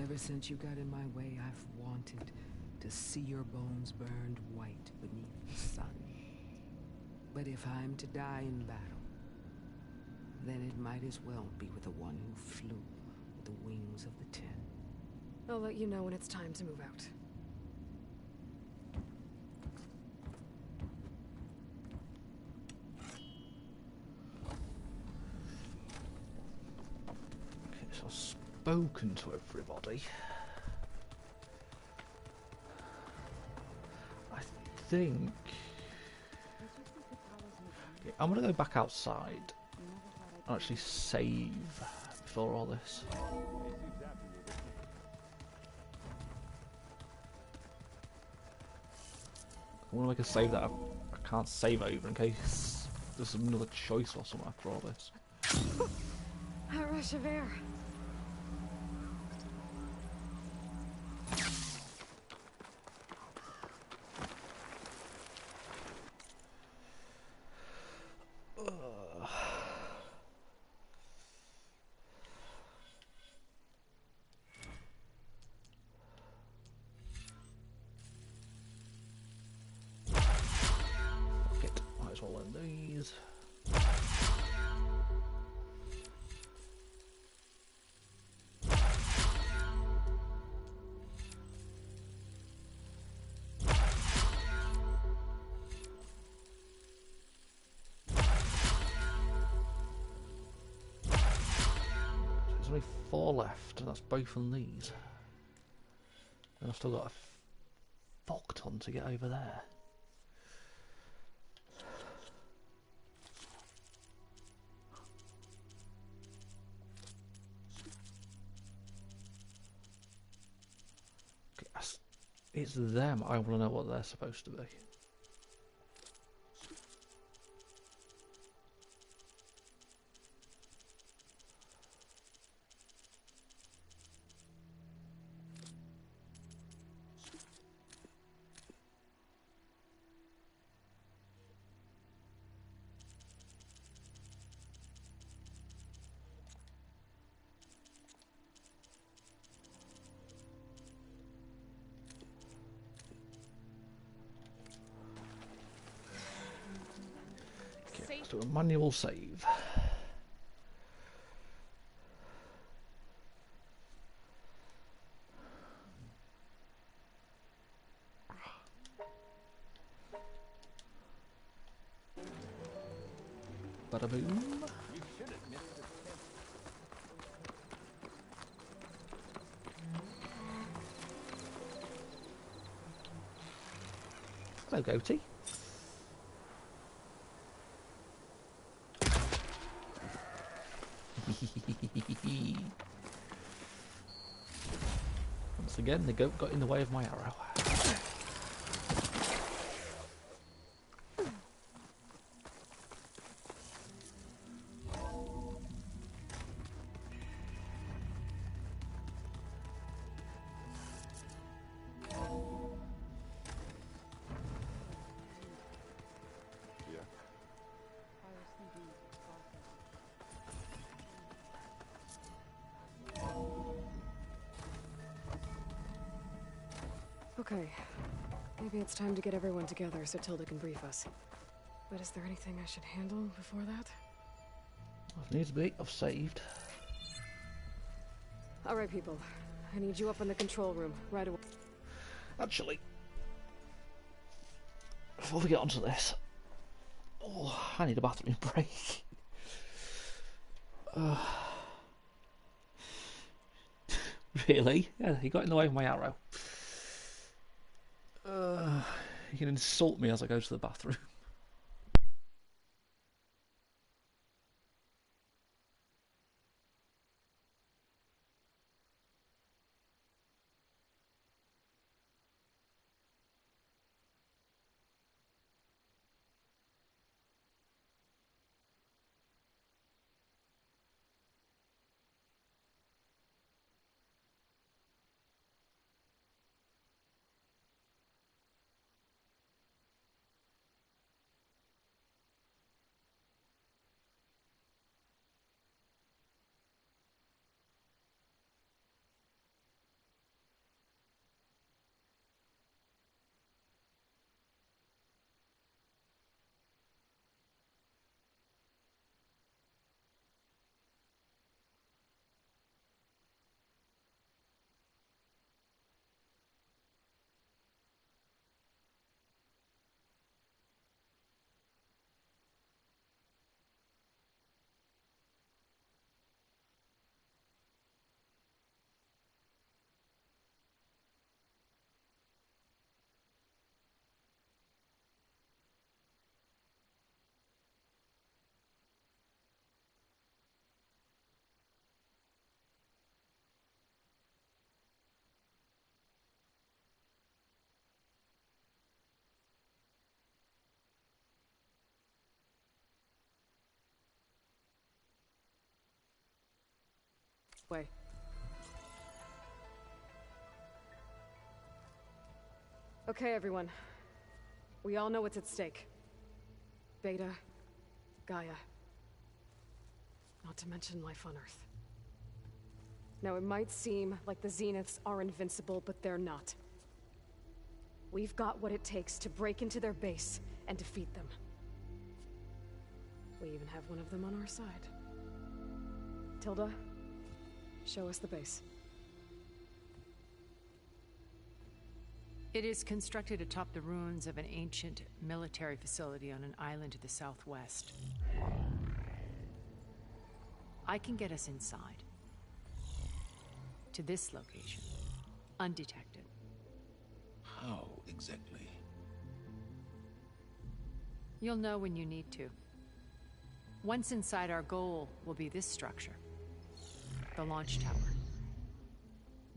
Ever since you got in my way, I've wanted to see your bones burned white beneath the sun. But if I'm to die in battle, then it might as well be with the one who flew with the wings of the Ten. I'll let you know when it's time to move out. Okay, so I've spoken to everybody. I think... Okay, I'm gonna go back outside and actually save before all this. I want to make a save that I can't save over in case there's another choice or something after all this. A rush of air. There's only 4 left, and that's both on these. And I've still got a fuck ton to get over there. Okay, it's them. I want to know what they're supposed to be. Let's do a manual save. Bada boom. Hello, Goatee. Once again, the goat got in the way of my arrow. Okay, maybe it's time to get everyone together so Tilda can brief us. But is there anything I should handle before that? If needs be, I've saved. Alright, people. I need you up in the control room right away. Actually, before we get onto this, Oh, I need a bathroom break. Really? Yeah, he got in the way of my arrow. You can insult me as I go to the bathroom. Way. Okay, everyone. We all know what's at stake. Beta, Gaia. Not to mention life on Earth. Now, it might seem like the Zeniths are invincible, but they're not. We've got what it takes to break into their base and defeat them. We even have one of them on our side. Tilda, show us the base. It is constructed atop the ruins of an ancient military facility on an island to the southwest. I can get us inside. To this location. Undetected. How exactly? You'll know when you need to. Once inside, our goal will be this structure. The launch tower.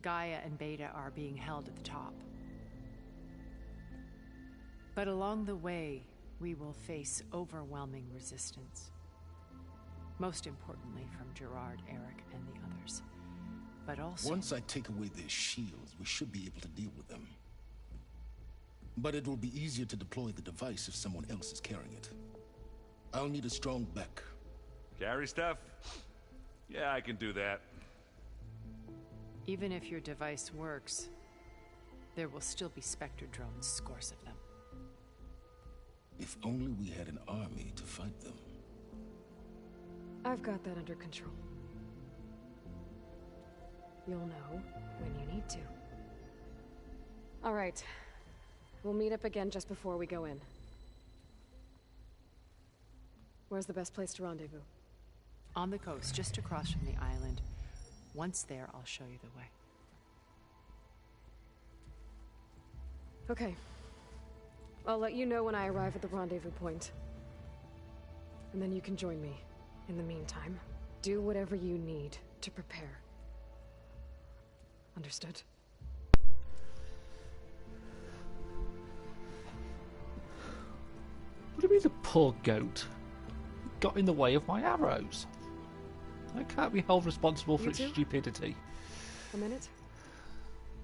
Gaia and Beta are being held at the top. But along the way, we will face overwhelming resistance. Most importantly from Gerard, Eric, and the others. But also... Once I take away their shields, we should be able to deal with them. But it will be easier to deploy the device if someone else is carrying it. I'll need a strong back. Carry stuff? Yeah, I can do that. Even if your device works, there will still be Spectre drones, scores of them. If only we had an army to fight them. I've got that under control. You'll know when you need to. All right. We'll meet up again just before we go in. Where's the best place to rendezvous? On the coast, just across from the island. Once there, I'll show you the way. Okay. I'll let you know when I arrive at the rendezvous point. And then you can join me. In the meantime, do whatever you need to prepare. Understood? What do you mean the poor goat got in the way of my arrows? I can't be held responsible for its stupidity. A minute?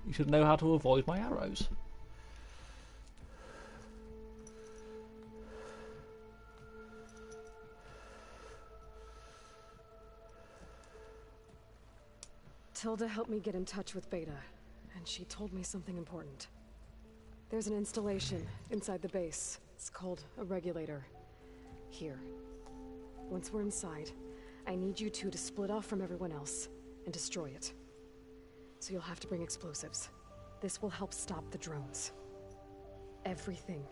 You should know how to avoid my arrows. Tilda helped me get in touch with Beta, and she told me something important. There's an installation inside the base. It's called a regulator. Here. Once we're inside, I need you two to split off from everyone else and destroy it. So you'll have to bring explosives. This will help stop the drones. Everything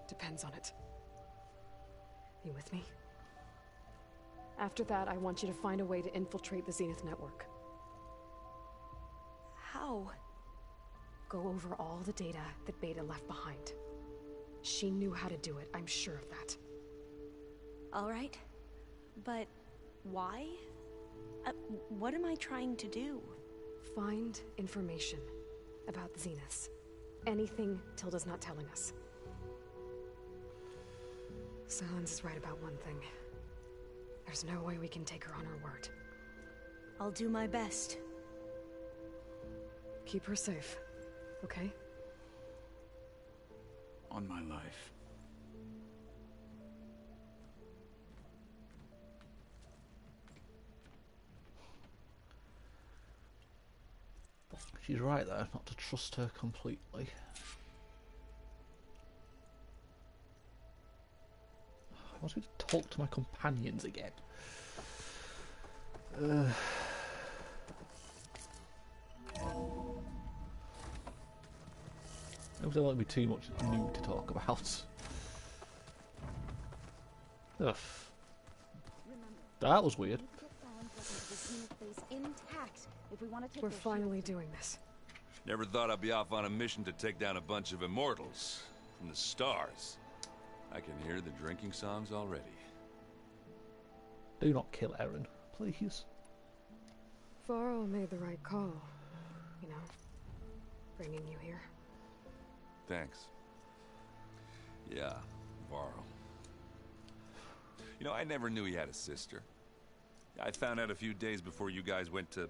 depends on it. You with me? After that, I want you to find a way to infiltrate the Zenith network. How? Go over all the data that Beta left behind. She knew how to do it, I'm sure of that. All right. But why? What am I trying to do? Find information about the Zeniths. Anything Tilda's not telling us. Sylens is right about one thing. There's no way we can take her on her word. I'll do my best. Keep her safe, okay? On my life. She's right there, not to trust her completely. I want me to talk to my companions again. There won't be too much new to talk about. Ugh. That was weird. We're finally doing this. Never thought I'd be off on a mission to take down a bunch of immortals from the stars. I can hear the drinking songs already. Do not kill Erin, please. Varl made the right call, you know, bringing you here. Thanks. Yeah, Varl. You know, I never knew he had a sister. I found out a few days before you guys went to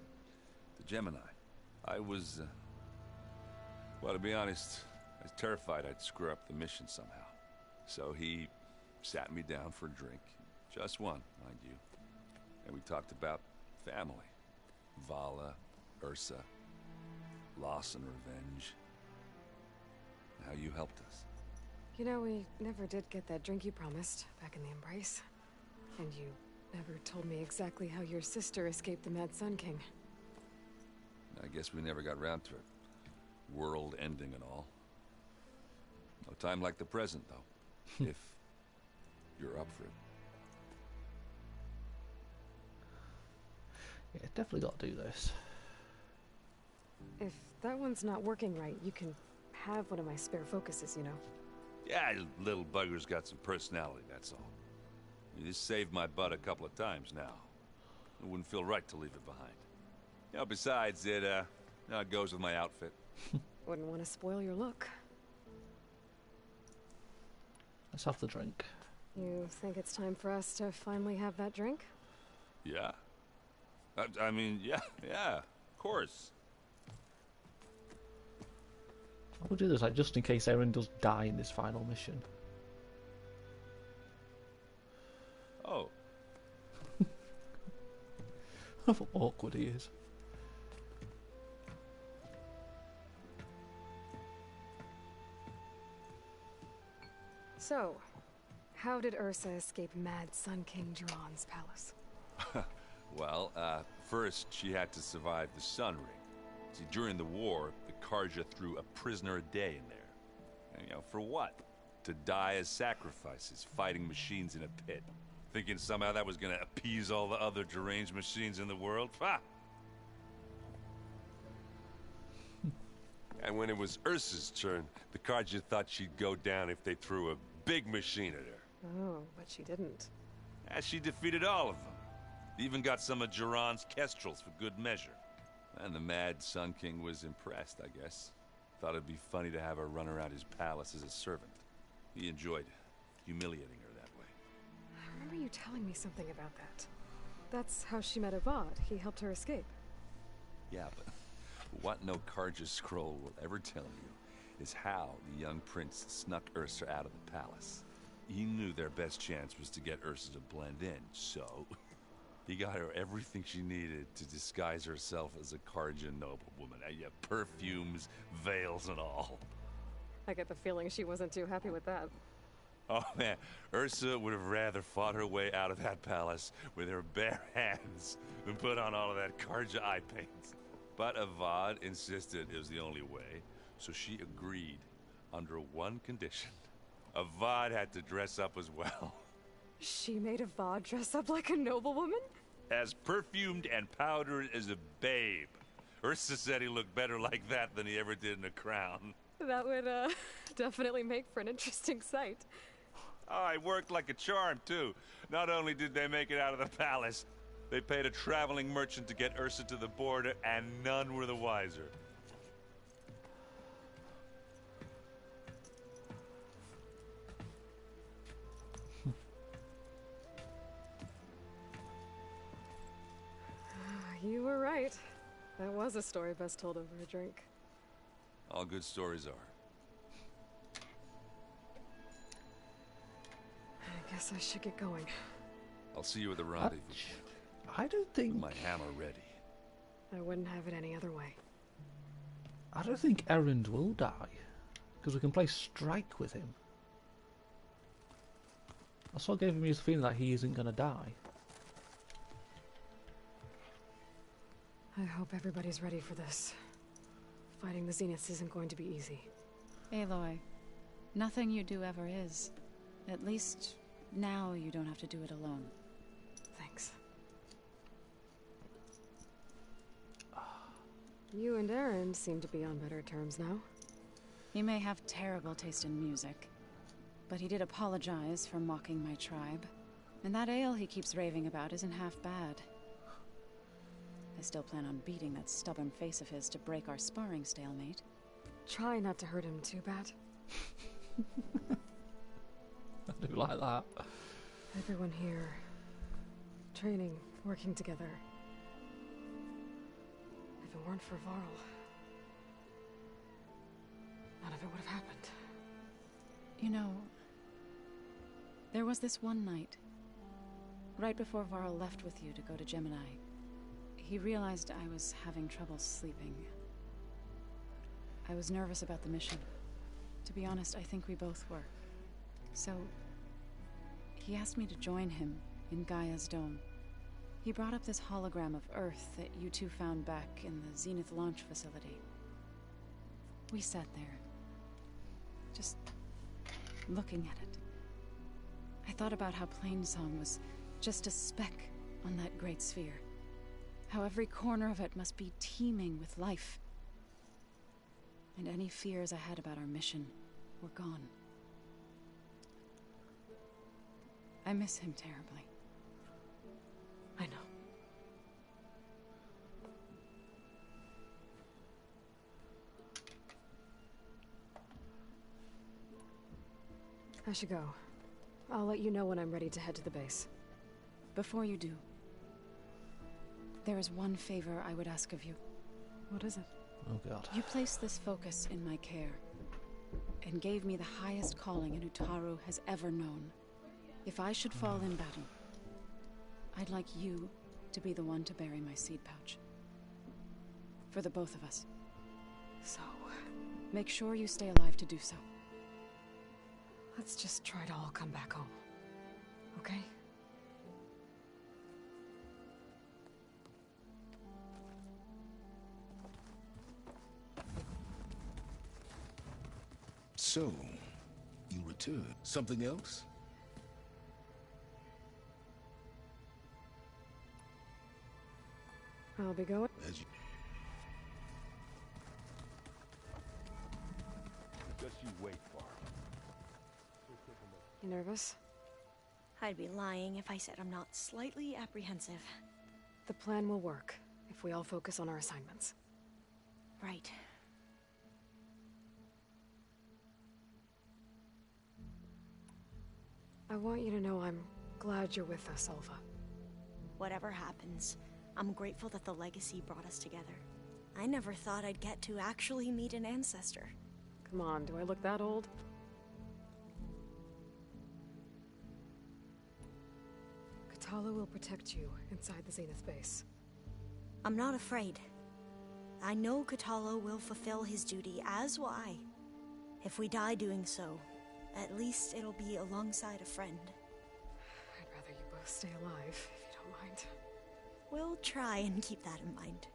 Gemini. I was, well, to be honest, I was terrified I'd screw up the mission somehow. So he sat me down for a drink. Just one, mind you. And we talked about family. Vala, Ursa, loss and revenge. How you helped us. You know, we never did get that drink you promised back in the Embrace. And you never told me exactly how your sister escaped the Mad Sun King. I guess we never got round to it. World ending and all. No time like the present, though. If you're up for it. Yeah, definitely got to do this. If that one's not working right, you can have one of my spare focuses, you know. Yeah, little bugger's got some personality, that's all. You just saved my butt a couple of times now. It wouldn't feel right to leave it behind. You know, besides, it goes with my outfit. Wouldn't want to spoil your look. Let's have the drink. You think it's time for us to finally have that drink? Yeah. I mean, yeah, of course. We'll do this, like, just in case Erin does die in this final mission. Oh. How awkward he is. So, how did Ursa escape Mad Sun King Jiran's palace? Well, first she had to survive the Sun Ring. See, during the war, the Carja threw a prisoner a day in there. And, you know, for what? To die as sacrifices, fighting machines in a pit. Thinking somehow that was gonna appease all the other deranged machines in the world? Ha! And when it was Ursa's turn, the Carja thought she'd go down if they threw a big machine at her. Oh, but she didn't. And she defeated all of them. Even got some of Jiran's kestrels for good measure. And the Mad Sun King was impressed, I guess. Thought it'd be funny to have her run around his palace as a servant. He enjoyed humiliating her that way. I remember you telling me something about that. That's how she met Avad. He helped her escape. Yeah, but what no Carja scroll will ever tell you is how the young prince snuck Ursa out of the palace. He knew their best chance was to get Ursa to blend in, so he got her everything she needed to disguise herself as a Carja noblewoman. Yeah, perfumes, veils, and all. I get the feeling she wasn't too happy with that. Oh man, Ursa would have rather fought her way out of that palace with her bare hands than put on all of that Carja eye paint. But Avad insisted it was the only way, so she agreed under one condition. Avad had to dress up as well. She made Ava dress up like a noblewoman? As perfumed and powdered as a babe. Ursa said he looked better like that than he ever did in a crown. That would, definitely make for an interesting sight. Oh, it worked like a charm, too. Not only did they make it out of the palace, they paid a traveling merchant to get Ursa to the border, and none were the wiser. You were right. That was a story best told over a drink. All good stories are. I guess I should get going. I'll see you at the rendezvous. I don't think... My hammer ready. I wouldn't have it any other way. I don't think Erend will die. Because we can play strike with him. That's what gave me the feeling that he isn't going to die. I hope everybody's ready for this. Fighting the Zeniths isn't going to be easy. Aloy, nothing you do ever is. At least, now you don't have to do it alone. Thanks. You and Erend seem to be on better terms now. He may have terrible taste in music, but he did apologize for mocking my tribe. And that ale he keeps raving about isn't half bad. I still plan on beating that stubborn face of his to break our sparring stalemate. Try not to hurt him too bad. I do like that. Everyone here, training, working together. If it weren't for Varl, none of it would have happened. You know, there was this one night, right before Varl left with you to go to Gemini. He realized I was having trouble sleeping. I was nervous about the mission. To be honest, I think we both were. So, he asked me to join him in Gaia's dome. He brought up this hologram of Earth that you two found back in the Zenith launch facility. We sat there, just looking at it. I thought about how Plainsong was just a speck on that great sphere. How every corner of it must be teeming with life. And any fears I had about our mission were gone. I miss him terribly. I know. I should go. I'll let you know when I'm ready to head to the base. Before you do, there is one favor I would ask of you. What is it? Oh god. You placed this focus in my care, and gave me the highest calling an Utaru has ever known. If I should fall in battle, I'd like you to be the one to bury my seed pouch. For the both of us. So, make sure you stay alive to do so. Let's just try to all come back home. Okay? So, you return. Something else? I'll be going. As you... Just you wait, Varl. You nervous? I'd be lying if I said I'm not slightly apprehensive. The plan will work, if we all focus on our assignments. Right. I want you to know I'm glad you're with us, Alva. Whatever happens, I'm grateful that the legacy brought us together. I never thought I'd get to actually meet an ancestor. Come on, do I look that old? Kotallo will protect you inside the Zenith base. I'm not afraid. I know Kotallo will fulfill his duty, as will I. If we die doing so, at least it'll be alongside a friend. I'd rather you both stay alive, if you don't mind. We'll try and keep that in mind.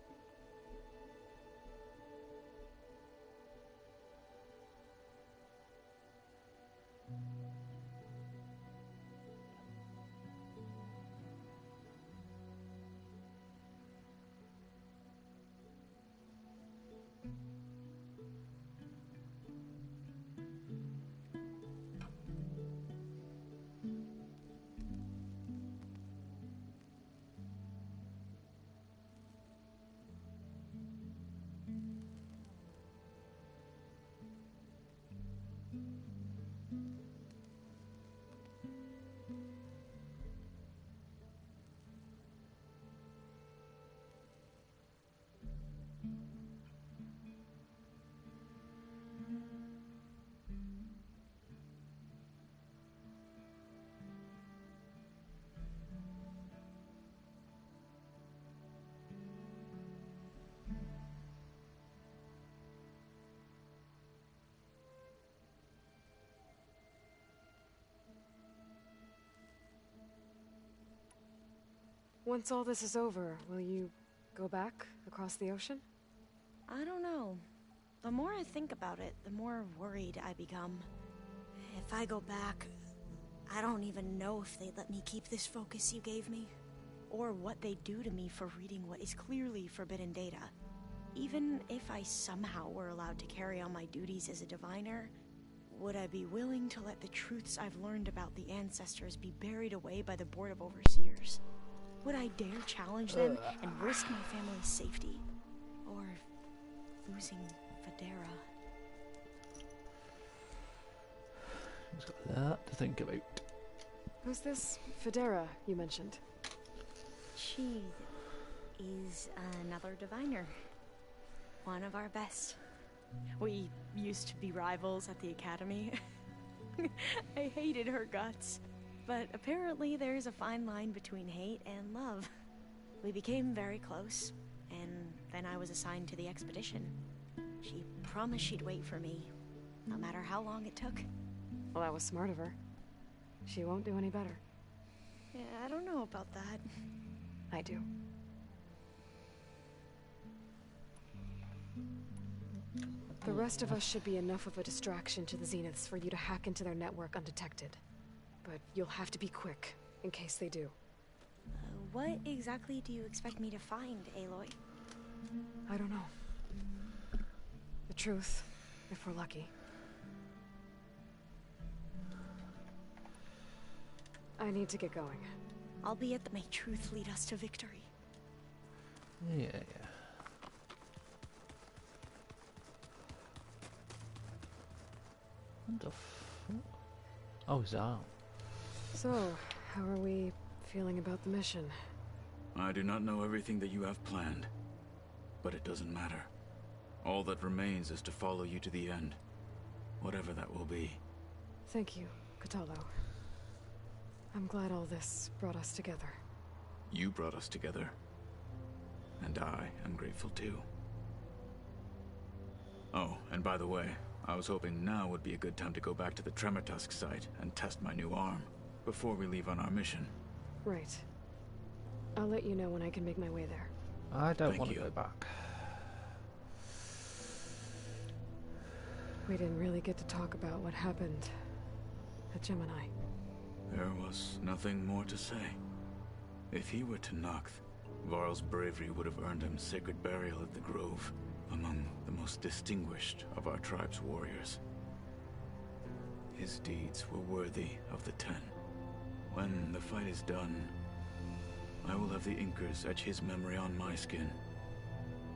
Once all this is over, will you go back across the ocean? I don't know. The more I think about it, the more worried I become. If I go back, I don't even know if they'd let me keep this focus you gave me, or what they'd do to me for reading what is clearly forbidden data. Even if I somehow were allowed to carry on my duties as a diviner, would I be willing to let the truths I've learned about the ancestors be buried away by the Board of Overseers? Would I dare challenge them and risk my family's safety? Or losing Federa? He's got that to think about. Who's this Federa you mentioned? She is another diviner. One of our best. We used to be rivals at the academy. I hated her guts. But apparently there's a fine line between hate and love. We became very close, and then I was assigned to the expedition. She promised she'd wait for me, no matter how long it took. Well, that was smart of her. She won't do any better. Yeah, I don't know about that. I do. The rest of us should be enough of a distraction to the Zeniths for you to hack into their network undetected. But you'll have to be quick, in case they do. What exactly do you expect me to find, Aloy? I don't know. The truth, if we're lucky. I need to get going. Albeit that may truth lead us to victory. Yeah. What the fuck? Oh, Zal. So, how are we feeling about the mission? I do not know everything that you have planned, but it doesn't matter. All that remains is to follow you to the end, whatever that will be. Thank you, Kotallo. I'm glad all this brought us together. You brought us together, and I am grateful too. Oh, and by the way, I was hoping now would be a good time to go back to the Tremortusk site and test my new arm, before we leave on our mission. Right. I'll let you know when I can make my way there. I don't want to go back. We didn't really get to talk about what happened at Gemini. There was nothing more to say. If he were Tenakth, Varl's bravery would have earned him sacred burial at the Grove, among the most distinguished of our tribe's warriors. His deeds were worthy of the Ten. When the fight is done, I will have the Inkers etch his memory on my skin,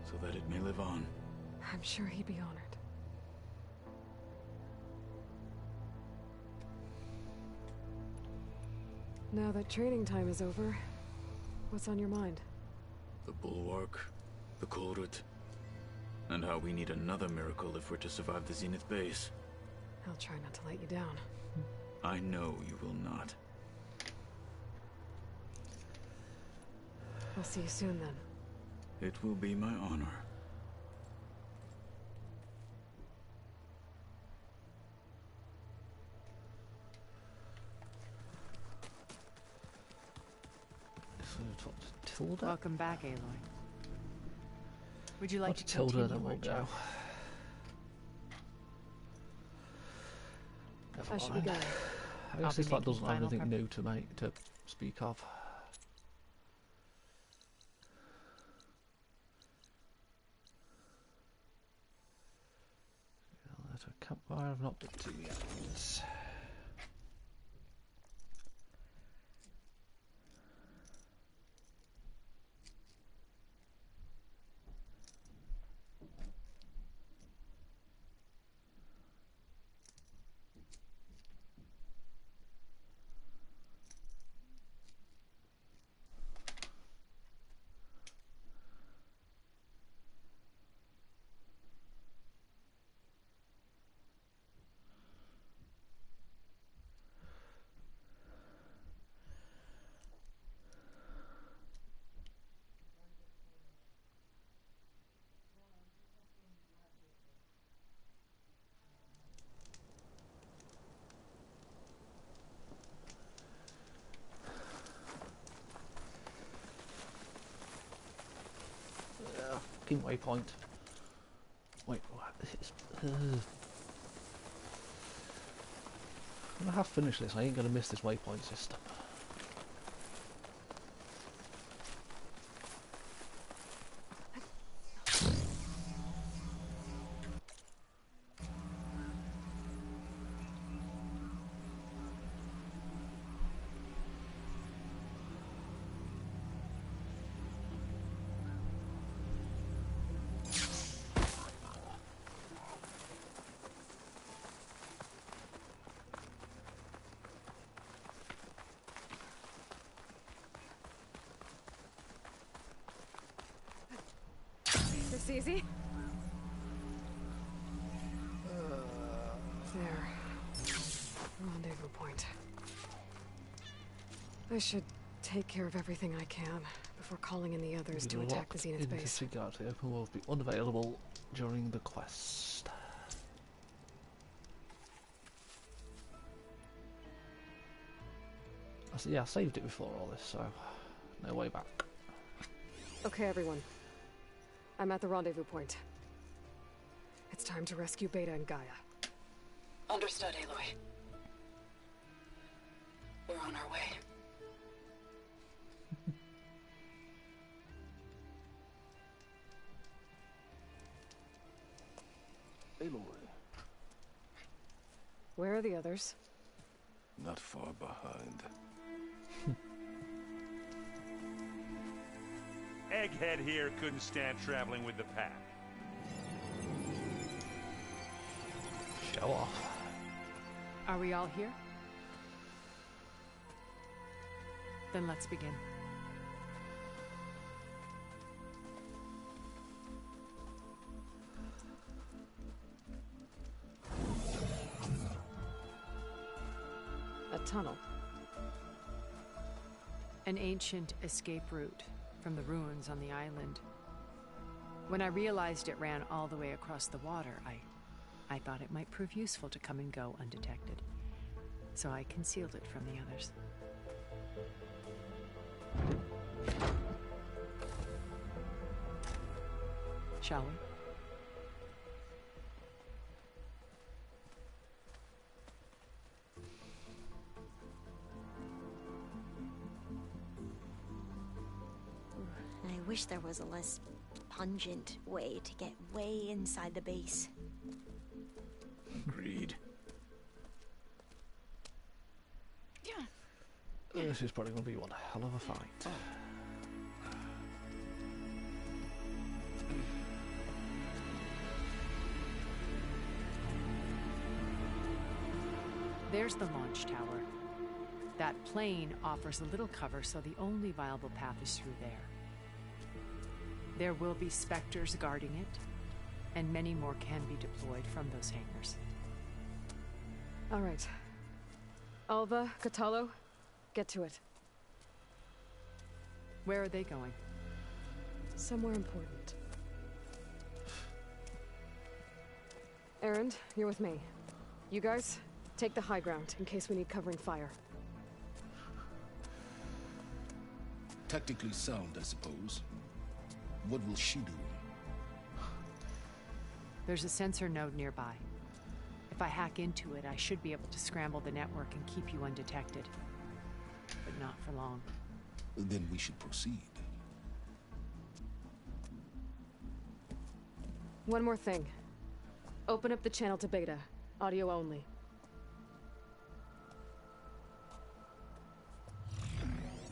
so that it may live on. I'm sure he'd be honored. Now that training time is over, what's on your mind? The Bulwark, the Kulrut, and how we need another miracle if we're to survive the Zenith base. I'll try not to let you down. I know you will not. I'll see you soon then. It will be my honor. Tilda? Welcome back, Aloy. Would you like to Tilda, continue then we'll our go. job? Never I should be mind. going. I guess I'll be this like making doesn't have final anything new to speak of. At a campfire I've not been to yet. fucking waypoint. Wait, what? I'm gonna have to finish this. I ain't gonna miss this waypoint system. This easy? There. Rendezvous point. I should take care of everything I can before calling in the others to attack the Zenith base. Disregard the open world will be unavailable during the quest. Yeah, I saved it before all this, so no way back. Okay, everyone. I'm at the rendezvous point. It's time to rescue Beta and Gaia. Understood, Aloy. We're on our way. Aloy. Where are the others? Not far behind. Egghead here couldn't stand traveling with the pack. Show off. Are we all here? Then let's begin. A tunnel. An ancient escape route from the ruins on the island. When I realized it ran all the way across the water, I thought it might prove useful to come and go undetected. So I concealed it from the others. Shall we? I wish there was a less pungent way to get way inside the base. Agreed. This is probably going to be one hell of a fight. There's the launch tower. That plane offers a little cover, so the only viable path is through there. There will be Spectres guarding it, and many more can be deployed from those hangars. All right. Alva, Kotallo, get to it. Where are they going? Somewhere important. Erend, you're with me. You guys, take the high ground in case we need covering fire. Tactically sound, I suppose. What will she do? There's a sensor node nearby. If I hack into it, I should be able to scramble the network and keep you undetected. But not for long. Then we should proceed. One more thing. Open up the channel to Beta. Audio only.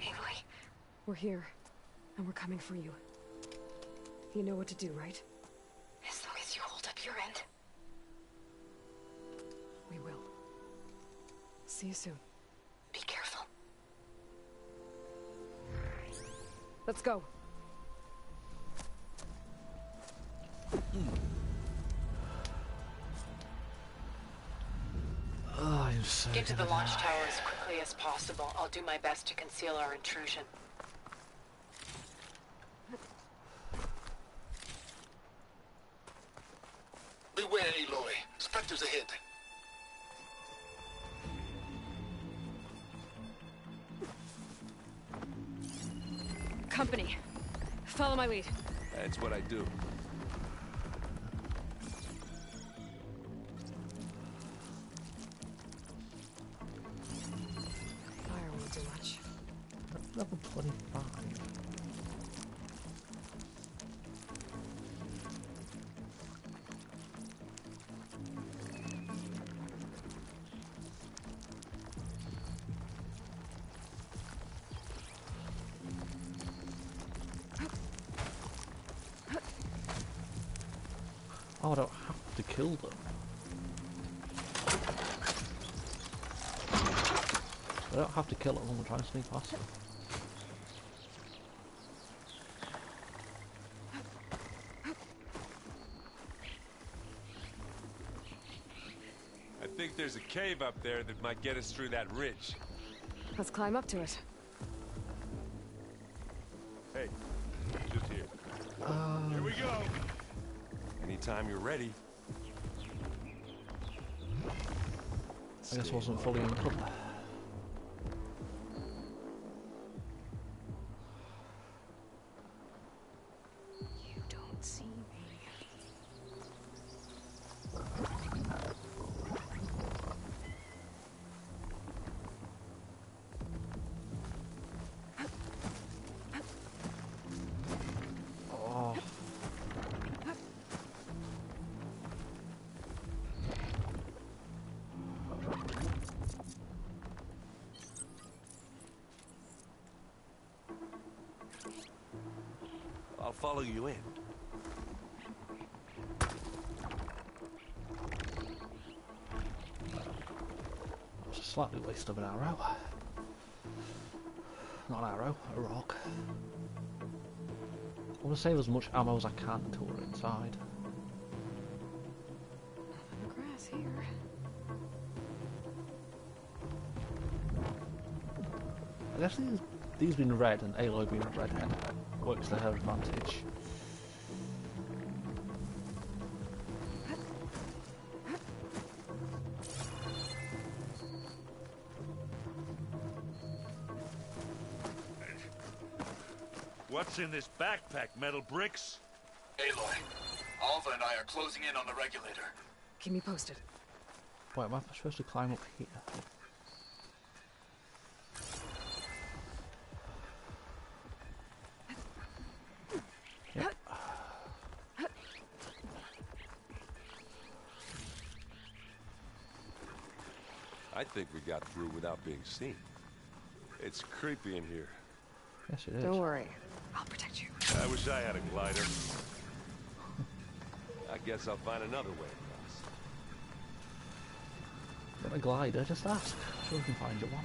Aloy. We're here, and we're coming for you. You know what to do, right? As long as you hold up your end. We will. See you soon. Be careful. Let's go. Oh, I'm so Get to the gonna launch die. tower as quickly as possible. I'll do my best to conceal our intrusion. Beware, Aloy. Spectres ahead. Company. Follow my lead. That's what I do. Fire won't do much. That's level 25. Oh, I don't have to kill them. I don't have to kill them, I'm trying to sneak past them. I think there's a cave up there that might get us through that ridge. Let's climb up to it. Hey, just here. Here we go. Anytime you're ready. I guess I wasn't fully in cover. You don't see me. Oh. I'll follow you in. It's a slightly waste of an arrow. Not an arrow, a rock. I want to save as much ammo as I can until we're inside. Nothing but grass here. I guess these being red and Aloy being a redhead works to her advantage. What's in this backpack, metal bricks? Aloy, Alva and I are closing in on the regulator. Keep me posted. Wait, am I supposed to climb up here? Yep. I think we got through without being seen. It's creepy in here. Yes, it is. Don't worry. I'll protect you. I wish I had a glider. I guess I'll find another way across. Got a glider? Just ask. Sure we can find you one.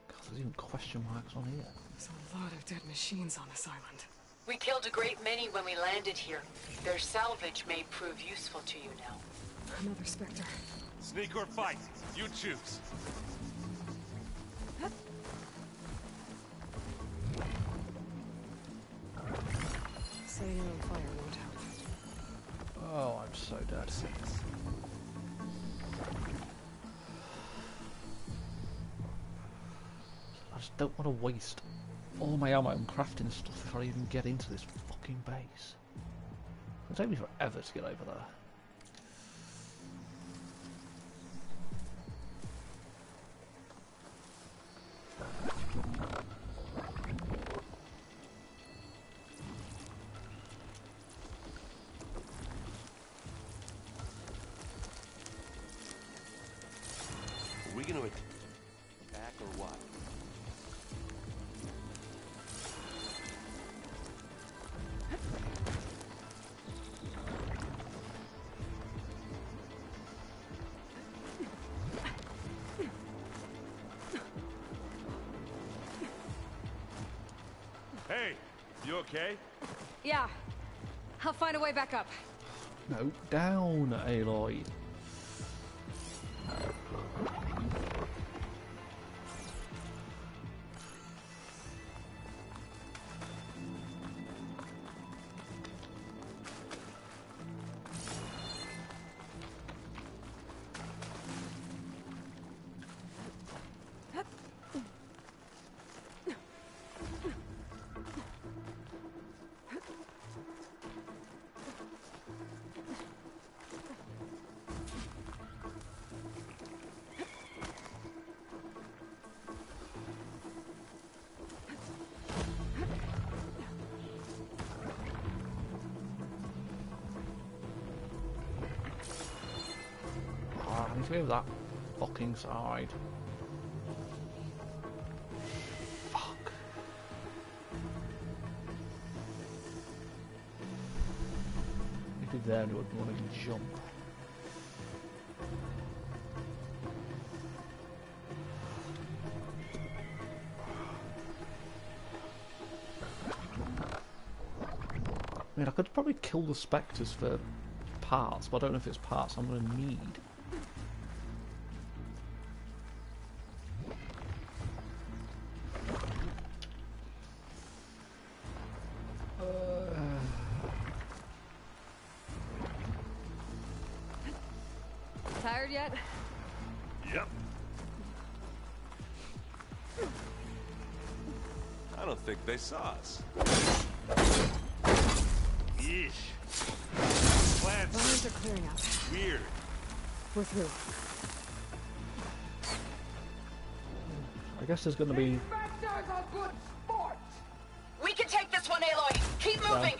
God, there's even question marks on here. There's a lot of dead machines on this island. We killed a great many when we landed here. Their salvage may prove useful to you now. Another Spectre. Sneak or fight, you choose. Setting it on fire won't help. Oh, I'm so dead. I just don't want to waste all my ammo and crafting stuff before I even get into this fucking base. It'll take me forever to get over there. Are we gonna attack or what? Hey, you okay? Yeah. I'll find a way back up. No, down, Aloy. through that fucking side. Fuck. If you're there, you would want to jump. I mean, I could probably kill the spectres for parts, but I don't know if it's parts I'm going to need. Tired yet? Yep. I don't think they saw us. Yeesh. Lines are clearing out. Weird. We're through. I guess there's going to be... We can take this one, Aloy. Keep moving.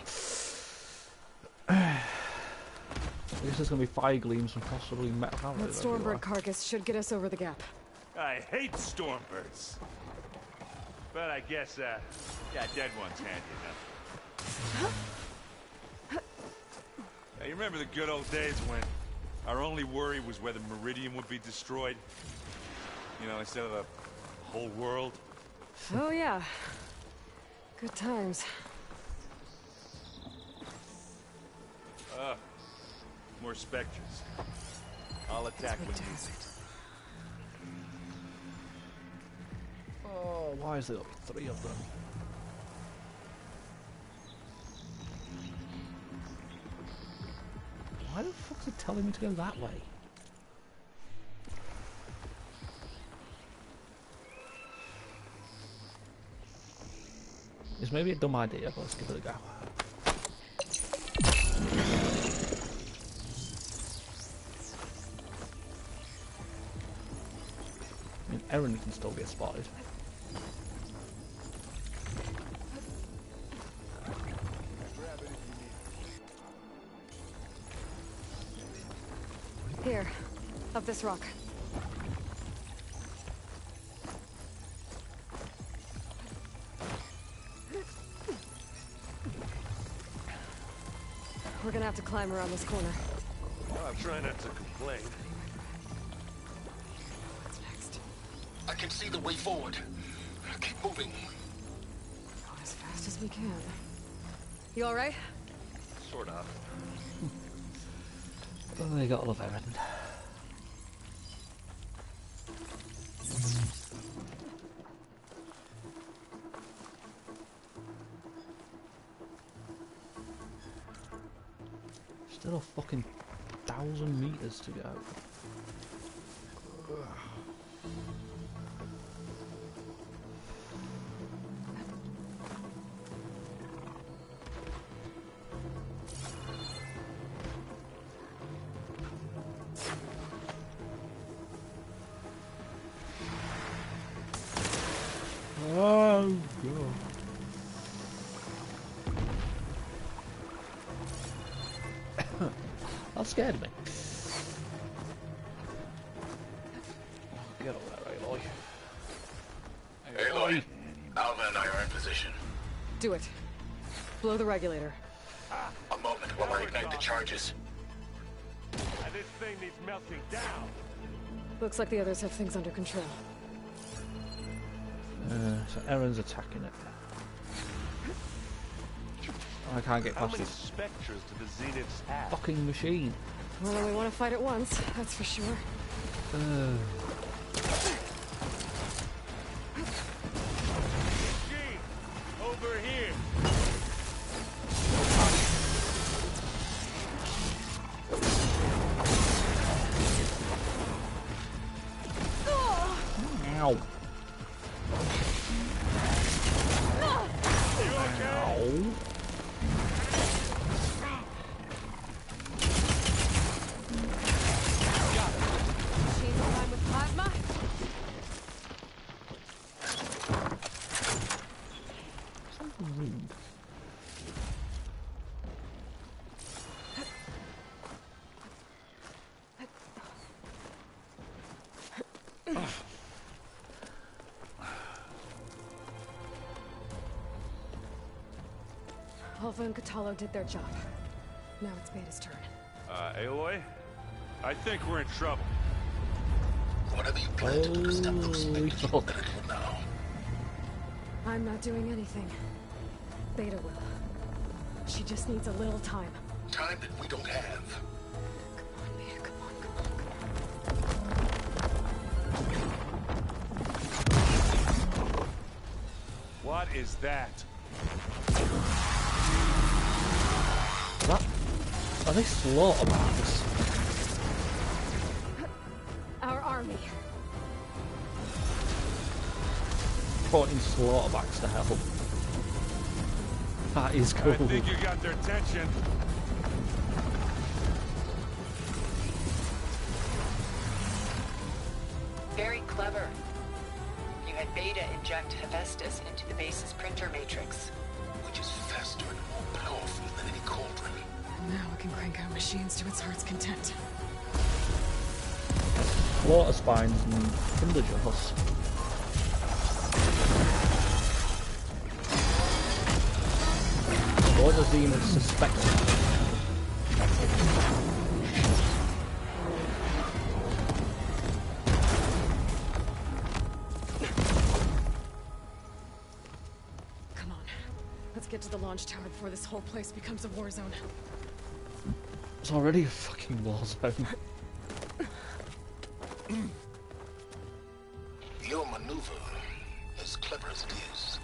I guess there's going to be fire gleams and possibly metal That arrows Stormbird everywhere. carcass should get us over the gap. I hate Stormbirds. But I guess, yeah, dead one's handy enough. Hey, you remember the good old days when our only worry was whether Meridian would be destroyed? You know, instead of the whole world? Oh yeah. Good times. More specters. I'll attack when needed. Oh, why is there only 3 of them? Why the fuck is it telling me to go that way? It's maybe a dumb idea, but let's give it a go. I mean, Erin can still get spotted. Here, up this rock. We're gonna have to climb around this corner. Well, I'm trying not to complain. What's next? I can see the way forward. Keep moving. Go as fast as we can. You alright? Sort of. Oh, they got love Erin. Still a fucking 1,000 meters to go. Oh god. That scared me. Get over there, Aloy. Aloy, Alva and I are in position. Do it. Blow the regulator. A moment while I ignite the charges. And this thing needs melting down. Looks like the others have things under control. So Erin's attacking it. I can't get How past many this specters do the Zeniths have? fucking machine. Well, then we want to fight at once, that's for sure. Machine, over here. Ow. You okay? Ow. Machines aligned with plasma? Alpha and Kotallo did their job. Now it's Beta's turn. Aloy? I think we're in trouble. Whatever you plan to do to stop those specters, you better do it now. I'm not doing anything. Beta will. She just needs a little time. Time that we don't have. What is that? Are they slaughterbags? Our army. Brought in slaughterbags to help. That is cool. I think you got their attention. Very clever. You had Beta inject Hephaestus into the base's printer matrix. Which is faster and more powerful than any cauldron. Now we can crank out machines to its heart's content. Water spines and thunder jaws. What does he even suspect? Come on. Let's get to the launch tower before this whole place becomes a war zone. It's already a fucking war zone. Your maneuver, as clever as it is,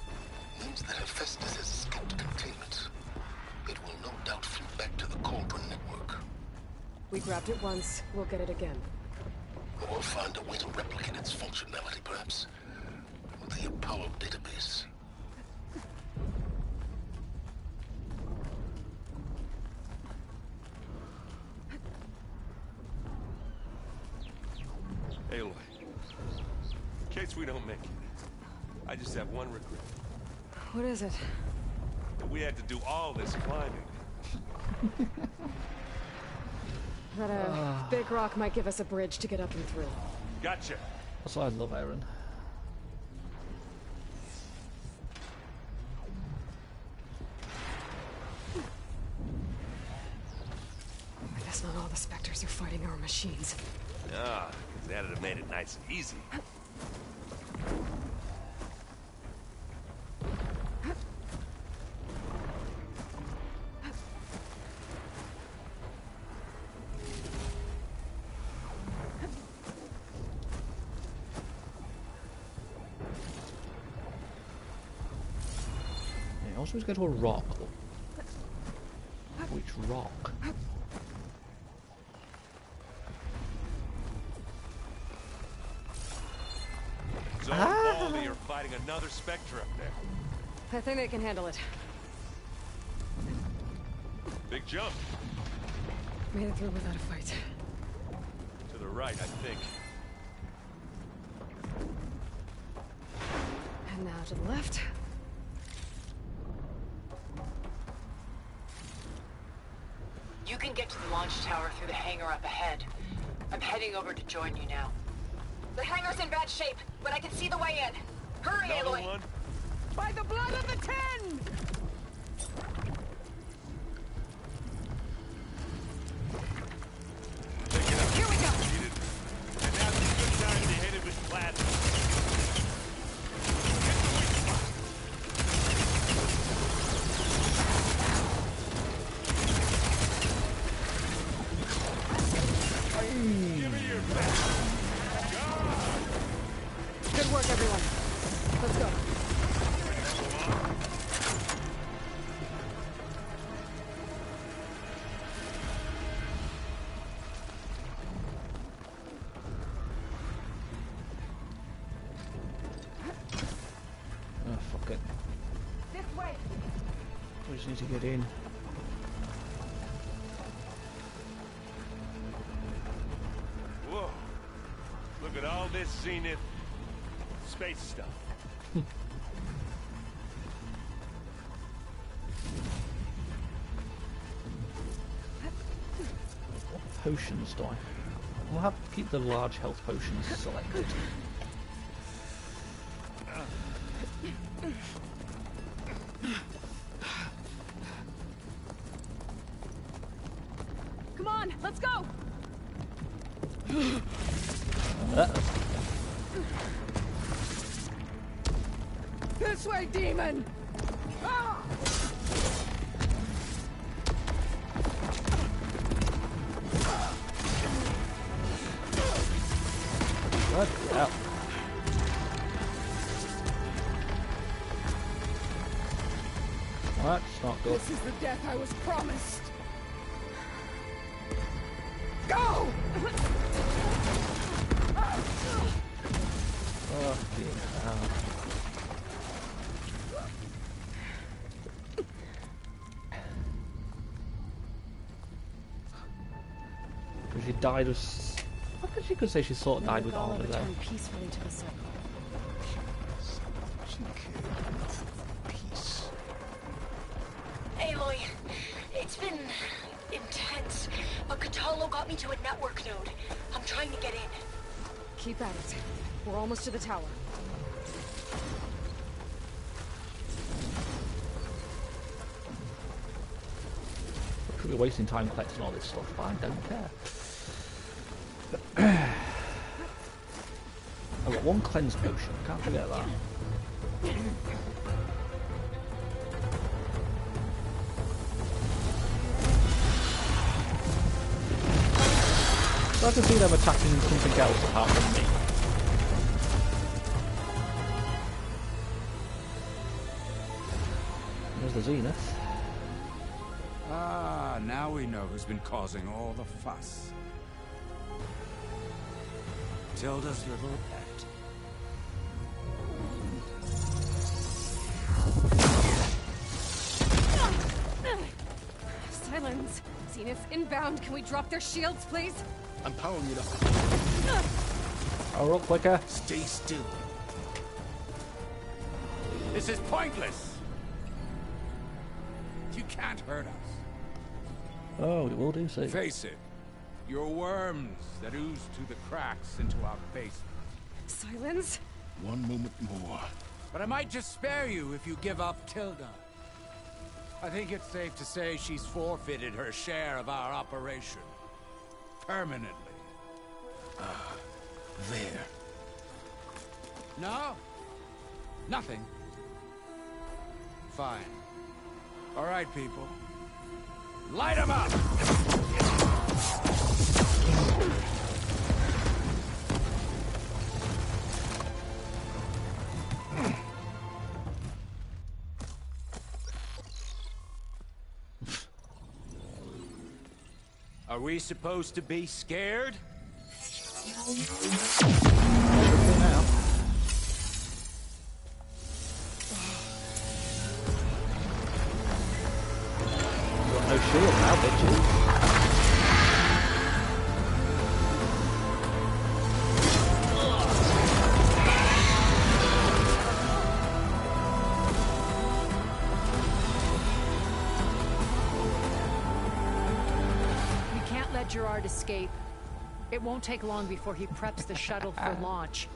means that Hephaestus has escaped containment. It will no doubt flew back to the Cauldron network. We grabbed it once, we'll get it again. Or find a way to replicate its functionality, perhaps, with the Apollo database. Aloy, in case we don't make it, I just have one regret. What is it? That we had to do all this climbing. That big rock might give us a bridge to get up and through. Gotcha. That's why I love Aaron. I guess not all the Spectres are fighting our machines. Ah, because that'd have made it nice and easy. Yeah, also, let's go to a rock. Which rock? Zone Baldy, you're fighting another Spectre up there. I think they can handle it. Big jump. Made it through without a fight. To the right, I think. And now to the left. You can get to the launch tower through the hangar up ahead. I'm heading over to join you now. The hangar's in bad shape, but I can see the way in. Hurry, Another Aloy! one? By the blood of the Ten! Here we go! And now's a good time to hit it with plasma. Give me your best. Good work, everyone. Let's go. Oh, fuck it. This way! We just need to get in. Whoa. Look at all this Zenith space stuff. What potions do I? We'll have to keep the large health potions selected. Let's go! This way, demon! Ah! What? Yeah. That's not good. This is the death I was promised. Go! Fucking hell. She died with. I guess you could say she sort of died with honor there. Peacefully to the circle. She cared enough for peace. Aloy, it's been intense, but Kotallo got me to a network node. I'm trying to get in. Keep at it. We're almost to the tower. We could be wasting time collecting all this stuff, but I don't care. I've got one cleanse potion, can't forget that. So I can see them attacking something else apart from me. There's the Zenith. Ah, now we know who's been causing all the fuss. Tilda's little pet. Silence. Zenith inbound. Can we drop their shields, please? I'm powering it up. Oh, real quicker. Stay still. This is pointless. You can't hurt us. Oh, it will do, see. Face it. You're worms that ooze through the cracks into our basement. Silence. One moment more. But I might just spare you if you give up Tilda. I think it's safe to say she's forfeited her share of our operation. Permanently. There. No? Nothing. Fine. All right, people. Light 'em up! Are we supposed to be scared? Now. Got no shield now, bitches. Gerard escape. It won't take long before he preps the shuttle for launch.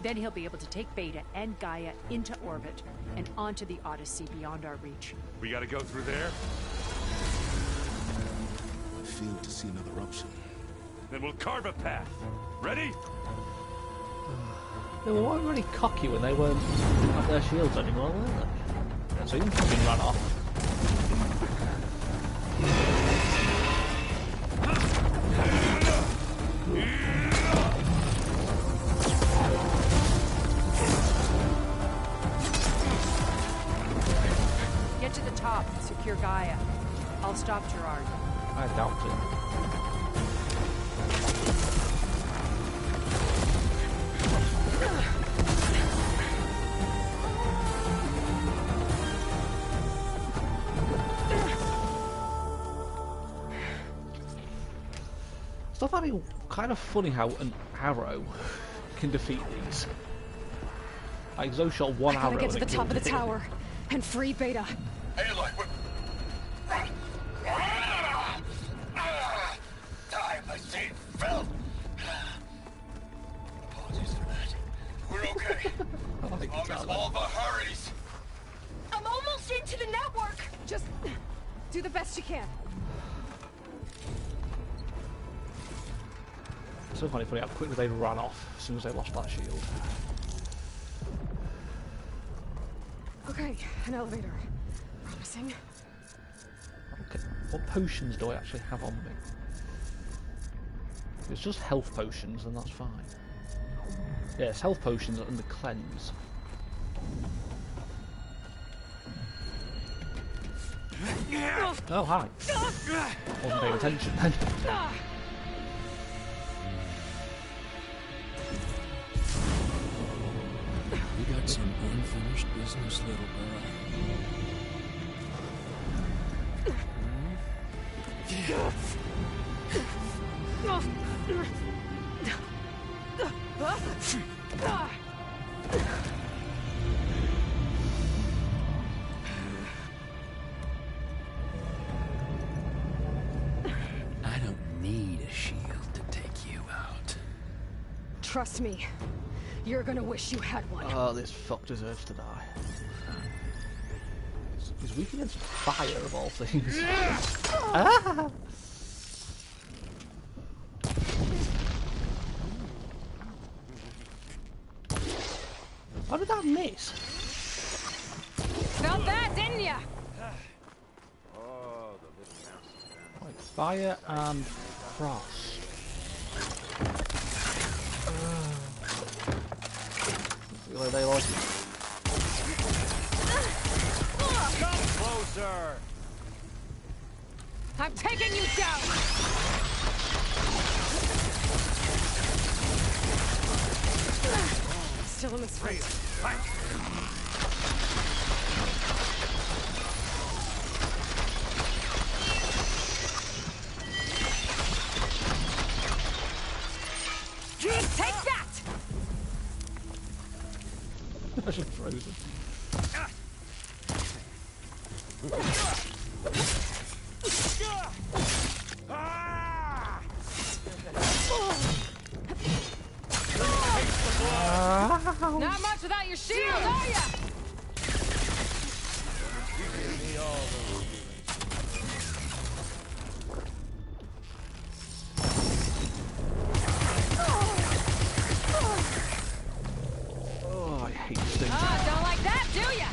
Then he'll be able to take Beta and Gaia into orbit and onto the Odyssey beyond our reach. We gotta go through there? I fail to see another option. Then we'll carve a path. Ready? They were already cocky when they weren't at their shields anymore, weren't they? So you can fucking run off. Get to the top, secure Gaia. I'll stop Gerard. I doubt it. It's not funny, kind of funny how an arrow can defeat these. Like Zoe shot one arrow. I gotta get to the and it top of the killed him. tower and free Beta. Aloy, time I see filth. Apologies for that. We're okay. As long as Alva hurries. I'm almost into the network. Just do the best you can. So funny how quickly they ran off as soon as they lost that shield. Okay, an elevator. Promising. Okay, what potions do I actually have on me? If it's just health potions, then that's fine. Yes, health potions and the cleanse. Oh, hi. Wasn't paying attention then. We got some unfinished business, little girl. I don't need a shield to take you out. Trust me, you're gonna wish you had one. Oh, this fuck deserves to die. He's weak against fire, of all things. Ah! How did that miss? Felt that, didn't ya? Oh, the little mouse is down. Like fire and frost. Where they like. Come closer! I'm taking you down! Still in this fight. Take that! I should have frozen. Not much without your shield, are ya? You give me all those Oh, I hate this thing. Don't like that, do ya?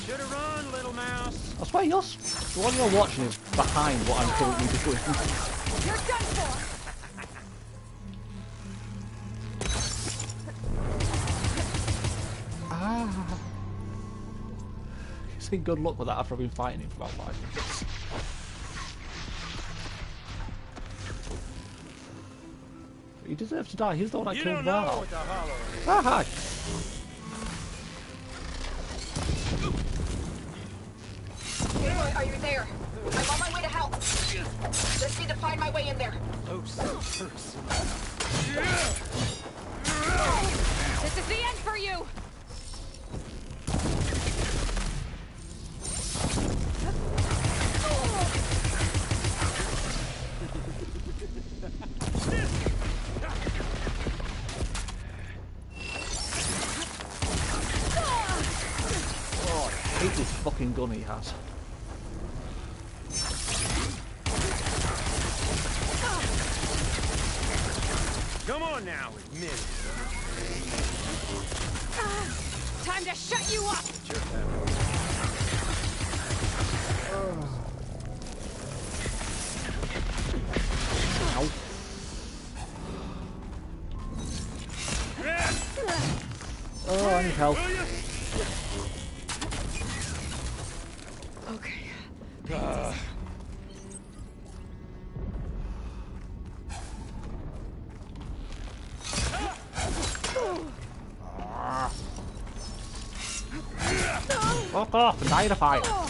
Should've run, little mouse. I swear the one you're watching is behind what I'm currently doing. You're done for! Saying good luck with that after I've been fighting him for about 5 minutes. He deserves to die. He's the one I You killed don't know Val. what the hollow is. Ah, hi. Aloy, are you there? I'm on my way to help. Just need to find my way in there. This is the end for you! Oh, I hate this fucking gun he has. Come on now, admit it. Time to shut you up! Ow. Oh, I need help. Okay. Fuck off and die in a fire. Oh,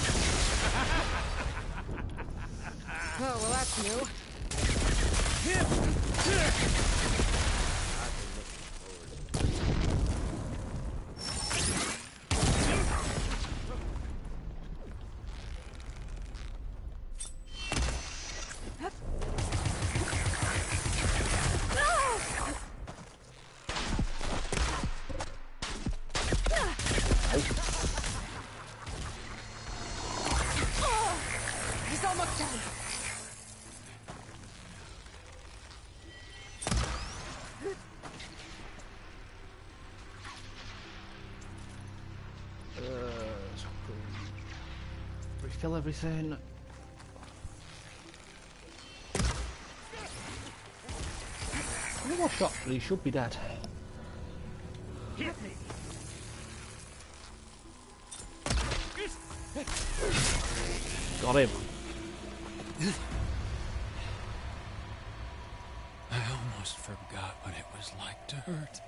well, that's new. Refill everything. One more shot, but he should be dead. Hit me. Got him. I almost forgot what it was like to hurt.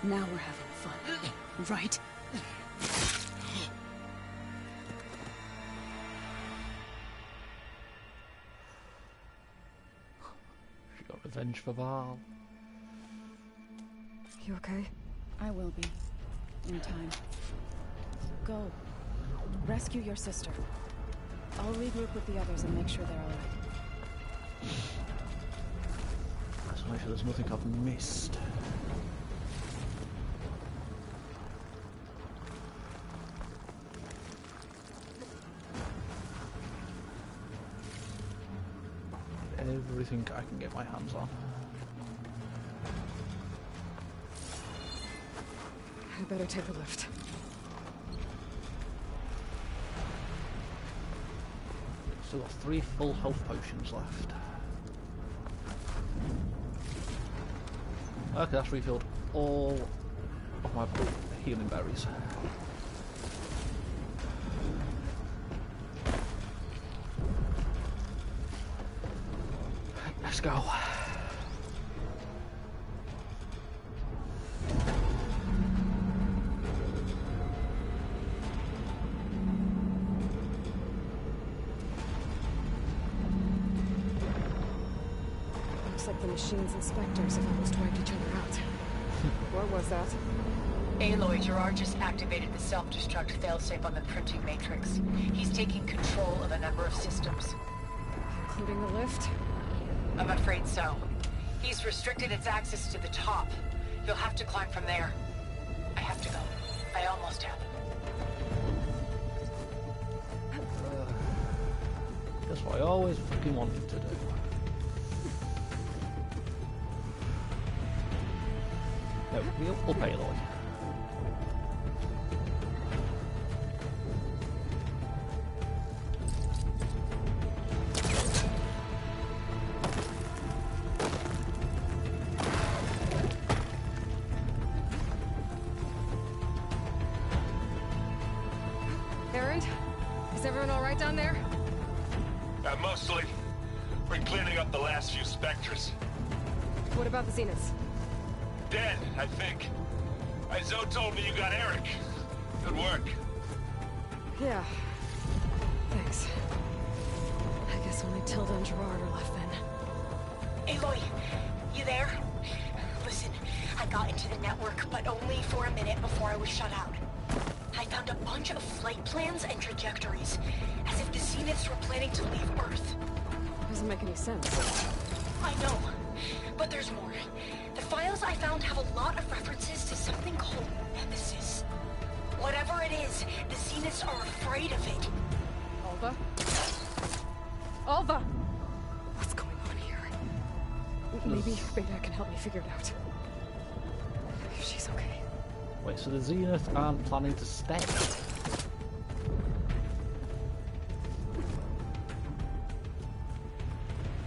Now we're having fun, right? She got revenge for Val. You okay? I will be. In time. Go. Rescue your sister. I'll regroup with the others and make sure they're alright. Let's make sure there's nothing I've missed. Everything I can get my hands on. I better take the lift. Still got 3 full health potions left. Okay, that's refilled all of my healing berries. Let's go. Looks like the machine's inspectors have almost wiped each other out. What was that? Aloy, Gerard just activated the self-destruct failsafe on the printing matrix. He's taking control of a number of systems. Including the lift? I'm afraid so. He's restricted its access to the top. You'll have to climb from there. I have to go. I almost have. That's what I always fucking wanted to do. No, we'll pay Aloy. Mostly. We're cleaning up the last few Spectres. What about the Zeniths? Dead, I think. Zoe told me you got Eric. Good work. Yeah. Thanks. I guess only Tilda and Gerard are left then. Aloy, you there? Listen, I got into the network, but only for a minute before I was shut out. I found a bunch of flight plans and trajectories, as if the Zeniths were planning to leave Earth. Doesn't make any sense. I know, but there's more. The files I found have a lot of references to something called Nemesis. Whatever it is, the Zeniths are afraid of it. Alva? Alva! What's going on here? Maybe Beta can help me figure it out. If she's okay. Wait, so the Zenith aren't planning to stay?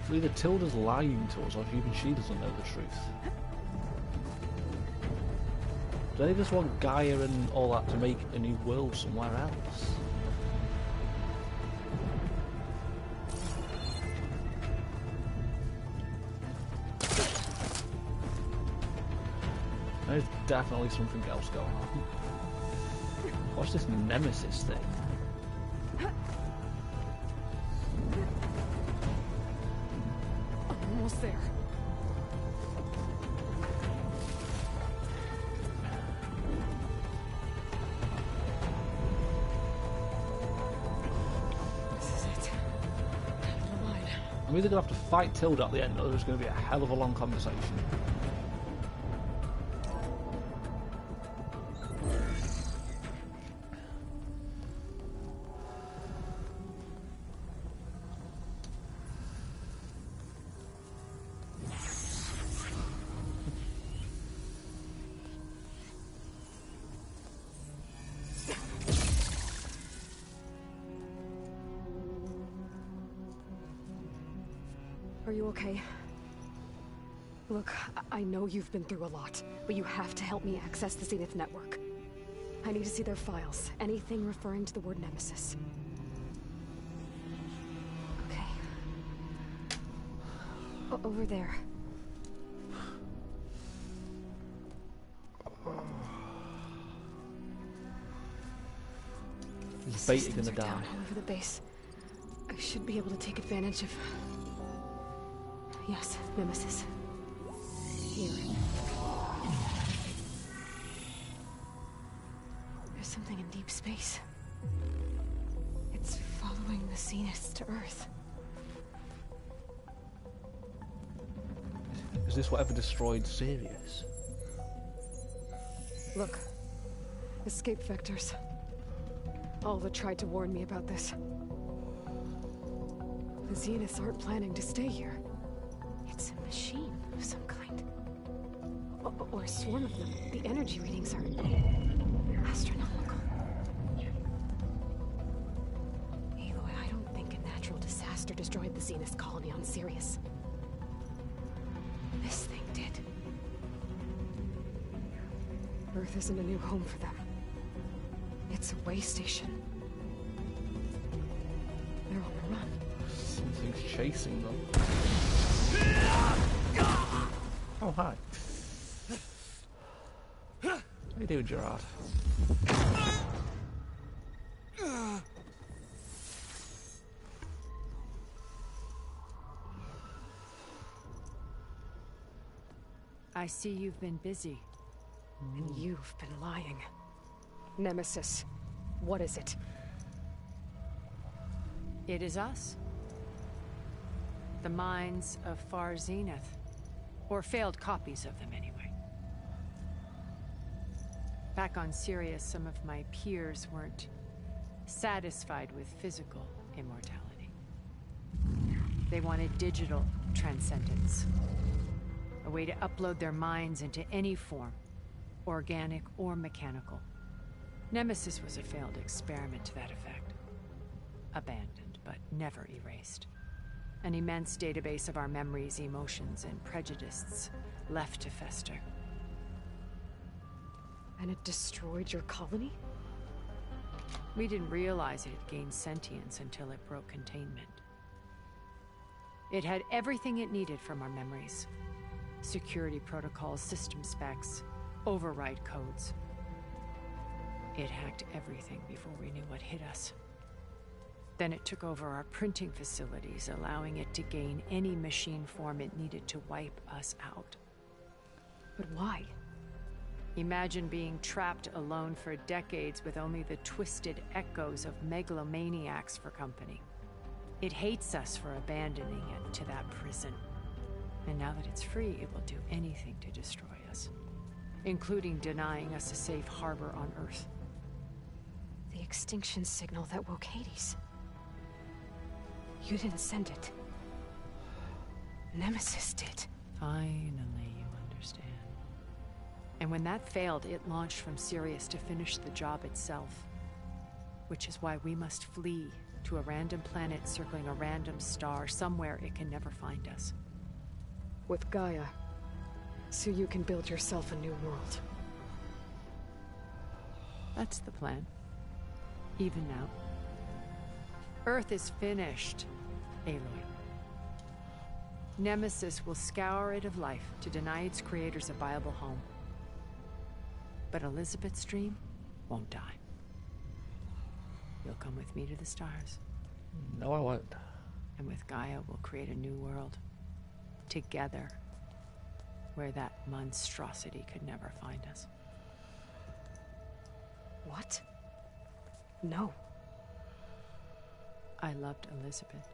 So either Tilda's lying to us, or even she doesn't know the truth. Do they just want Gaia and all that to make a new world somewhere else? There's definitely something else going on. What's this Nemesis thing? Almost there. This is it. End of the line. I'm either going to have to fight Tilda at the end, or there's going to be a hell of a long conversation. Are you okay? Look, I know you've been through a lot, but you have to help me access the Zenith network. I need to see their files, anything referring to the word Nemesis. Okay. Over there. Is Beta gonna die? Down all over the base. I should be able to take advantage of... Yes, Nemesis. Here. There's something in deep space. It's following the Zeniths to Earth. Is this whatever destroyed Sirius? Look. Escape vectors. Alva tried to warn me about this. The Zeniths aren't planning to stay here. It's a machine of some kind. Or a swarm of them. The energy readings are astronomical. Aloy, I don't think a natural disaster destroyed the Zenith colony on Sirius. This thing did. Earth isn't a new home for them. It's a way station. They're on the run. Something's chasing them. Oh, hi. How you doing, Gerard? I see you've been busy. And you've been lying. Nemesis, what is it? It is us. The minds of Far Zenith. Or failed copies of them, anyway. Back on Sirius, some of my peers weren't satisfied with physical immortality. They wanted digital transcendence. A way to upload their minds into any form, organic or mechanical. Nemesis was a failed experiment to that effect. Abandoned, but never erased. An immense database of our memories, emotions, and prejudices left to fester. And it destroyed your colony? We didn't realize it had gained sentience until it broke containment. It had everything it needed from our memories. Security protocols, system specs, override codes. It hacked everything before we knew what hit us. Then it took over our printing facilities, allowing it to gain any machine form it needed to wipe us out. But why? Imagine being trapped alone for decades with only the twisted echoes of megalomaniacs for company. It hates us for abandoning it to that prison. And now that it's free, it will do anything to destroy us, including denying us a safe harbor on Earth. The extinction signal that woke Hades. You didn't send it. Nemesis did. Finally, you understand. And when that failed, it launched from Sirius to finish the job itself. Which is why we must flee to a random planet circling a random star, somewhere it can never find us. With Gaia. So you can build yourself a new world. That's the plan. Even now. Earth is finished, Aloy. Nemesis will scour it of life to deny its creators a viable home. But Elizabeth's dream won't die. You'll come with me to the stars. No, I won't. And with Gaia, we'll create a new world. Together. Where that monstrosity could never find us. What? No. I loved Elizabeth.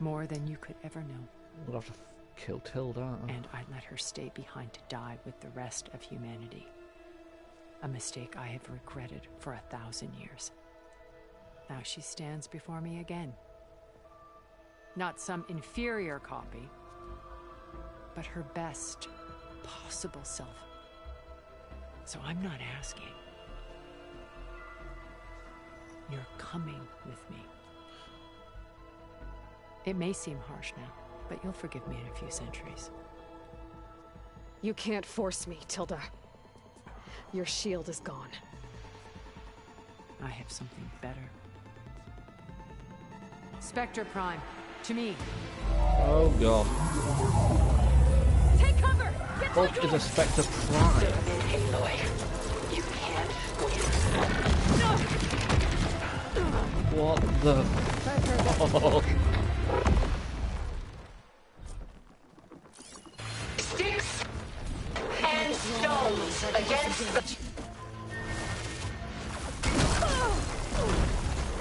More than you could ever know. We'll have to kill Tilda. And I let her stay behind to die with the rest of humanity. A mistake I have regretted for 1,000 years. Now she stands before me again. Not some inferior copy, but her best possible self. So I'm not asking. You're coming with me. It may seem harsh now, but you'll forgive me in a few centuries. You can't force me, Tilda. Your shield is gone. I have something better. Spectre Prime, to me. Oh god. Take cover! Get What is a Spectre Prime? Aloy, you can't win. What the fuck? Sticks and stones against the...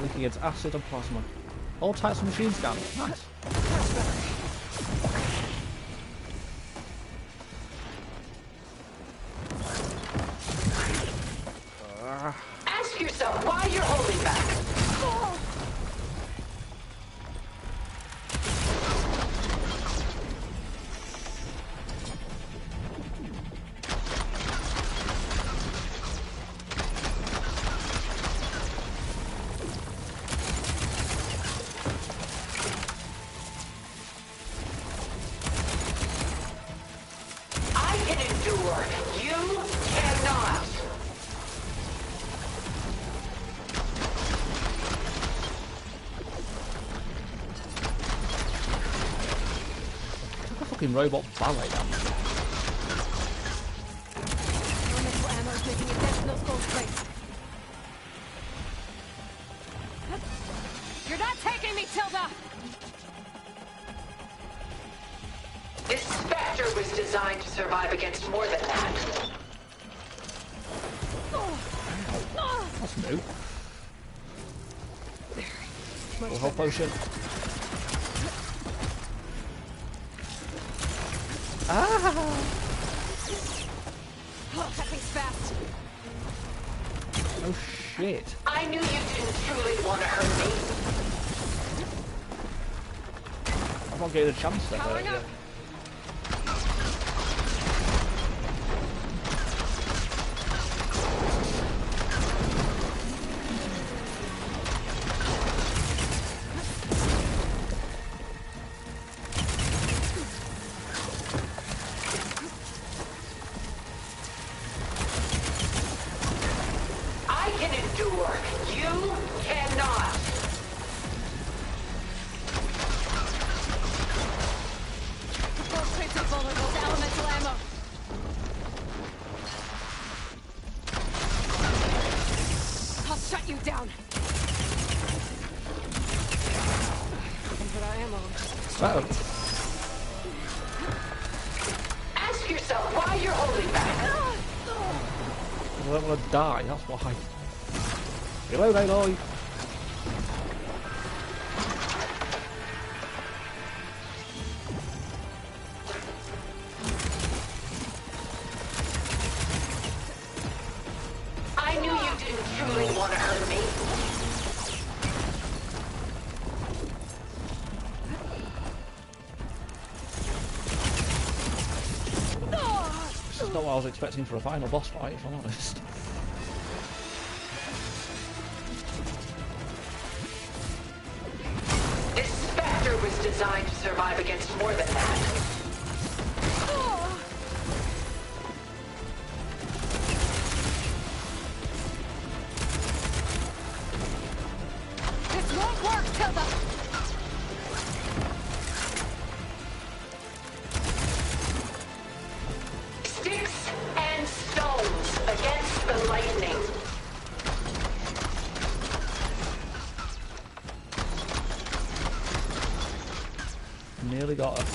Looking against acid and plasma. All types of machine gun. Nice. Ask yourself why you're holding back. I can endure. You cannot. Took a fucking robot ballet down. Elemental ammo's making a dent in those gold plates. You're not taking me, Tilda! This Spectre was designed to survive against more than that. That's new. Full health potion. Ah! Oh, that thing's fast. Oh shit. I knew you didn't truly want to hurt me. I'm not getting a chance to hurt Powering you. up. I can endure. You cannot. The gold plates are vulnerable to elemental ammo. I'll shut you down. But I am Uh-oh. Ask yourself why you're holding back. I don't want to die, that's why. Reload, Aloy. I knew you didn't truly want to hurt me. This is not what I was expecting for a final boss fight, if I'm honest. This Spectre was designed to survive against more than that. This won't work, Tilda! Sticks and stones against the lightning. Nearly got her.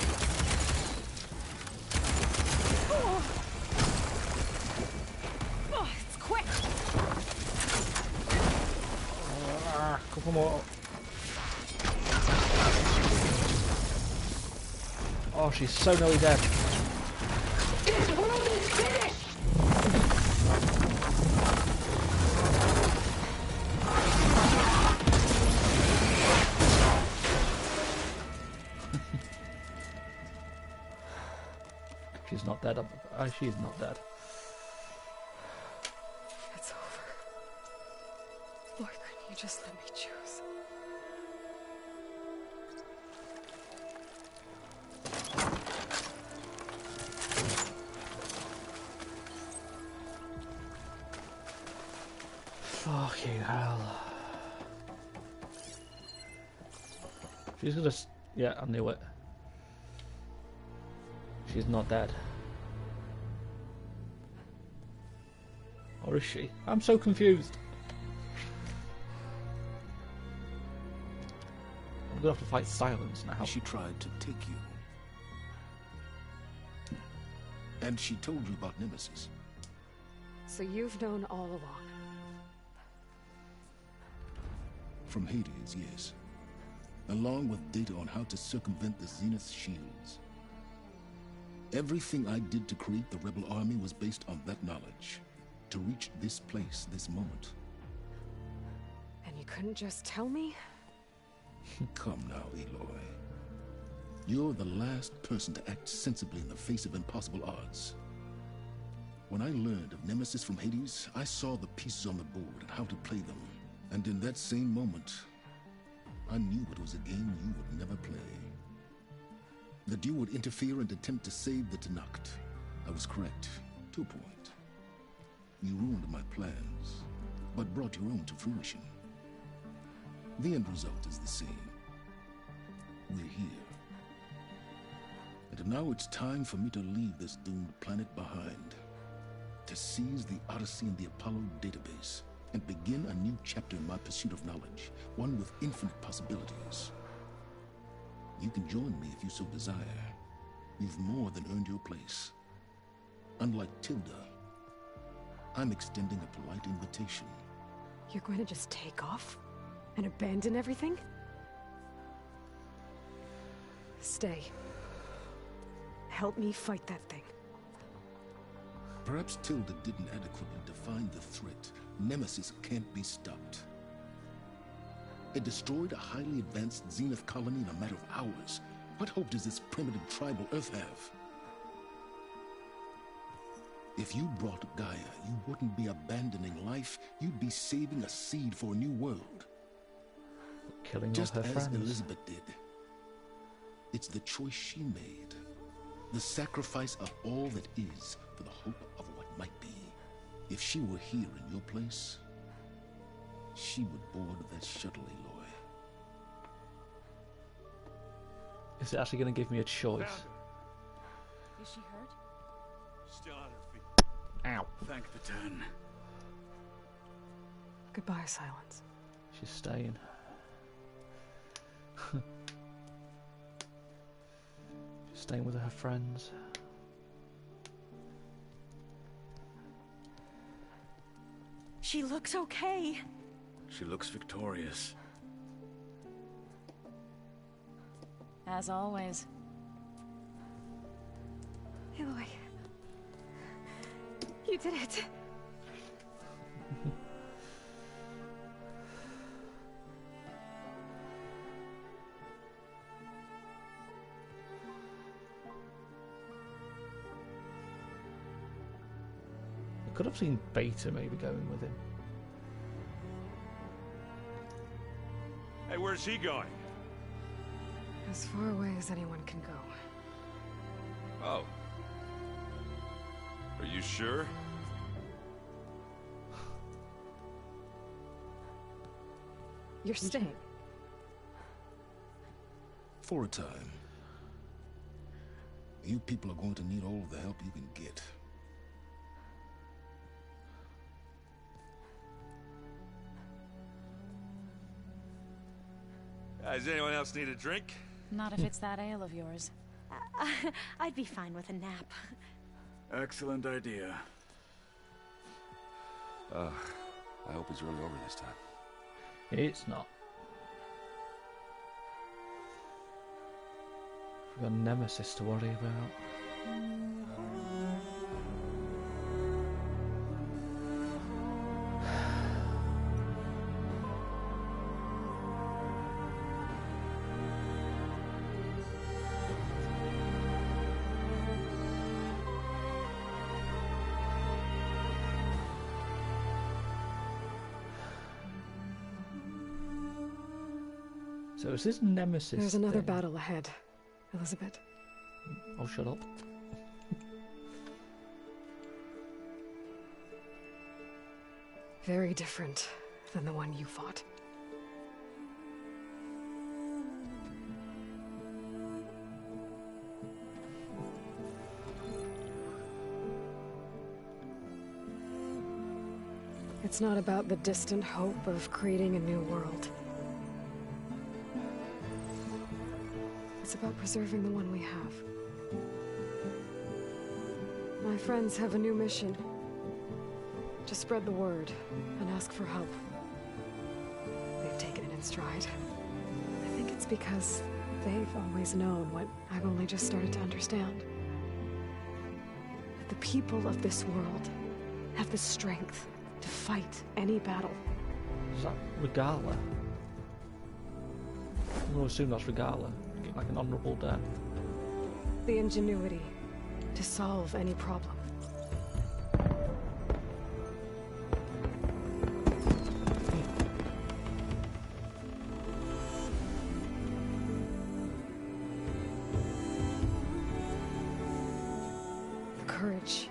Oh, it's quick! Couple more. Oh, she's so nearly dead. This world is finished! She's not dead. She's not dead. It's over. Why couldn't you just let me choose? Fucking hell. She's gonna... Yeah, I knew it. She's not dead. Or is she? I'm so confused. I'm gonna have to fight Silence now. She tried to take you. And she told you about Nemesis. So you've known all along. From Hades, yes. Along with data on how to circumvent the Zenith shields. Everything I did to create the Rebel Army was based on that knowledge. To reach this place, this moment. And you couldn't just tell me? Come now, Aloy. You're the last person to act sensibly in the face of impossible odds. When I learned of Nemesis from Hades, I saw the pieces on the board and how to play them. And in that same moment, I knew it was a game you would never play. That you would interfere and attempt to save the Tenakth. I was correct, to a point. You ruined my plans, but brought your own to fruition. The end result is the same. We're here. And now it's time for me to leave this doomed planet behind. To seize the Odyssey and the Apollo database, and begin a new chapter in my pursuit of knowledge, one with infinite possibilities. You can join me if you so desire. You've more than earned your place. Unlike Tilda, I'm extending a polite invitation. You're going to just take off? And abandon everything? Stay. Help me fight that thing. Perhaps Tilda didn't adequately define the threat. Nemesis can't be stopped. It destroyed a highly advanced Zenith colony in a matter of hours. What hope does this primitive tribal Earth have? If you brought Gaia, you wouldn't be abandoning life. You'd be saving a seed for a new world. Killing just all her as friends. Elizabeth did. It's the choice she made. The sacrifice of all that is for the hope of what might be. If she were here in your place, she would board that shuttle, Aloy. Is it actually going to give me a choice? Is she hurt? Still on her feet. Ow. Thank the ten. Goodbye, Silence. She's staying. She's staying with her friends. She looks okay. She looks victorious. As always. Aloy. You did it. I could have seen Beta maybe going with him. Hey, where's he going? As far away as anyone can go. Oh. Are you sure? You're staying. For a time. You people are going to need all of the help you can get. Does anyone else need a drink? Not if it's that ale of yours. I'd be fine with a nap. Excellent idea. I hope it's really over this time. It's not. We've got Nemesis to worry about. So is this Nemesis? There's another thing? battle ahead, Elizabeth. Oh, shut up. Very different than the one you fought. It's not about the distant hope of creating a new world. It's about preserving the one we have. My friends have a new mission. To spread the word and ask for help. They've taken it in stride. I think it's because they've always known what I've only just started to understand. That the people of this world have the strength to fight any battle. Is that Regala? I'm going to assume that's Regala. Get like an honourable death. The ingenuity to solve any problem. The courage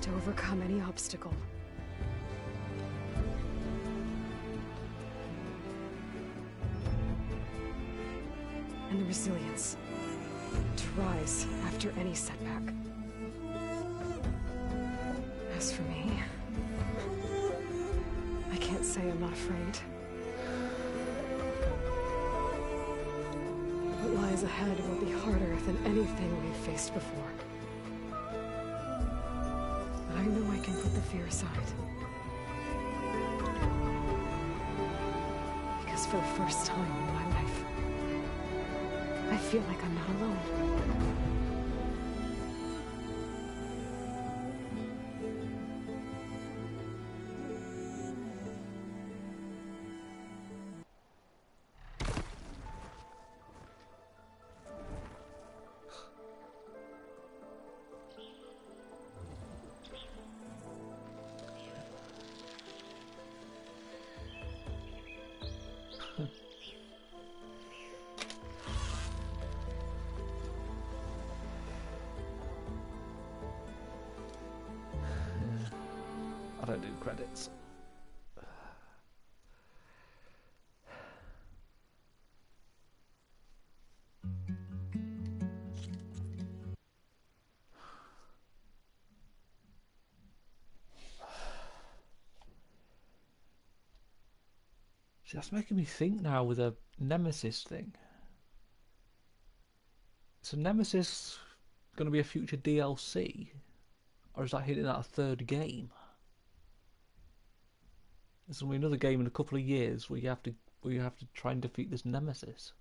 to overcome any obstacle. And the resilience to rise after any setback. As for me, I can't say I'm not afraid. What lies ahead will be harder than anything we've faced before. But I know I can put the fear aside. Because for the first time in my life, I feel like I'm not alone. I don't do credits. See, that's making me think now with a Nemesis thing. So Nemesis going to be a future DLC? Or is that hitting at a third game? There's going to be another game in a couple of years where you have to try and defeat this Nemesis.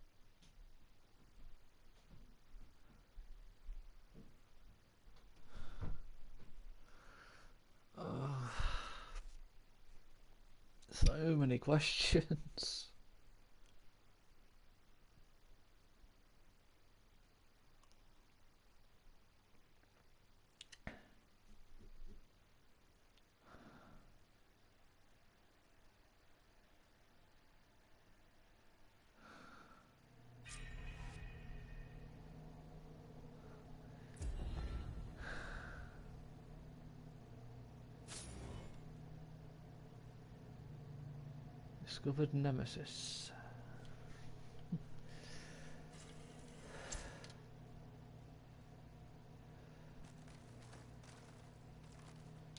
So many questions. Discovered Nemesis.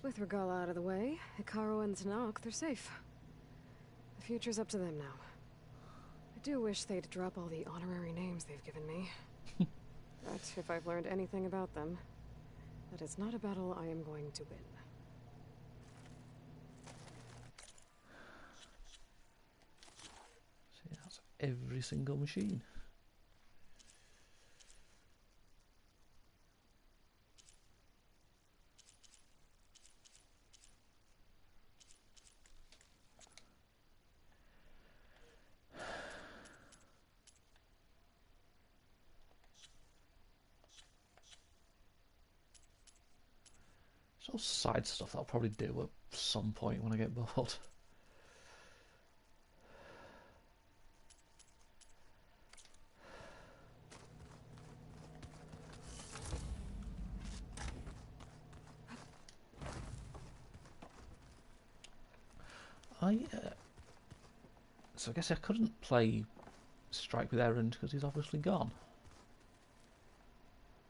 With Regala out of the way, Hikaru and Tanakh, they're safe. The future's up to them now. I do wish they'd drop all the honorary names they've given me. But if I've learned anything about them, that is not a battle I am going to win. See, that's every single machine. Sort of side stuff that I'll probably do at some point when I get bored. So I guess I couldn't play Strike with Erend because he's obviously gone.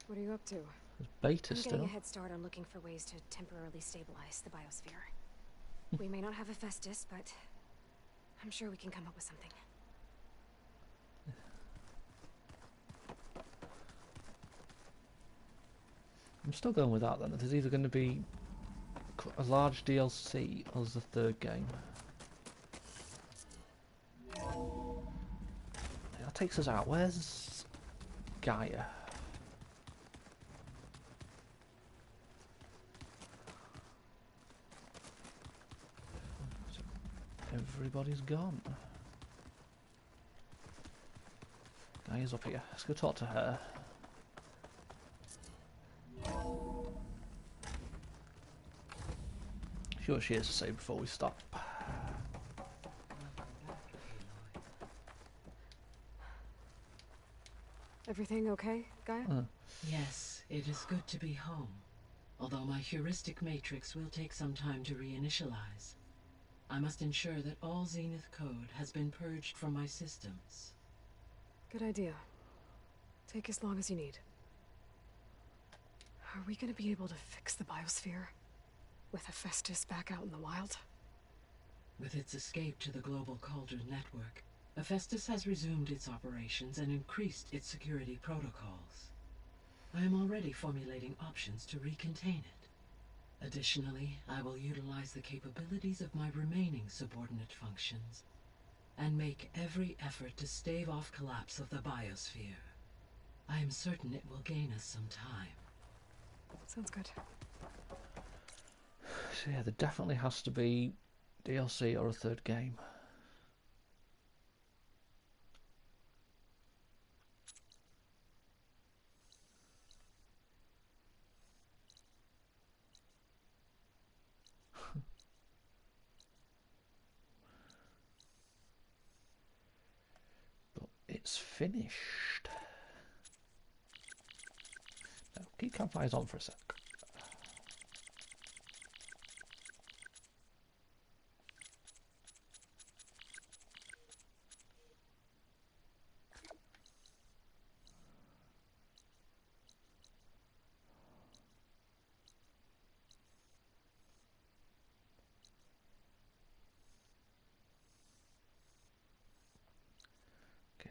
What are you up to? There's beta I'm still. getting a head start on looking for ways to temporarily stabilize the biosphere. We may not have Hephaestus, but I'm sure we can come up with something. I'm still going with that then. There's either going to be a large DLC or the third game. That takes us out. Where's Gaia? Everybody's gone. Gaia's up here. Let's go talk to her. See what she has to say before we stop. Everything okay, Gaia? Yes, it is good to be home. Although my heuristic matrix will take some time to reinitialize. I must ensure that all Zenith code has been purged from my systems. Good idea. Take as long as you need. Are we gonna be able to fix the biosphere? With Hephaestus back out in the wild? With its escape to the global Cauldron network, Hephaestus has resumed its operations and increased its security protocols. I am already formulating options to recontain it. Additionally, I will utilize the capabilities of my remaining subordinate functions and make every effort to stave off collapse of the biosphere. I am certain it will gain us some time. Sounds good. So yeah, there definitely has to be DLC or a third game. But it's finished. Now, keep campfires on for a sec.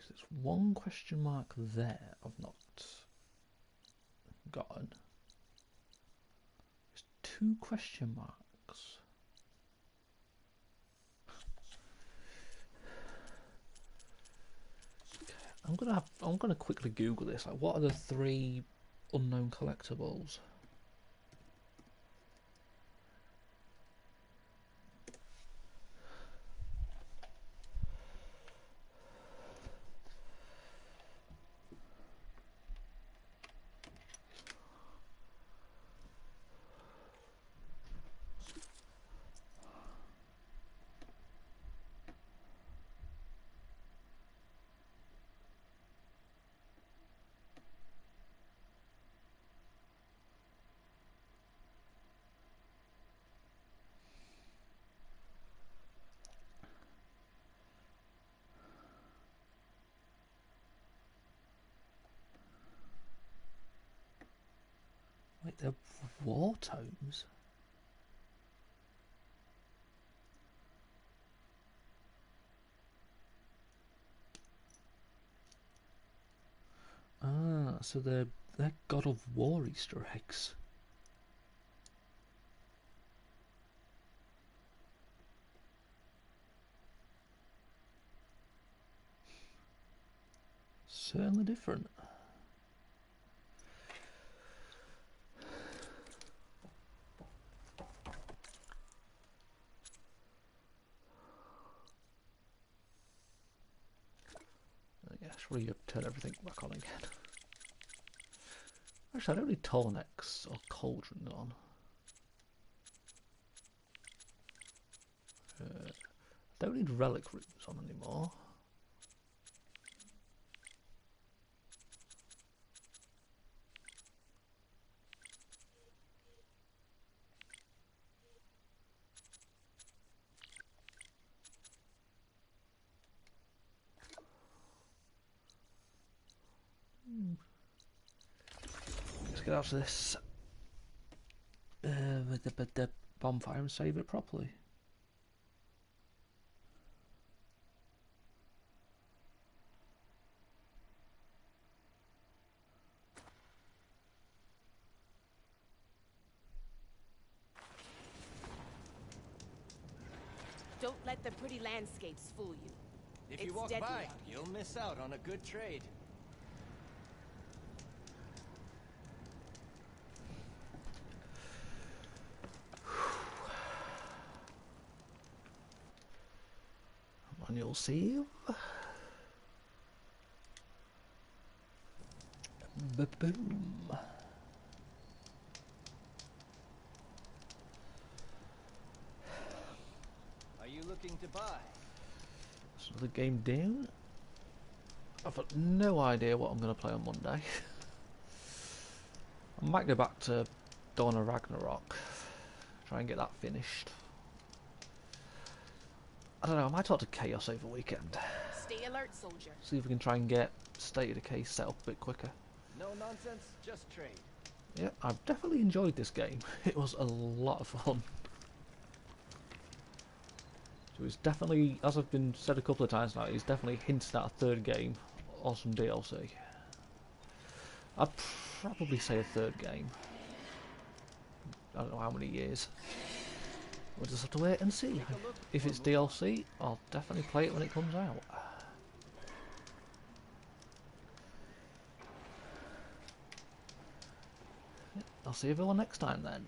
There's one question mark there I've not gotten. There's two question marks. Okay, I'm gonna quickly Google this. Like, what are the 3 unknown collectibles? Wait, they're war tomes? Ah, so they're God of War Easter eggs. Certainly different. Actually, you turn everything back on again. Actually, I don't need Tornex or Cauldron on. Don't need relic rooms on anymore. Let's get out of this with the bonfire and save it properly. Don't let the pretty landscapes fool you. If It's you walk deadly by, out here. you'll miss out on a good trade. Manual save. Boom. Are you looking to buy? So the game down. I've got no idea what I'm going to play on Monday. I might go back to Dawn of Ragnarok. Try and get that finished. I don't know, I might talk to Chaos over the weekend. Stay alert, soldier. See if we can try and get State of Decay set up a bit quicker. No nonsense, just trade. Yeah, I've definitely enjoyed this game. It was a lot of fun. So it's definitely, as I've been said a couple of times now, it's definitely hinted at a third game or some DLC. I'd probably say a third game. I don't know how many years. We'll just have to wait and see. If it's DLC, I'll definitely play it when it comes out. I'll see everyone next time then.